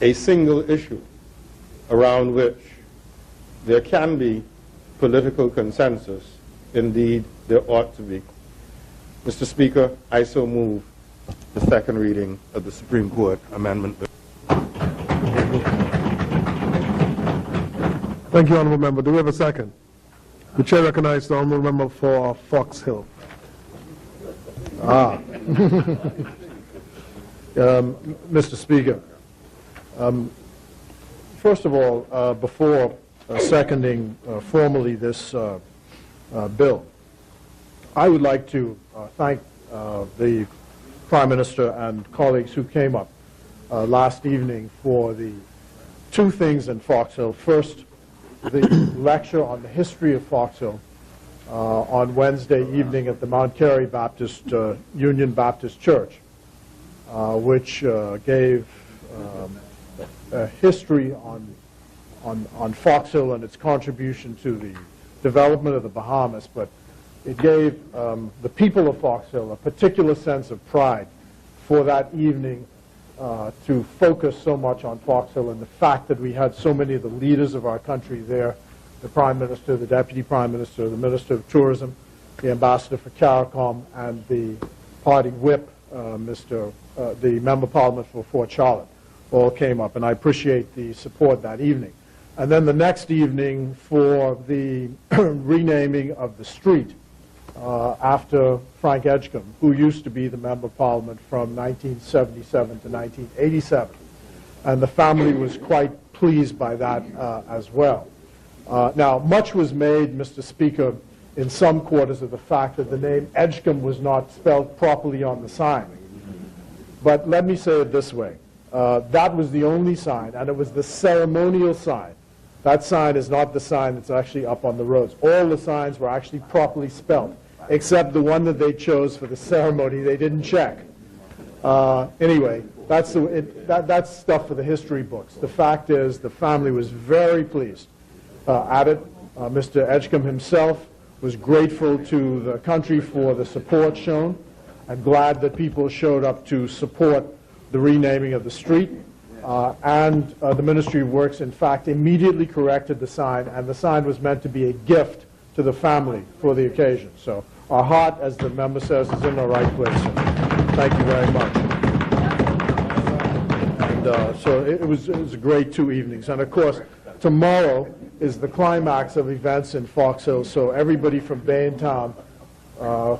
a single issue around which there can be political consensus. Indeed, there ought to be. Mr. Speaker, I so move the second reading of the Supreme Court Amendment Bill. Thank you, Honourable Member. Do we have a second? The Chair recognizes the Honourable Member for Fox Hill. Mr. Speaker, first of all, before seconding formally this bill, I would like to thank the Prime Minister and colleagues who came up last evening for the two things in Fox Hill. First, the lecture on the history of Fox Hill on Wednesday evening at the Mount Carey Baptist Union Baptist Church, which gave a history on Fox Hill and its contribution to the development of the Bahamas, but it gave the people of Fox Hill a particular sense of pride for that evening to focus so much on Fox Hill and the fact that we had so many of the leaders of our country there, the Prime Minister, the Deputy Prime Minister, the Minister of Tourism, the Ambassador for CARICOM, and the party whip, the Member of Parliament for Fort Charlotte, all came up, and I appreciate the support that evening. And then the next evening for the renaming of the street after Frank Edgecombe, who used to be the Member of Parliament from 1977 to 1987. And the family was quite pleased by that as well. Now, much was made, Mr. Speaker, in some quarters of the fact that the name Edgecombe was not spelled properly on the sign. But let me say it this way. That was the only sign, and it was the ceremonial sign. That sign is not the sign that's actually up on the roads. All the signs were actually properly spelled, except the one that they chose for the ceremony they didn't check. Anyway, that's stuff for the history books. The fact is the family was very pleased at it. Mr. Edgecombe himself was grateful to the country for the support shown. I'm glad that people showed up to support the renaming of the street. And the Ministry of Works, in fact, immediately corrected the sign, and the sign was meant to be a gift to the family for the occasion. So our heart, as the member says, is in the right place. So thank you very much. And so it was a great 2 evenings. And of course, tomorrow is the climax of events in Fox Hill. So everybody from Baytown,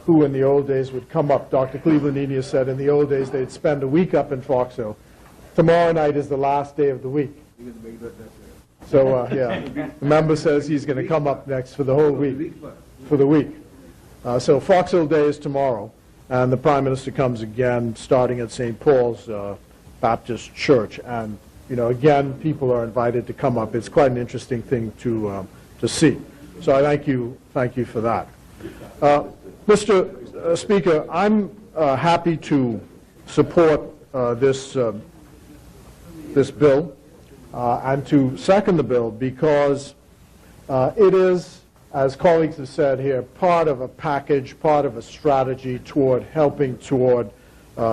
who in the old days would come up, Dr. Cleveland Enia said in the old days they'd spend a week up in Fox Hill. Tomorrow night is the last day of the week. So, yeah, the member says he's going to come up next for the whole week, for the week. So Fox Hill Day is tomorrow, and the Prime Minister comes again starting at St. Paul's Baptist Church. And, you know, again, people are invited to come up. It's quite an interesting thing to see. So I thank you for that. Mr. Speaker, I'm happy to support this this bill and to second the bill because it is, as colleagues have said here, part of a package, part of a strategy toward helping toward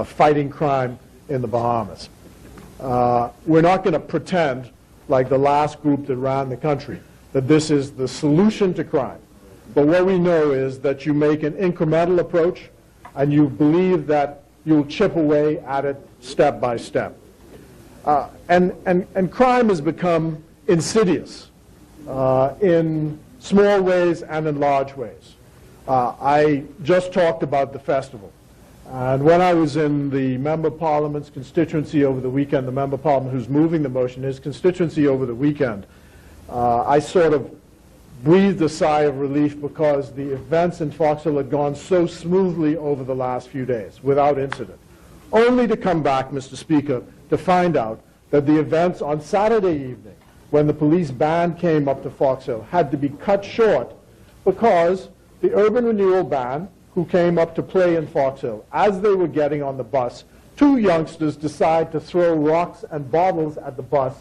fighting crime in the Bahamas. We're not going to pretend, like the last group that ran the country, that this is the solution to crime. But what we know is that you make an incremental approach and you believe that you'll chip away at it step by step. And crime has become insidious in small ways and in large ways. I just talked about the festival. And when I was in the Member of Parliament's constituency over the weekend, the Member of Parliament who's moving the motion, his constituency over the weekend, I sort of breathed a sigh of relief because the events in Foxhill had gone so smoothly over the last few days, without incident. Only to come back, Mr. Speaker, to find out that the events on Saturday evening, when the police band came up to Foxhill, had to be cut short because the Urban Renewal Band, who came up to play in Foxhill, as they were getting on the bus, two youngsters decided to throw rocks and bottles at the bus,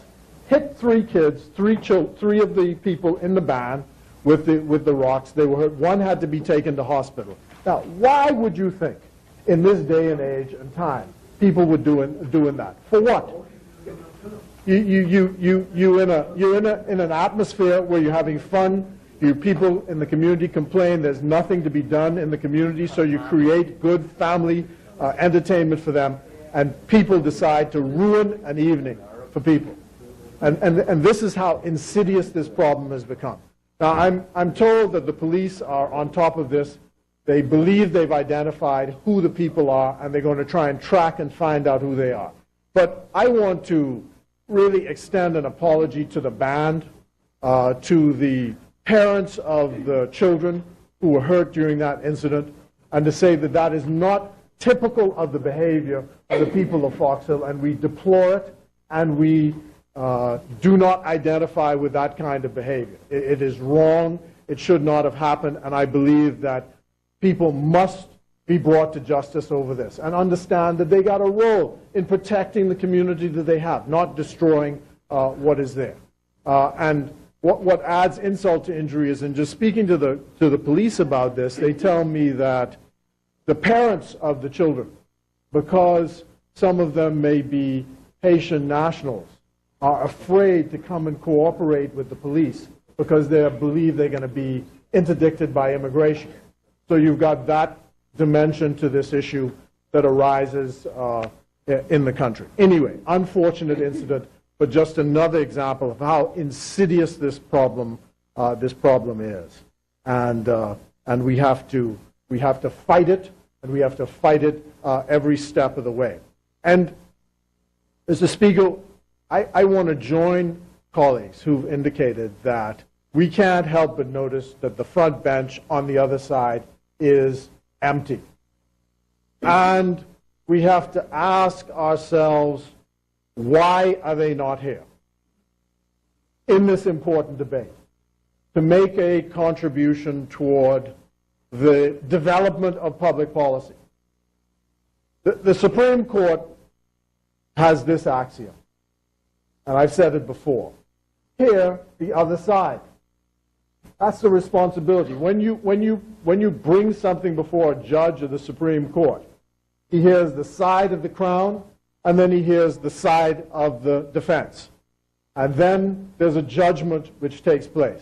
hit three kids, three of the people in the band with the rocks. They were hurt. One had to be taken to hospital. Now, why would you think, in this day and age and time, people were doing that? For what? You're in an atmosphere where you're having fun. People in the community complain there's nothing to be done in the community, so you create good family entertainment for them, and people decide to ruin an evening for people. And this is how insidious this problem has become. Now, I'm told that the police are on top of this. They believe they've identified who the people are, and they're going to try and track and find out who they are. But I want to really extend an apology to the band, to the parents of the children who were hurt during that incident, and to say that that is not typical of the behavior of the people of Foxhill, and we deplore it, and we do not identify with that kind of behavior. It is wrong. It should not have happened, and I believe that people must be brought to justice over this and understand that they got a role in protecting the community that they have, not destroying what is there. And what adds insult to injury is, in just speaking to the police about this, they tell me that the parents of the children, because some of them may be Haitian nationals, are afraid to come and cooperate with the police because they believe they're going to be interdicted by immigration. So you've got that dimension to this issue that arises in the country. Anyway, unfortunate incident, but just another example of how insidious this problem is, and we have to fight it, and we have to fight it every step of the way. And Mr. Speaker, I want to join colleagues who've indicated that we can't help but notice that the front bench on the other side is empty. And we have to ask ourselves, why are they not here in this important debate to make a contribution toward the development of public policy? The Supreme Court has this axiom, and I've said it before. Hear the other side. That's the responsibility. When you bring something before a judge of the Supreme Court, he hears the side of the Crown, and then he hears the side of the defense. And then there's a judgment which takes place.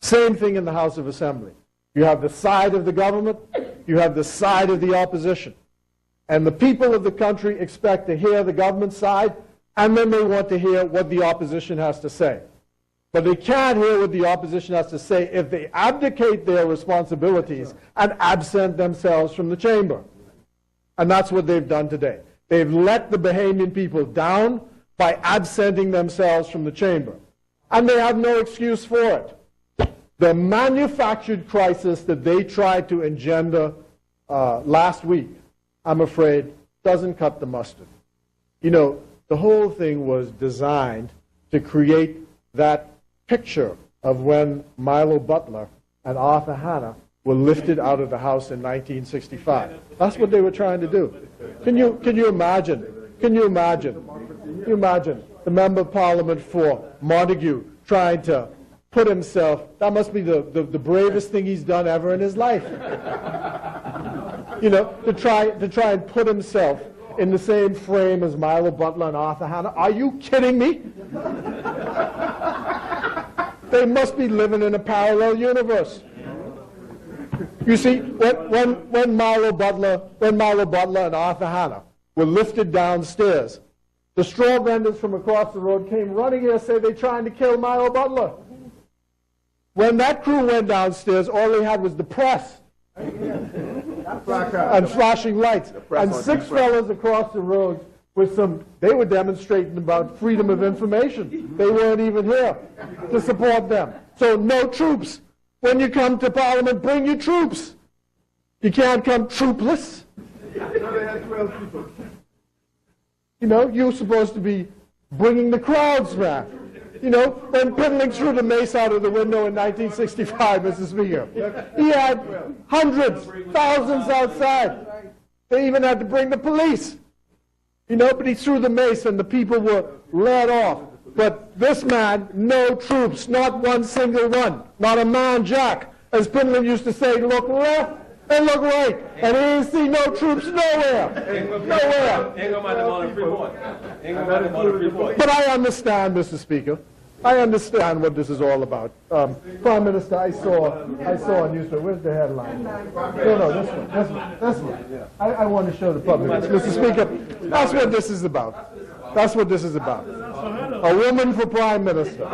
Same thing in the House of Assembly. You have the side of the government, you have the side of the opposition. And the people of the country expect to hear the government side, and then they want to hear what the opposition has to say. But they can't hear what the opposition has to say if they abdicate their responsibilities and absent themselves from the chamber. And that's what they've done today. They've let the Bahamian people down by absenting themselves from the chamber. And they have no excuse for it. The manufactured crisis that they tried to engender last week, I'm afraid, doesn't cut the mustard. You know, the whole thing was designed to create that picture of when Milo Butler and Arthur Hanna were lifted out of the House in 1965. That's what they were trying to do. Can you imagine? Can you imagine? Can you imagine the Member of Parliament for Montague trying to put himself, that must be the bravest thing he's done ever in his life. You know, to try and put himself in the same frame as Milo Butler and Arthur Hanna. Are you kidding me? They must be living in a parallel universe. You see, when Milo Butler and Arthur Hanna were lifted downstairs, the straw vendors from across the road came running here and said they're trying to kill Milo Butler. When that crew went downstairs, all they had was the press and flashing lights. And 6 fellas across the road with they were demonstrating about freedom of information. They weren't even here to support them. So no troops. When you come to Parliament, bring your troops. You can't come troopless. You know, you're supposed to be bringing the crowds back. You know, when piddling through the mace out of the window in 1965, Mr. Speaker, he had hundreds, thousands outside. They even had to bring the police. You know, but he threw the mace and the people were led off. But this man, no troops, not one single one, not a man jack. As Pindling used to say, look left and look right. And he didn't see no troops nowhere. Nowhere. But I understand, Mr. Speaker. I understand what this is all about. Prime Minister, I saw a newspaper. Where's the headline? No, this one. I want to show the public. Mr. Speaker, that's what this is about. That's what this is about. A woman for Prime Minister.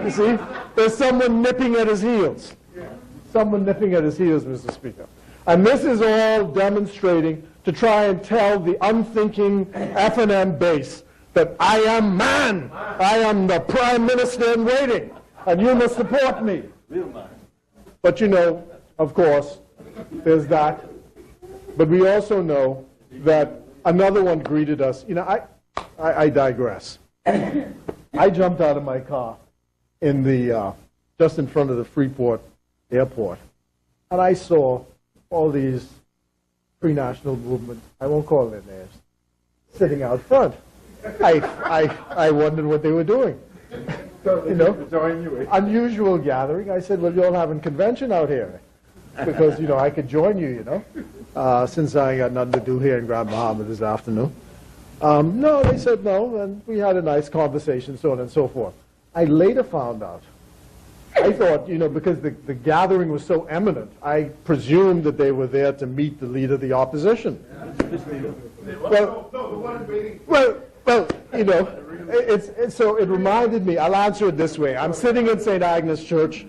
You see, there's someone nipping at his heels. Someone nipping at his heels, Mr. Speaker. And this is all demonstrating to try and tell the unthinking F&M base that I am man. I am the Prime Minister in waiting, and you must support me. But you know, of course, there's that. But we also know that another one greeted us. You know, I digress. I jumped out of my car in the just in front of the Freeport airport, and I saw all these pre-national movements, I won't call their names, sitting out front. I wondered what they were doing. You know, unusual gathering. I said, well, you're all having convention out here. Because, you know, I could join you, you know, since I ain't got nothing to do here in Grand Bahama this afternoon. No, they said no, and we had a nice conversation, so on and so forth. I later found out, I thought, you know, because the gathering was so eminent, I presumed that they were there to meet the leader of the opposition. Well, you know, so it reminded me, I'll answer it this way. I'm sitting in St. Agnes Church.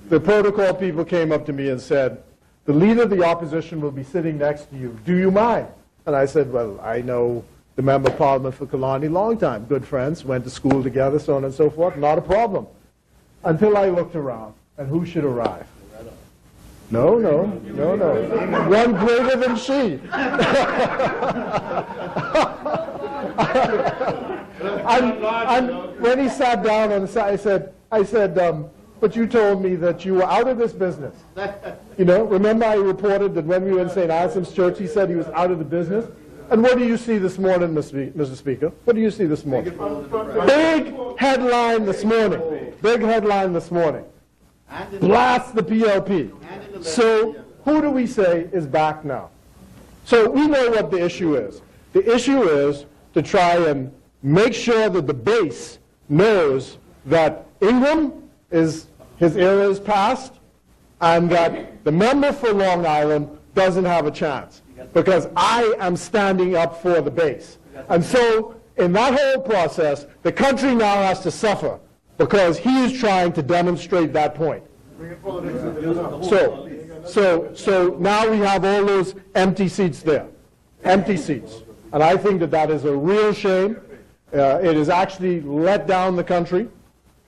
The protocol people came up to me and said, the leader of the opposition will be sitting next to you. Do you mind? And I said, well, I know the Member of Parliament for Killarney long time, good friends, went to school together, so on and so forth, not a problem. Until I looked around, and who should arrive? No. One greater than she. and when he sat down on the side, I said, but you told me that you were out of this business. You know, remember I reported that when we were in St. Anselm's Church, he said he was out of the business? And what do you see this morning, Mr. Speaker? What do you see this morning? Big headline this morning. Big headline this morning. Blast the PLP. So who do we say is back now? So we know what the issue is. The issue is to try and make sure that the base knows that Ingram his era is past, and that the member for Long Island doesn't have a chance, because I am standing up for the base. And so in that whole process, the country now has to suffer because he is trying to demonstrate that point. So now we have all those empty seats there, empty seats. And I think that that is a real shame. It has actually let down the country.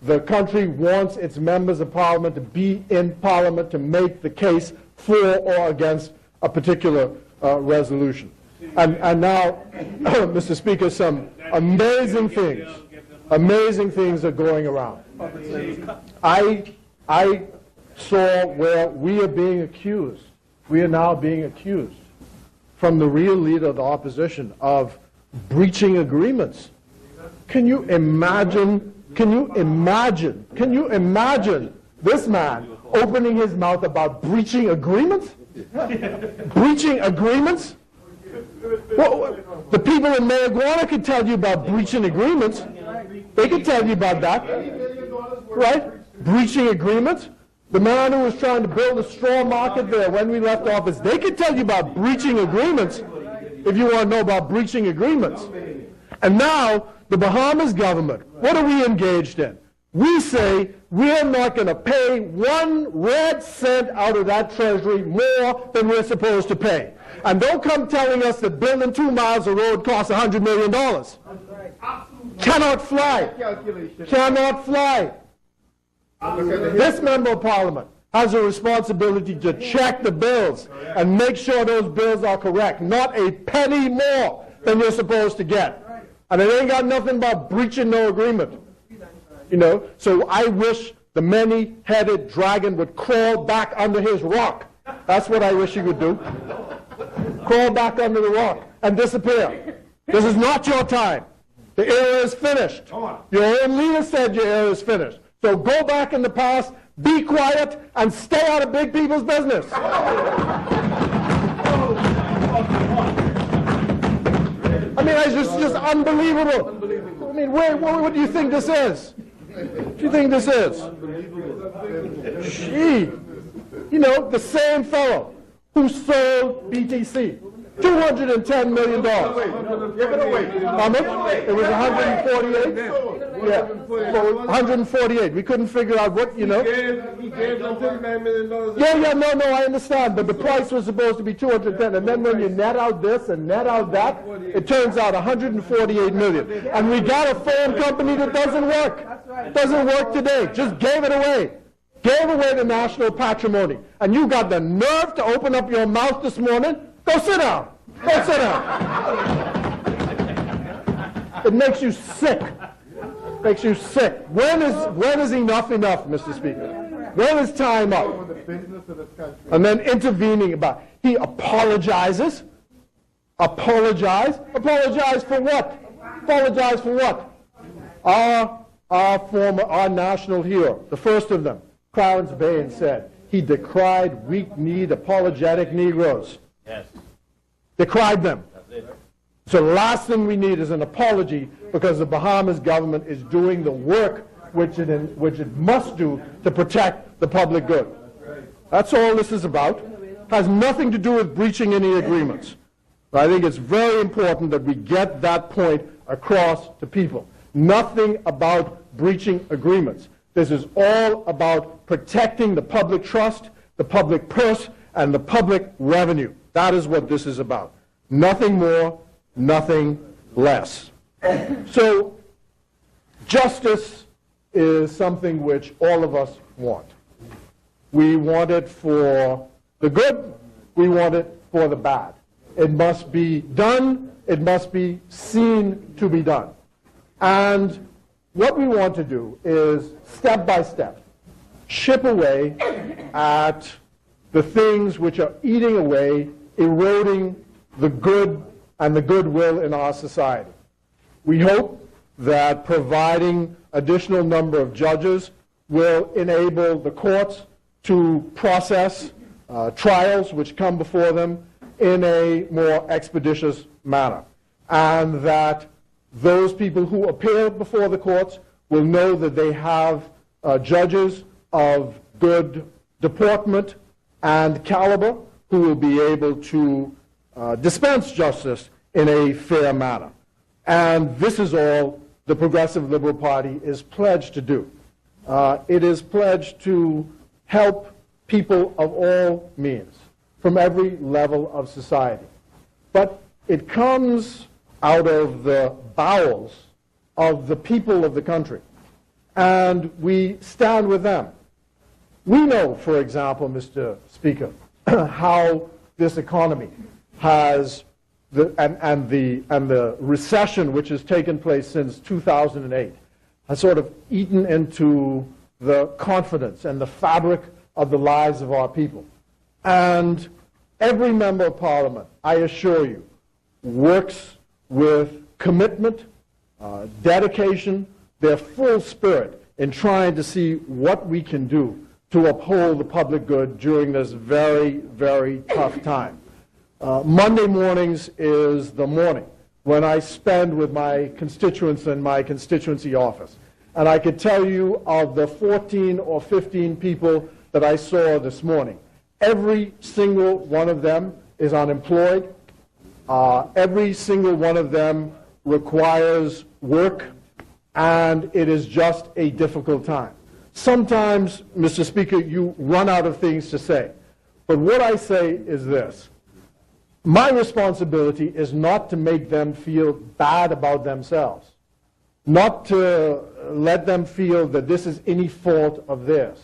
The country wants its members of Parliament to be in Parliament to make the case for or against a particular resolution. And now, Mr. Speaker, some amazing things are going around. I saw where we are being accused. We are now being accused from the real leader of the opposition of breaching agreements. Can you imagine this man opening his mouth about breaching agreements? Breaching agreements? Well, the people in Mayaguana could tell you about breaching agreements. They could tell you about that. Right? Breaching agreements. The man who was trying to build a straw market there when we left office, they could tell you about breaching agreements if you want to know about breaching agreements. And now, the Bahamas government, what are we engaged in? We say we're not going to pay 1 red cent out of that treasury more than we're supposed to pay. And don't come telling us that building 2 miles of road costs $100 million. Cannot fly. Cannot fly. This member of parliament has a responsibility to check the bills and make sure those bills are correct. Not a penny more than you're supposed to get. And it ain't got nothing about breaching no agreement. You know, so I wish the many-headed dragon would crawl back under his rock. That's what I wish he would do. Crawl back under the rock and disappear. This is not your time. The era is finished. Your own leader said your era is finished. So go back in the past, be quiet, and stay out of big people's business. I mean, it's just unbelievable. I mean, what do you think this is? What do you think this is? Gee. You know, the same fellow who sold BTC. $210 million. How much? It was 148? Yeah. So 148. We couldn't figure out what, you know. He gave them $39 million. Yeah, no, I understand. But the price was supposed to be 210. And then when you net out this and net out that, it turns out 148 million. And we got a phone company that doesn't work. Doesn't work today. Just gave it away. Gave away the national patrimony. And you got the nerve to open up your mouth this morning? Go sit down. Go sit down. It makes you sick. Makes you sick. When is enough enough, Mr. Speaker? When is time up? And then intervening about. He apologizes. Apologize for what? Apologize for what? Our national hero, the first of them, Clarence Bain, said he decried weak-kneed, apologetic Negroes. Yes. Decried them. So the last thing we need is an apology because the Bahamas government is doing the work which it must do to protect the public good. That's all this is about. Has nothing to do with breaching any agreements. But I think it's very important that we get that point across to people. Nothing about breaching agreements. This is all about protecting the public trust, the public purse, and the public revenue. That is what this is about. Nothing more, nothing less. So, justice is something which all of us want. We want it for the good, we want it for the bad. It must be done, it must be seen to be done. And what we want to do is, step by step, chip away at the things which are eating away, eroding the good and the goodwill in our society. We hope that providing additional number of judges will enable the courts to process trials which come before them in a more expeditious manner, and that those people who appear before the courts will know that they have judges of good deportment and caliber who will be able to dispense justice in a fair manner. And this is all the Progressive Liberal Party is pledged to do. It is pledged to help people of all means, from every level of society. But it comes out of the bowels of the people of the country. And we stand with them. We know, for example, Mr. Speaker, how this economy has, and the recession which has taken place since 2008, has sort of eaten into the confidence and the fabric of the lives of our people. And every member of Parliament, I assure you, works with commitment dedication, their full spirit in trying to see what we can do to uphold the public good during this very, very tough time. Monday mornings is the morning when I spend with my constituents in my constituency office. And I could tell you of the 14 or 15 people that I saw this morning, every single one of them is unemployed. Every single one of them requires work, and it is just a difficult time. Sometimes, Mr. Speaker, you run out of things to say. But what I say is this. My responsibility is not to make them feel bad about themselves, not to let them feel that this is any fault of theirs.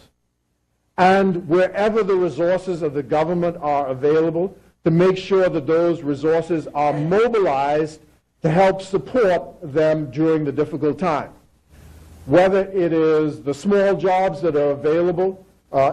And wherever the resources of the government are available, to make sure that those resources are mobilized to help support them during the difficult time. Whether it is the small jobs that are available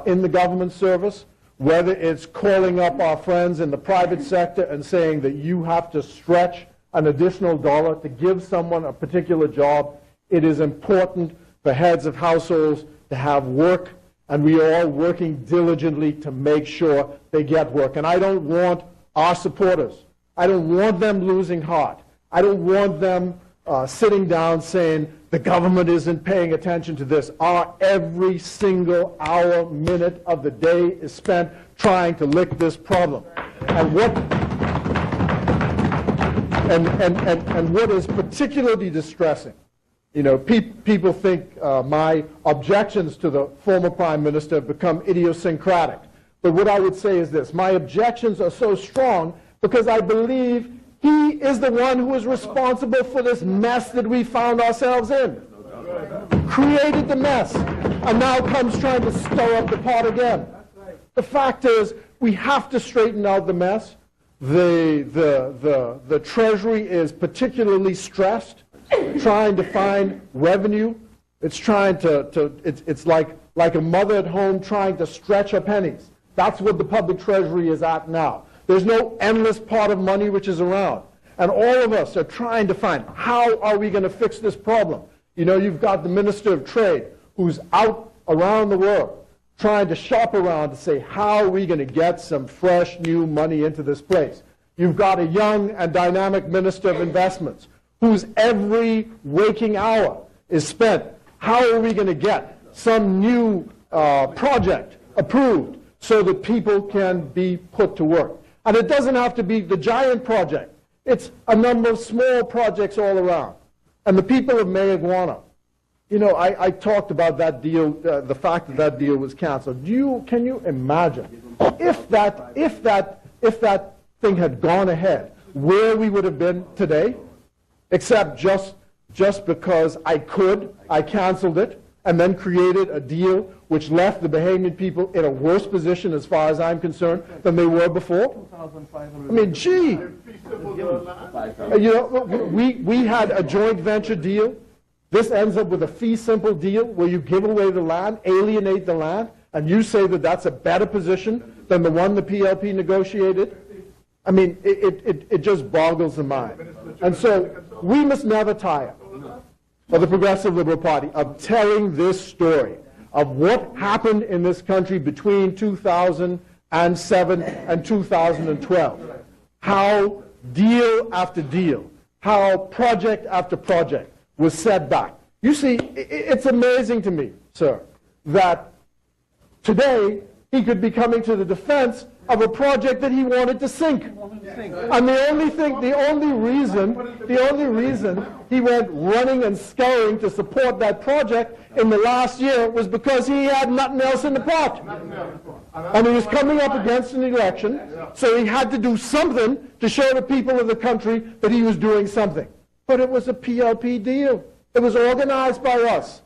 in the government service, whether it's calling up our friends in the private sector and saying that you have to stretch an additional dollar to give someone a particular job, it is important for heads of households to have work, and we are all working diligently to make sure they get work. And I don't want our supporters, I don't want them losing heart. I don't want them sitting down saying the government isn't paying attention to this. Our every single hour, minute of the day is spent trying to lick this problem. And what is particularly distressing, you know, people think my objections to the former Prime Minister have become idiosyncratic. But what I would say is this. My objections are so strong because I believe he is the one who is responsible for this mess that we found ourselves in. Created the mess, and now comes trying to stir up the pot again. The fact is, we have to straighten out the mess. The Treasury is particularly stressed, trying to find revenue. It's trying it's like a mother at home trying to stretch her pennies. That's what the public treasury is at now. There's no endless pot of money which is around. And all of us are trying to find, how are we going to fix this problem? You know, you've got the Minister of Trade who's out around the world trying to shop around to say, how are we going to get some fresh new money into this place? You've got a young and dynamic Minister of Investments whose every waking hour is spent, how are we going to get some new project approved so that people can be put to work? And it doesn't have to be the giant project. It's a number of small projects all around. And the people of Mayagüana, you know, I talked about that deal, the fact that that deal was canceled. Can you imagine if that thing had gone ahead, where we would have been today? Except just because I canceled it and then created a deal which left the Bahamian people in a worse position, as far as I'm concerned, than they were before. I mean, gee, you know, we had a joint venture deal. This ends up with a fee simple deal where you give away the land, alienate the land, and you say that that's a better position than the one the PLP negotiated. I mean, it just boggles the mind. And so we must never tire, for the Progressive Liberal Party, of telling this story of what happened in this country between 2007 and 2012. How deal after deal, how project after project was set back. You see, it's amazing to me, sir, that today he could be coming to the defense of a project that he wanted to sink. And the only reason he went running and scurrying to support that project in the last year was because he had nothing else in the pot. And he was coming up against an election, so he had to do something to show the people of the country that he was doing something. But it was a PLP deal. It was organized by us.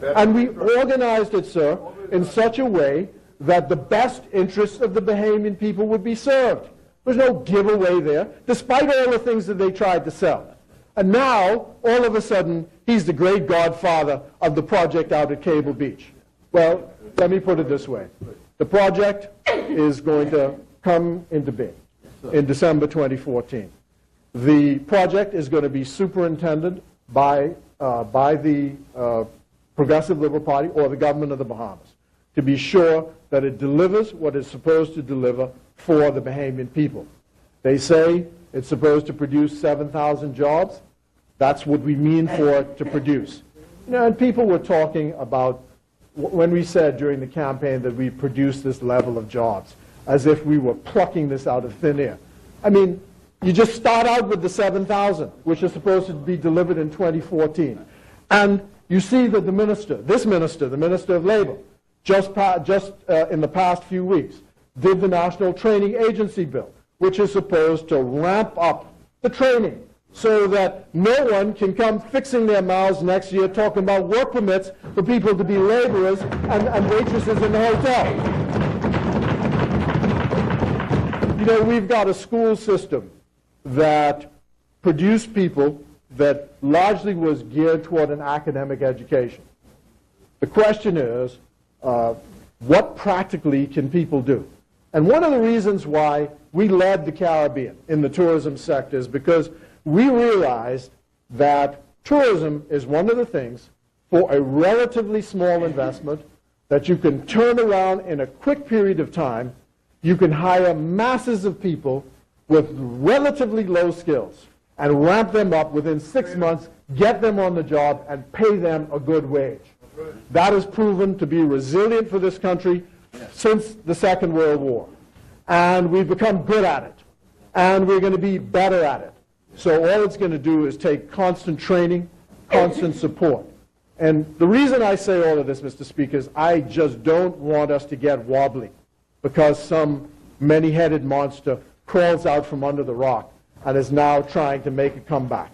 And we organized it, sir, in such a way that the best interests of the Bahamian people would be served. There's no giveaway there, despite all the things that they tried to sell. And now, all of a sudden, he's the great godfather of the project out at Cable Beach. Well, let me put it this way. The project is going to come into being in December 2014. The project is going to be superintended by the Progressive Liberal Party or the government of the Bahamas to be sure that it delivers what it's supposed to deliver for the Bahamian people. They say it's supposed to produce 7,000 jobs. That's what we mean for it to produce. You know, and people were talking about, when we said during the campaign that we produced this level of jobs, as if we were plucking this out of thin air. I mean, you just start out with the 7,000, which is supposed to be delivered in 2014. And you see that the minister, this minister, the Minister of Labor, just in the past few weeks, did the National Training Agency Bill, which is supposed to ramp up the training so that no one can come fixing their mouths next year talking about work permits for people to be laborers and waitresses in the hotel. You know, we've got a school system that produced people that largely was geared toward an academic education. The question is, what practically can people do? And one of the reasons why we led the Caribbean in the tourism sector is because we realized that tourism is one of the things for a relatively small investment that you can turn around in a quick period of time. You can hire masses of people with relatively low skills and ramp them up within 6 months, get them on the job, and pay them a good wage. That has proven to be resilient for this country since the Second World War. And we've become good at it. And we're going to be better at it. So all it's going to do is take constant training, constant support. And the reason I say all of this, Mr. Speaker, is I just don't want us to get wobbly because some many-headed monster crawls out from under the rock and is now trying to make a comeback.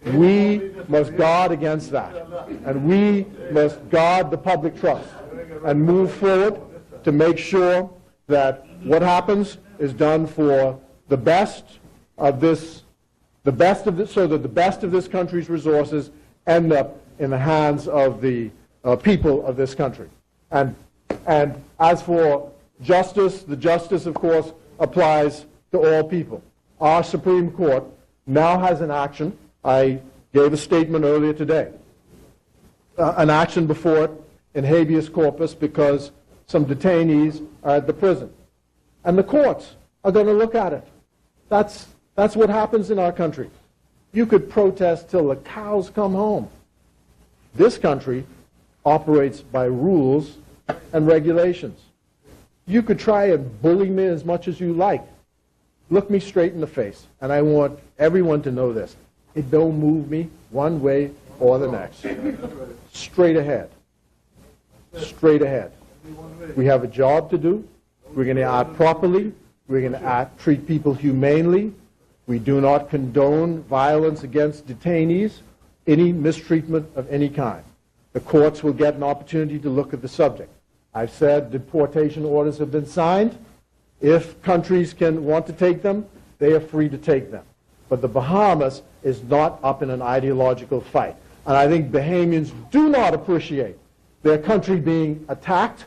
We must guard against that. And we must guard the public trust and move forward to make sure that what happens is done for the best of this, so that the best of this country's resources end up in the hands of the people of this country. And as for justice, the justice, of course, applies to all people. Our Supreme Court now has an action. I gave a statement earlier today. An action before it in habeas corpus because some detainees are at the prison. And the courts are going to look at it. That's what happens in our country. You could protest till the cows come home. This country operates by rules and regulations. You could try and bully me as much as you like. Look me straight in the face, and I want everyone to know this. It don't move me one way or the next. Straight ahead. Straight ahead. We have a job to do. We're going to act properly. We're going to treat people humanely. We do not condone violence against detainees, any mistreatment of any kind. The courts will get an opportunity to look at the subject. I've said deportation orders have been signed. If countries want to take them, they are free to take them. But the Bahamas is not up in an ideological fight. And I think Bahamians do not appreciate their country being attacked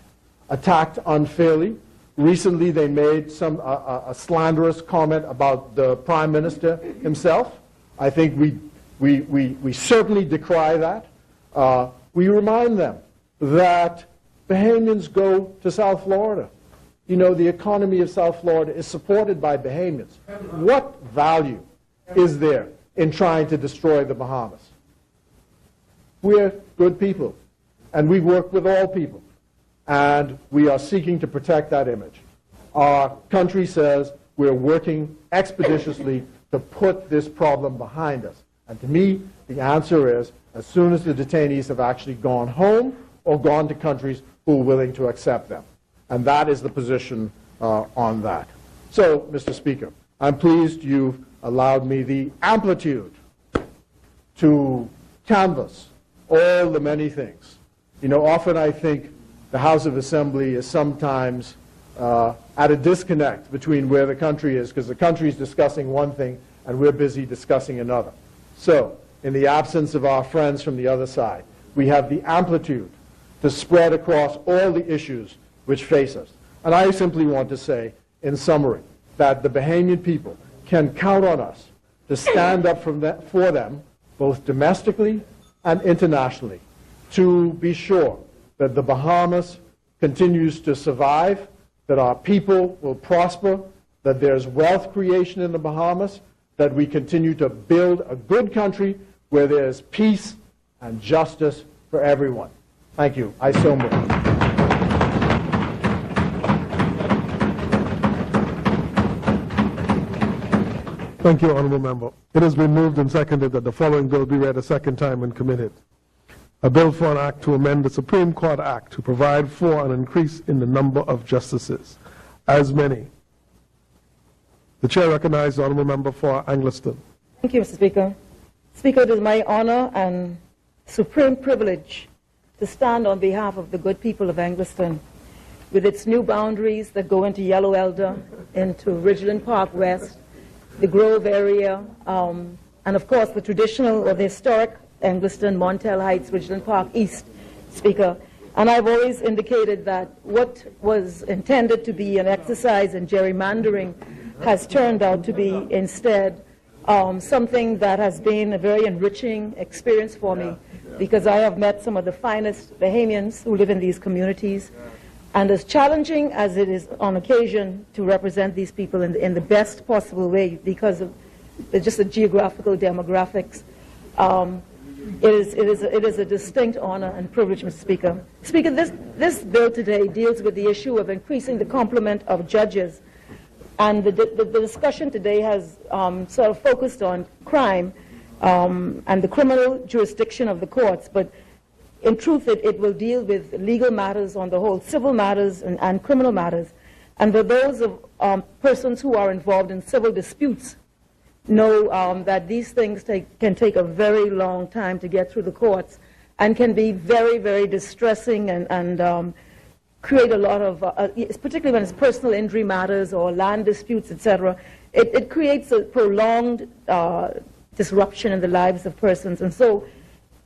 unfairly. Recently, they made a slanderous comment about the Prime Minister himself. I think we certainly decry that. We remind them that Bahamians go to South Florida. You know, the economy of South Florida is supported by Bahamians. What value is there in trying to destroy the Bahamas? We're good people, and we work with all people, and we are seeking to protect that image. Our country says we're working expeditiously to put this problem behind us. And to me, the answer is as soon as the detainees have actually gone home or gone to countries who are willing to accept them. And that is the position on that. So, Mr. Speaker, I'm pleased you've allowed me the amplitude to canvass all the many things. You know, often I think the House of Assembly is sometimes at a disconnect between where the country is, because the country is discussing one thing and we're busy discussing another. So, in the absence of our friends from the other side, we have the amplitude to spread across all the issues which face us. And I simply want to say, in summary, that the Bahamian people can count on us to stand up for them both domestically and internationally, to be sure that the Bahamas continues to survive, that our people will prosper, that there's wealth creation in the Bahamas, that we continue to build a good country where there's peace and justice for everyone. Thank you. I so move. Thank you, Honourable Member. It has been moved and seconded that the following bill be read a second time and committed. A bill for an act to amend the Supreme Court Act to provide for an increase in the number of justices. As many. The Chair recognizes the Honourable Member for Angliston. Thank you, Mr. Speaker. Speaker, it is my honor and supreme privilege to stand on behalf of the good people of Angliston, with its new boundaries that go into Yellow Elder, into Ridgeland Park West, the Grove area, and of course the traditional or the historic Angliston, Montel Heights, Ridgeland Park East, Speaker. And I've always indicated that what was intended to be an exercise in gerrymandering has turned out to be instead something that has been a very enriching experience for me, because I have met some of the finest Bahamians who live in these communities. And as challenging as it is on occasion to represent these people in the best possible way because of just the geographical demographics, it is a distinct honor and privilege, Mr. Speaker. Speaker, this bill today deals with the issue of increasing the complement of judges. And the discussion today has sort of focused on crime and the criminal jurisdiction of the courts. But in truth, it will deal with legal matters on the whole, civil matters and criminal matters. And for those of persons who are involved in civil disputes, know that these things can take a very long time to get through the courts and can be very, very distressing and create a lot of, particularly when it's personal injury matters or land disputes, etc. It creates a prolonged disruption in the lives of persons. And so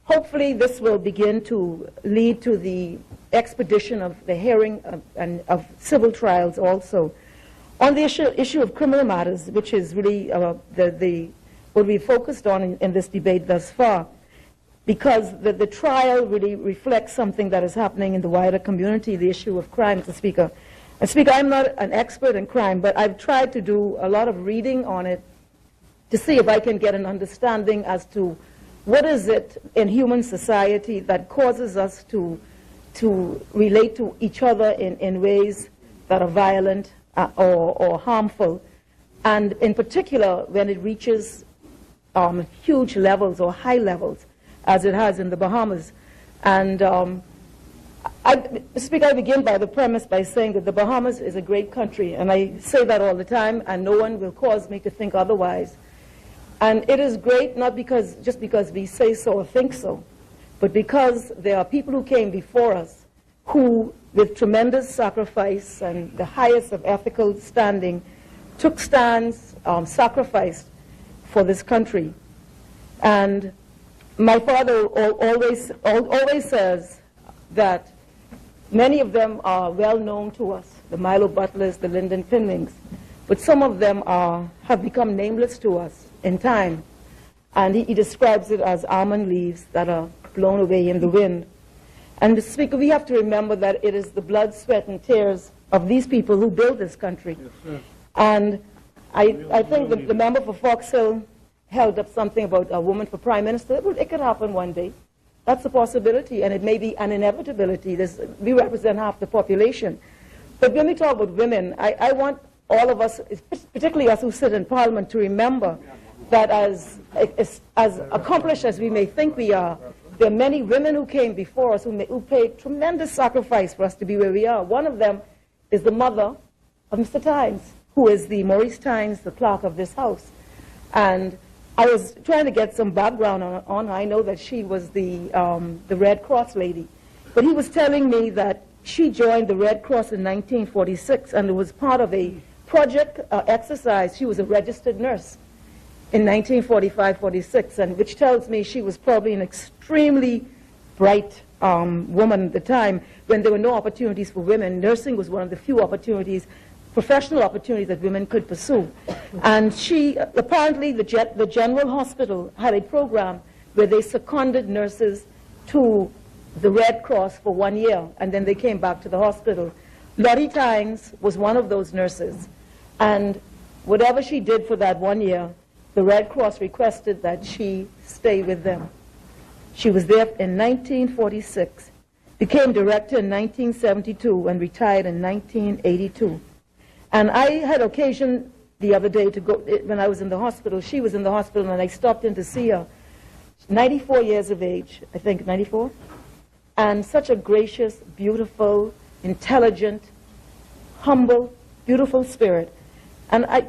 hopefully this will begin to lead to the expedition of the hearing and of civil trials also. On the issue of criminal matters, which is really what we focused on in this debate thus far, because the trial really reflects something that is happening in the wider community, the issue of crime, Mr. Speaker. And Speaker, I'm not an expert in crime, but I've tried to do a lot of reading on it to see if I can get an understanding as to what is it in human society that causes us to relate to each other in ways that are violent or harmful, and in particular when it reaches huge levels or high levels, as it has in the Bahamas. And Mr. Speaker, I begin by the premise by saying that the Bahamas is a great country, and I say that all the time, and no one will cause me to think otherwise. And it is great not just because we say so or think so, but because there are people who came before us who, with tremendous sacrifice and the highest of ethical standing, took stands, sacrificed for this country. And my father always says that many of them are well known to us, the Milo Butlers, the Lyndon Finlings, but some of them have become nameless to us in time. And he describes it as almond leaves that are blown away in the wind. And Mr. Speaker, we have to remember that it is the blood, sweat, and tears of these people who built this country. Yes, and I think the member for Fox Hill held up something about a woman for prime minister. Well, it could happen one day. That's a possibility, and it may be an inevitability. We represent half the population. But when we talk about women, I want all of us, particularly us who sit in Parliament, to remember that as accomplished as we may think we are, there are many women who came before us who paid tremendous sacrifice for us to be where we are. One of them is the mother of Mr. Tynes, who is the Maurice Tynes, the clerk of this house. And I was trying to get some background on her. I know that she was the Red Cross lady. But he was telling me that she joined the Red Cross in 1946, and it was part of a project exercise. She was a registered nurse in 1945-46, and which tells me she was probably an extremely bright woman at the time when there were no opportunities for women. Nursing was one of the few opportunities, professional opportunities that women could pursue. And she, apparently the General Hospital had a program where they seconded nurses to the Red Cross for 1 year, and then they came back to the hospital. Lottie Tynes was one of those nurses, and whatever she did for that 1 year, the Red Cross requested that she stay with them. She was there in 1946, became director in 1972, and retired in 1982. And I had occasion the other day to go, when I was in the hospital, she was in the hospital, and I stopped in to see her. 94 years of age, I think, 94? And such a gracious, beautiful, intelligent, humble, beautiful spirit. And I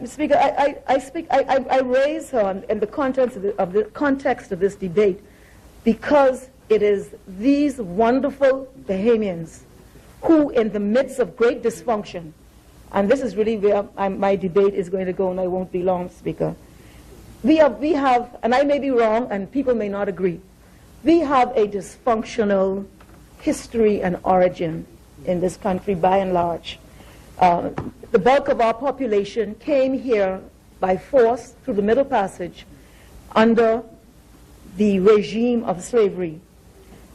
raise her in the context of this debate because it is these wonderful Bahamians who, in the midst of great dysfunction, and this is really where my debate is going to go, and I won't be long, Speaker. We have, and I may be wrong, and people may not agree, we have a dysfunctional history and origin in this country by and large. The bulk of our population came here by force through the Middle Passage under the regime of slavery.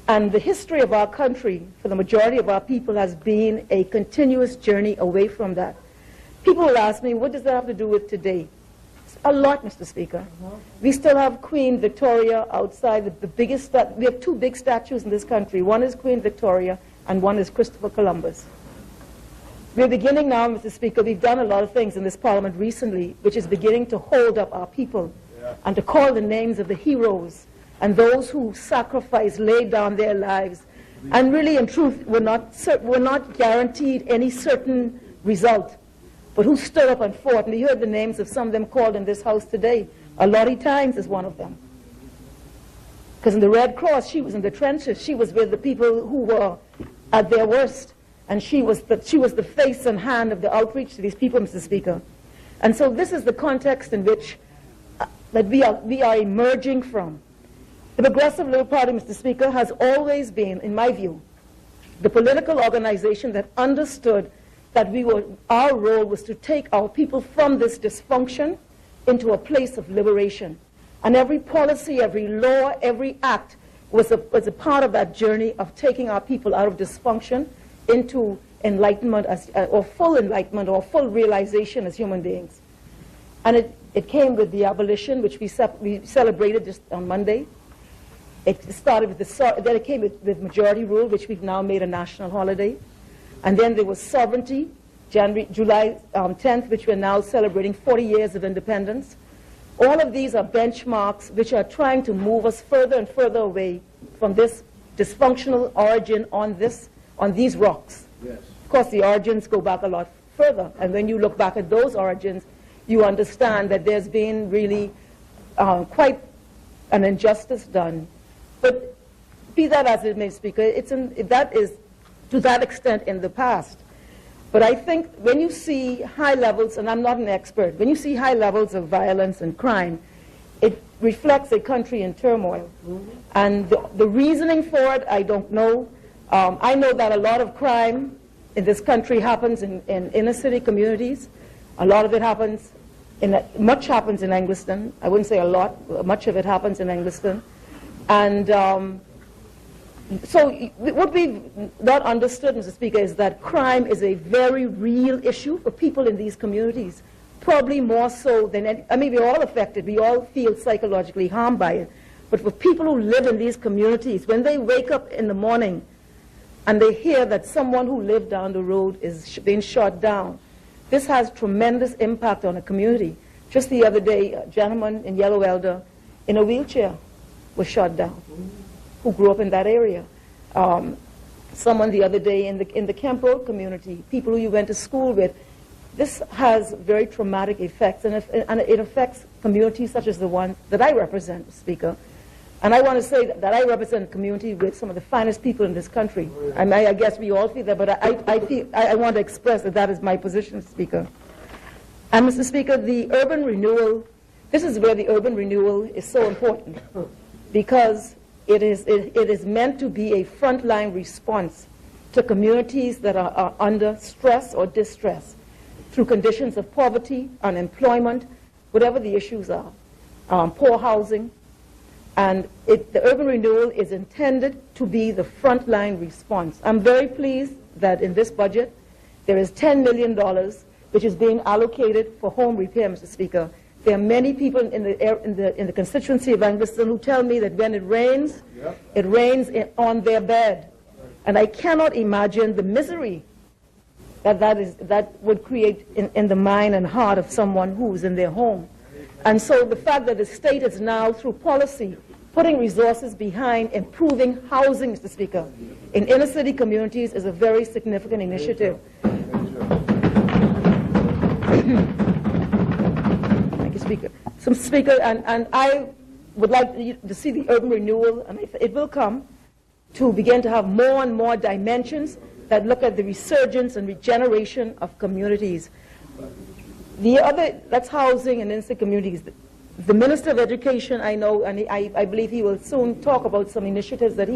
And the history of our country, for the majority of our people, has been a continuous journey away from that. People will ask me, what does that have to do with today? A lot, Mr. Speaker. We still have Queen Victoria outside, the biggest, we have two big statues in this country. One is Queen Victoria and one is Christopher Columbus. We're beginning now, Mr. Speaker, we've done a lot of things in this Parliament recently, which is beginning to hold up our people and to call the names of the heroes and those who sacrificed, laid down their lives, and really, in truth, were not guaranteed any certain result, but who stood up and fought. And we heard the names of some of them called in this House today. Lottie Tynes is one of them. Because in the Red Cross, she was in the trenches. She was with the people who were at their worst. And she was the face and hand of the outreach to these people, Mr. Speaker. And so this is the context in which that we are emerging from. The Progressive Liberal Party, Mr. Speaker, has always been, in my view, the political organization that understood that our role was to take our people from this dysfunction into a place of liberation. And every policy, every law, every act was a part of that journey of taking our people out of dysfunction into enlightenment, or full enlightenment, or full realization as human beings. And it came with the abolition, which we celebrated just on Monday. It started with then it came with majority rule, which we've now made a national holiday. And then there was sovereignty, July 10th, which we're now celebrating 40 years of independence. All of these are benchmarks which are trying to move us further and further away from this dysfunctional origin on these rocks. Yes. Of course, the origins go back a lot further. And when you look back at those origins, you understand that there's been really quite an injustice done. But be that as it may, Speaker, that is to that extent in the past. But I think when you see high levels, and I'm not an expert, when you see high levels of violence and crime, it reflects a country in turmoil. And the reasoning for it, I don't know. I know that a lot of crime in this country happens in inner city communities. A lot of it happens, much happens in Engliston. I wouldn't say a lot, much of it happens in Engliston. And so what we've not understood, Mr. Speaker, is that crime is a very real issue for people in these communities, probably more so than any, I mean, we're all affected. We all feel psychologically harmed by it. But for people who live in these communities, when they wake up in the morning and they hear that someone who lived down the road is being shot down, this has tremendous impact on a community. Just the other day, a gentleman in Yellow Elder in a wheelchair was shot down, who grew up in that area. Someone the other day in the Kemp Road community, people who you went to school with. This has very traumatic effects, and it affects communities such as the one that I represent, Speaker. And I want to say that I represent a community with some of the finest people in this country. I guess we all feel that, but I want to express that is my position, Speaker. And, Mr. Speaker, the urban renewal, this is where the urban renewal is so important, because it is meant to be a frontline response to communities that are under stress or distress through conditions of poverty, unemployment, whatever the issues are, poor housing. And the urban renewal is intended to be the frontline response. I'm very pleased that in this budget there is $10 million which is being allocated for home repair, Mr. Speaker. There are many people in the constituency of Angleton who tell me that when it rains, it rains on their bed. And I cannot imagine the misery that would create in the mind and heart of someone who's in their home. And so the fact that the state is now, through policy, putting resources behind improving housing, Mr. Speaker, in inner city communities is a very significant initiative. Thank you, Speaker. So, Speaker, and I would like to see the urban renewal, and it will come, to begin to have more and more dimensions that look at the resurgence and regeneration of communities. The other, that's housing and inner communities. The Minister of Education, I know, and I believe he will soon talk about some initiatives that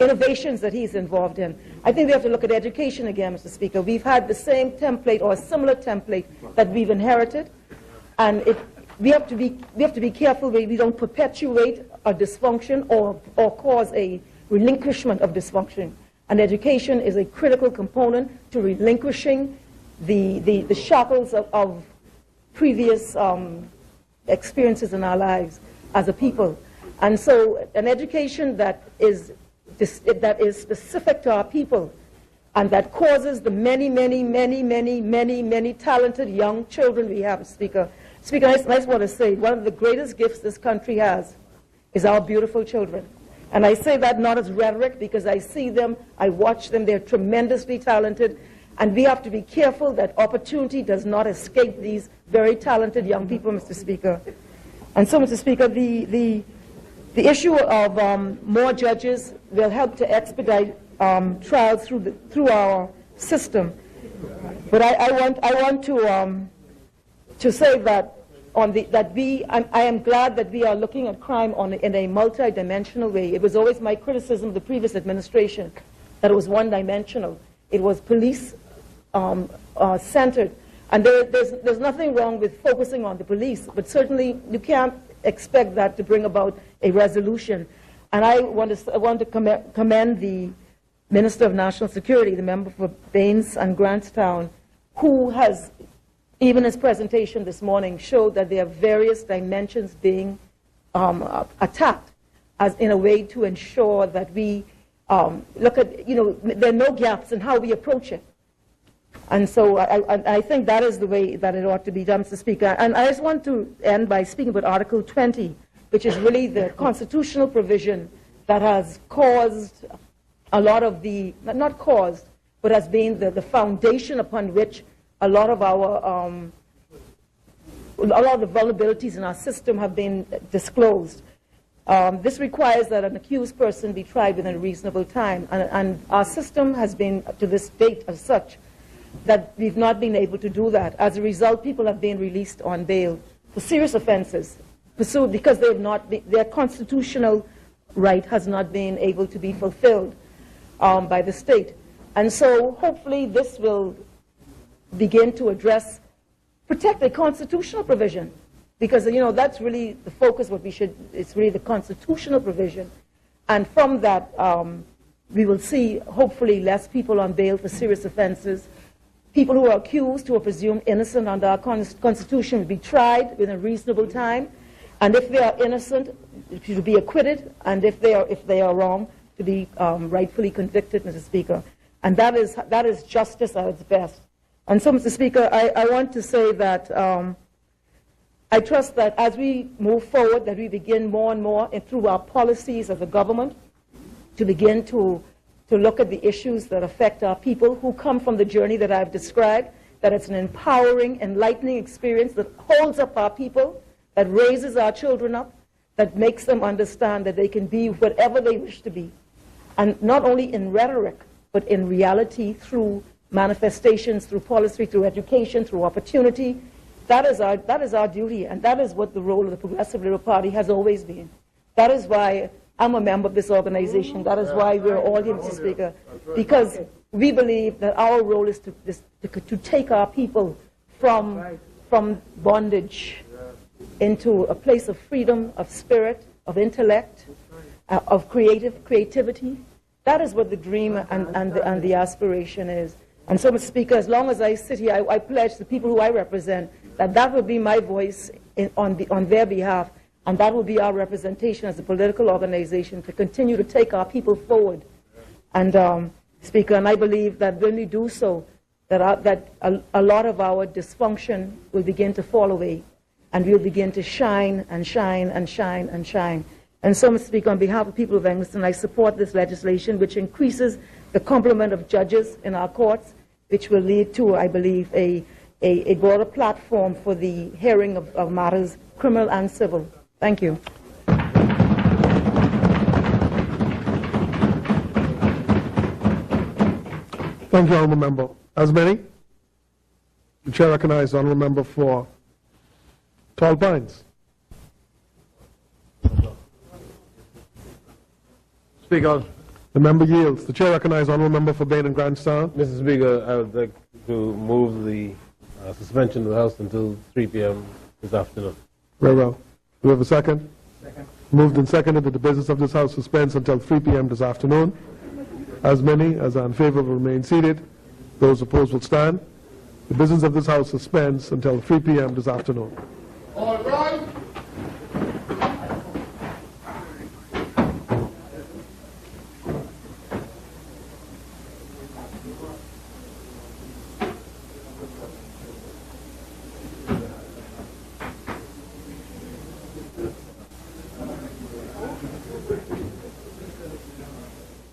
innovations that he's involved in. I think we have to look at education again, Mr. Speaker. We've had the same template or a similar template that we've inherited, and we have to be careful we don't perpetuate a dysfunction or cause a relinquishment of dysfunction. And education is a critical component to relinquishing the shackles of previous experiences in our lives as a people. And so an education that is specific to our people and that causes the many talented young children we have, Speaker. Speaker, I just want to say one of the greatest gifts this country has is our beautiful children. And I say that not as rhetoric, because I see them, I watch them, they're tremendously talented. And we have to be careful that opportunity does not escape these very talented young people, Mr. Speaker. And so, Mr. Speaker, the issue of more judges will help to expedite trials through our system. But I want to say that I am glad that we are looking at crime in a multi-dimensional way. It was always my criticism of the previous administration that it was one-dimensional. It was police centered. And there's nothing wrong with focusing on the police, but certainly you can't expect that to bring about a resolution. And I want to commend the Minister of National Security, the member for Baines and Grantstown, who has, even his presentation this morning, showed that there are various dimensions being attacked as in a way to ensure that we look at, there are no gaps in how we approach it. And so I think that is the way that it ought to be done, Mr. Speaker. And I just want to end by speaking about Article 20, which is really the constitutional provision that has caused a lot of the, not caused, but has been the foundation upon which a lot of the vulnerabilities in our system have been disclosed. This requires that an accused person be tried within a reasonable time, and our system has been, to this date as such, that we've not been able to do that. As a result, people have been released on bail for serious offenses, pursued because they have not been, their constitutional right has not been able to be fulfilled by the state. And so hopefully this will begin to protect a constitutional provision, because that's really the focus. It's really the constitutional provision, and from that we will see hopefully less people on bail for serious offenses. People who are accused, who are presumed innocent under our Constitution, will be tried within a reasonable time, and if they are innocent, to be acquitted, and if they are wrong, to be rightfully convicted, Mr. Speaker. And that is justice at its best. And so, Mr. Speaker, I want to say that I trust that as we move forward, that we begin more and more through our policies as a government to begin to look at the issues that affect our people who come from the journey that I've described, that it's an empowering, enlightening experience that holds up our people, that raises our children up, that makes them understand that they can be whatever they wish to be. And not only in rhetoric, but in reality through manifestations, through policy, through education, through opportunity. That is our duty, and that is what the role of the Progressive Liberal Party has always been. That is why I'm a member of this organization. That is why we're all here, Mr. Speaker, because we believe that our role is to take our people from bondage into a place of freedom, of spirit, of intellect, of creativity. That is what the dream and the aspiration is. And so, Mr. Speaker, as long as I sit here, I pledge the people who I represent that that will be my voice on their behalf, and that will be our representation as a political organization to continue to take our people forward. And, Speaker, and I believe that when we do so, that a lot of our dysfunction will begin to fall away, and we'll begin to shine and shine and shine and shine. And so, Mr. Speaker, on behalf of the people of Engliston, I support this legislation, which increases the complement of judges in our courts, which will lead to, I believe, a broader platform for the hearing of matters, criminal and civil. Thank you. Thank you, Honourable Member. As many? The Chair recognizes the Honourable Member for Tall Pines. Speaker. The member yields. The Chair recognizes the Honourable Member for Bain and Grandstown. Mr. Speaker, I would like to move the suspension of the House until 3 p.m. this afternoon. Very well. Do we have a second? Second. Moved and seconded that the business of this House suspends until 3 p.m. this afternoon. As many as are in favor will remain seated. Those opposed will stand. The business of this House suspends until 3 p.m. this afternoon. All right.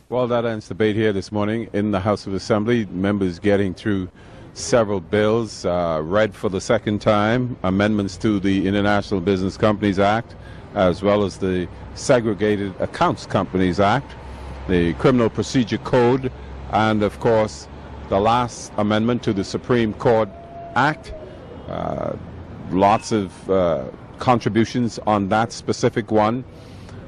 Well, that ends debate here this morning in the House of Assembly. Members getting through several bills, read for the second time, amendments to the International Business Companies Act, as well as the Segregated Accounts Companies Act, the Criminal Procedure Code, and, of course, the last amendment to the Supreme Court Act. Lots of contributions on that specific one.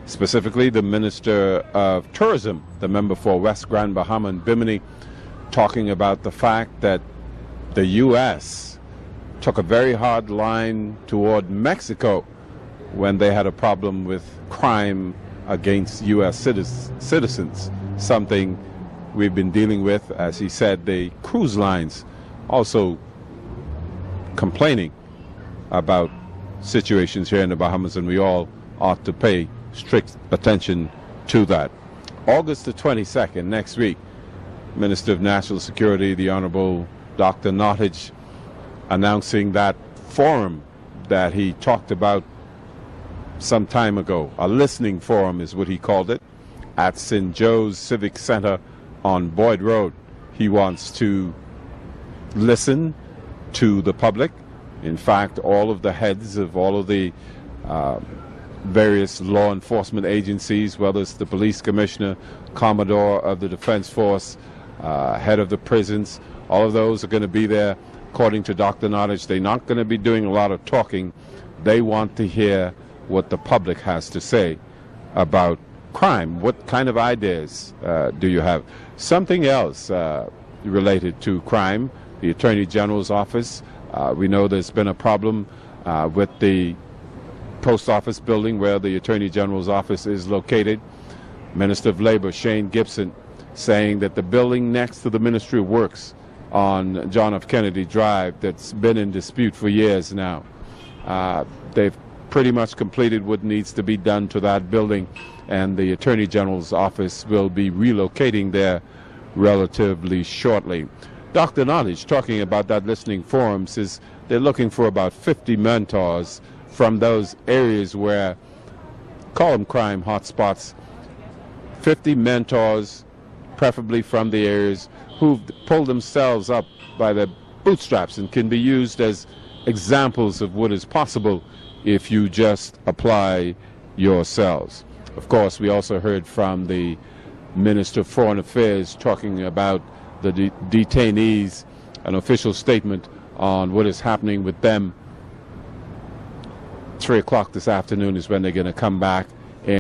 Specifically, the Minister of Tourism, the member for West Grand Bahama and Bimini, talking about the fact that the U.S. took a very hard line toward Mexico when they had a problem with crime against U.S. citizens, something we've been dealing with. As he said, the cruise lines also complaining about situations here in the Bahamas, and we all ought to pay strict attention to that. August the 22nd, next week, Minister of National Security, the Honorable Dr. Nottage, announcing that forum that he talked about some time ago. A listening forum is what he called it, at St. Joe's Civic Center on Boyd Road. He wants to listen to the public. In fact, all of the heads of all of the various law enforcement agencies, whether it's the police commissioner, commodore of the defense force, head of the prisons, all of those are going to be there. According to Dr. Nottage, they're not going to be doing a lot of talking. They want to hear what the public has to say about crime. What kind of ideas do you have? Something else related to crime, the Attorney General's office. We know there's been a problem with the post office building where the Attorney General's office is located. Minister of Labor, Shane Gibson, saying that the building next to the Ministry of Works on John F. Kennedy Drive that's been in dispute for years now, they've pretty much completed what needs to be done to that building, and the Attorney General's office will be relocating there relatively shortly. Dr. Nottage, talking about that listening forum, says they're looking for about 50 mentors from those areas where, call them crime hotspots, 50 mentors, preferably from the areas who've pulled themselves up by their bootstraps and can be used as examples of what is possible if you just apply yourselves. Of course, we also heard from the Minister of Foreign Affairs talking about the detainees, an official statement on what is happening with them. 3 o'clock this afternoon is when they're going to come back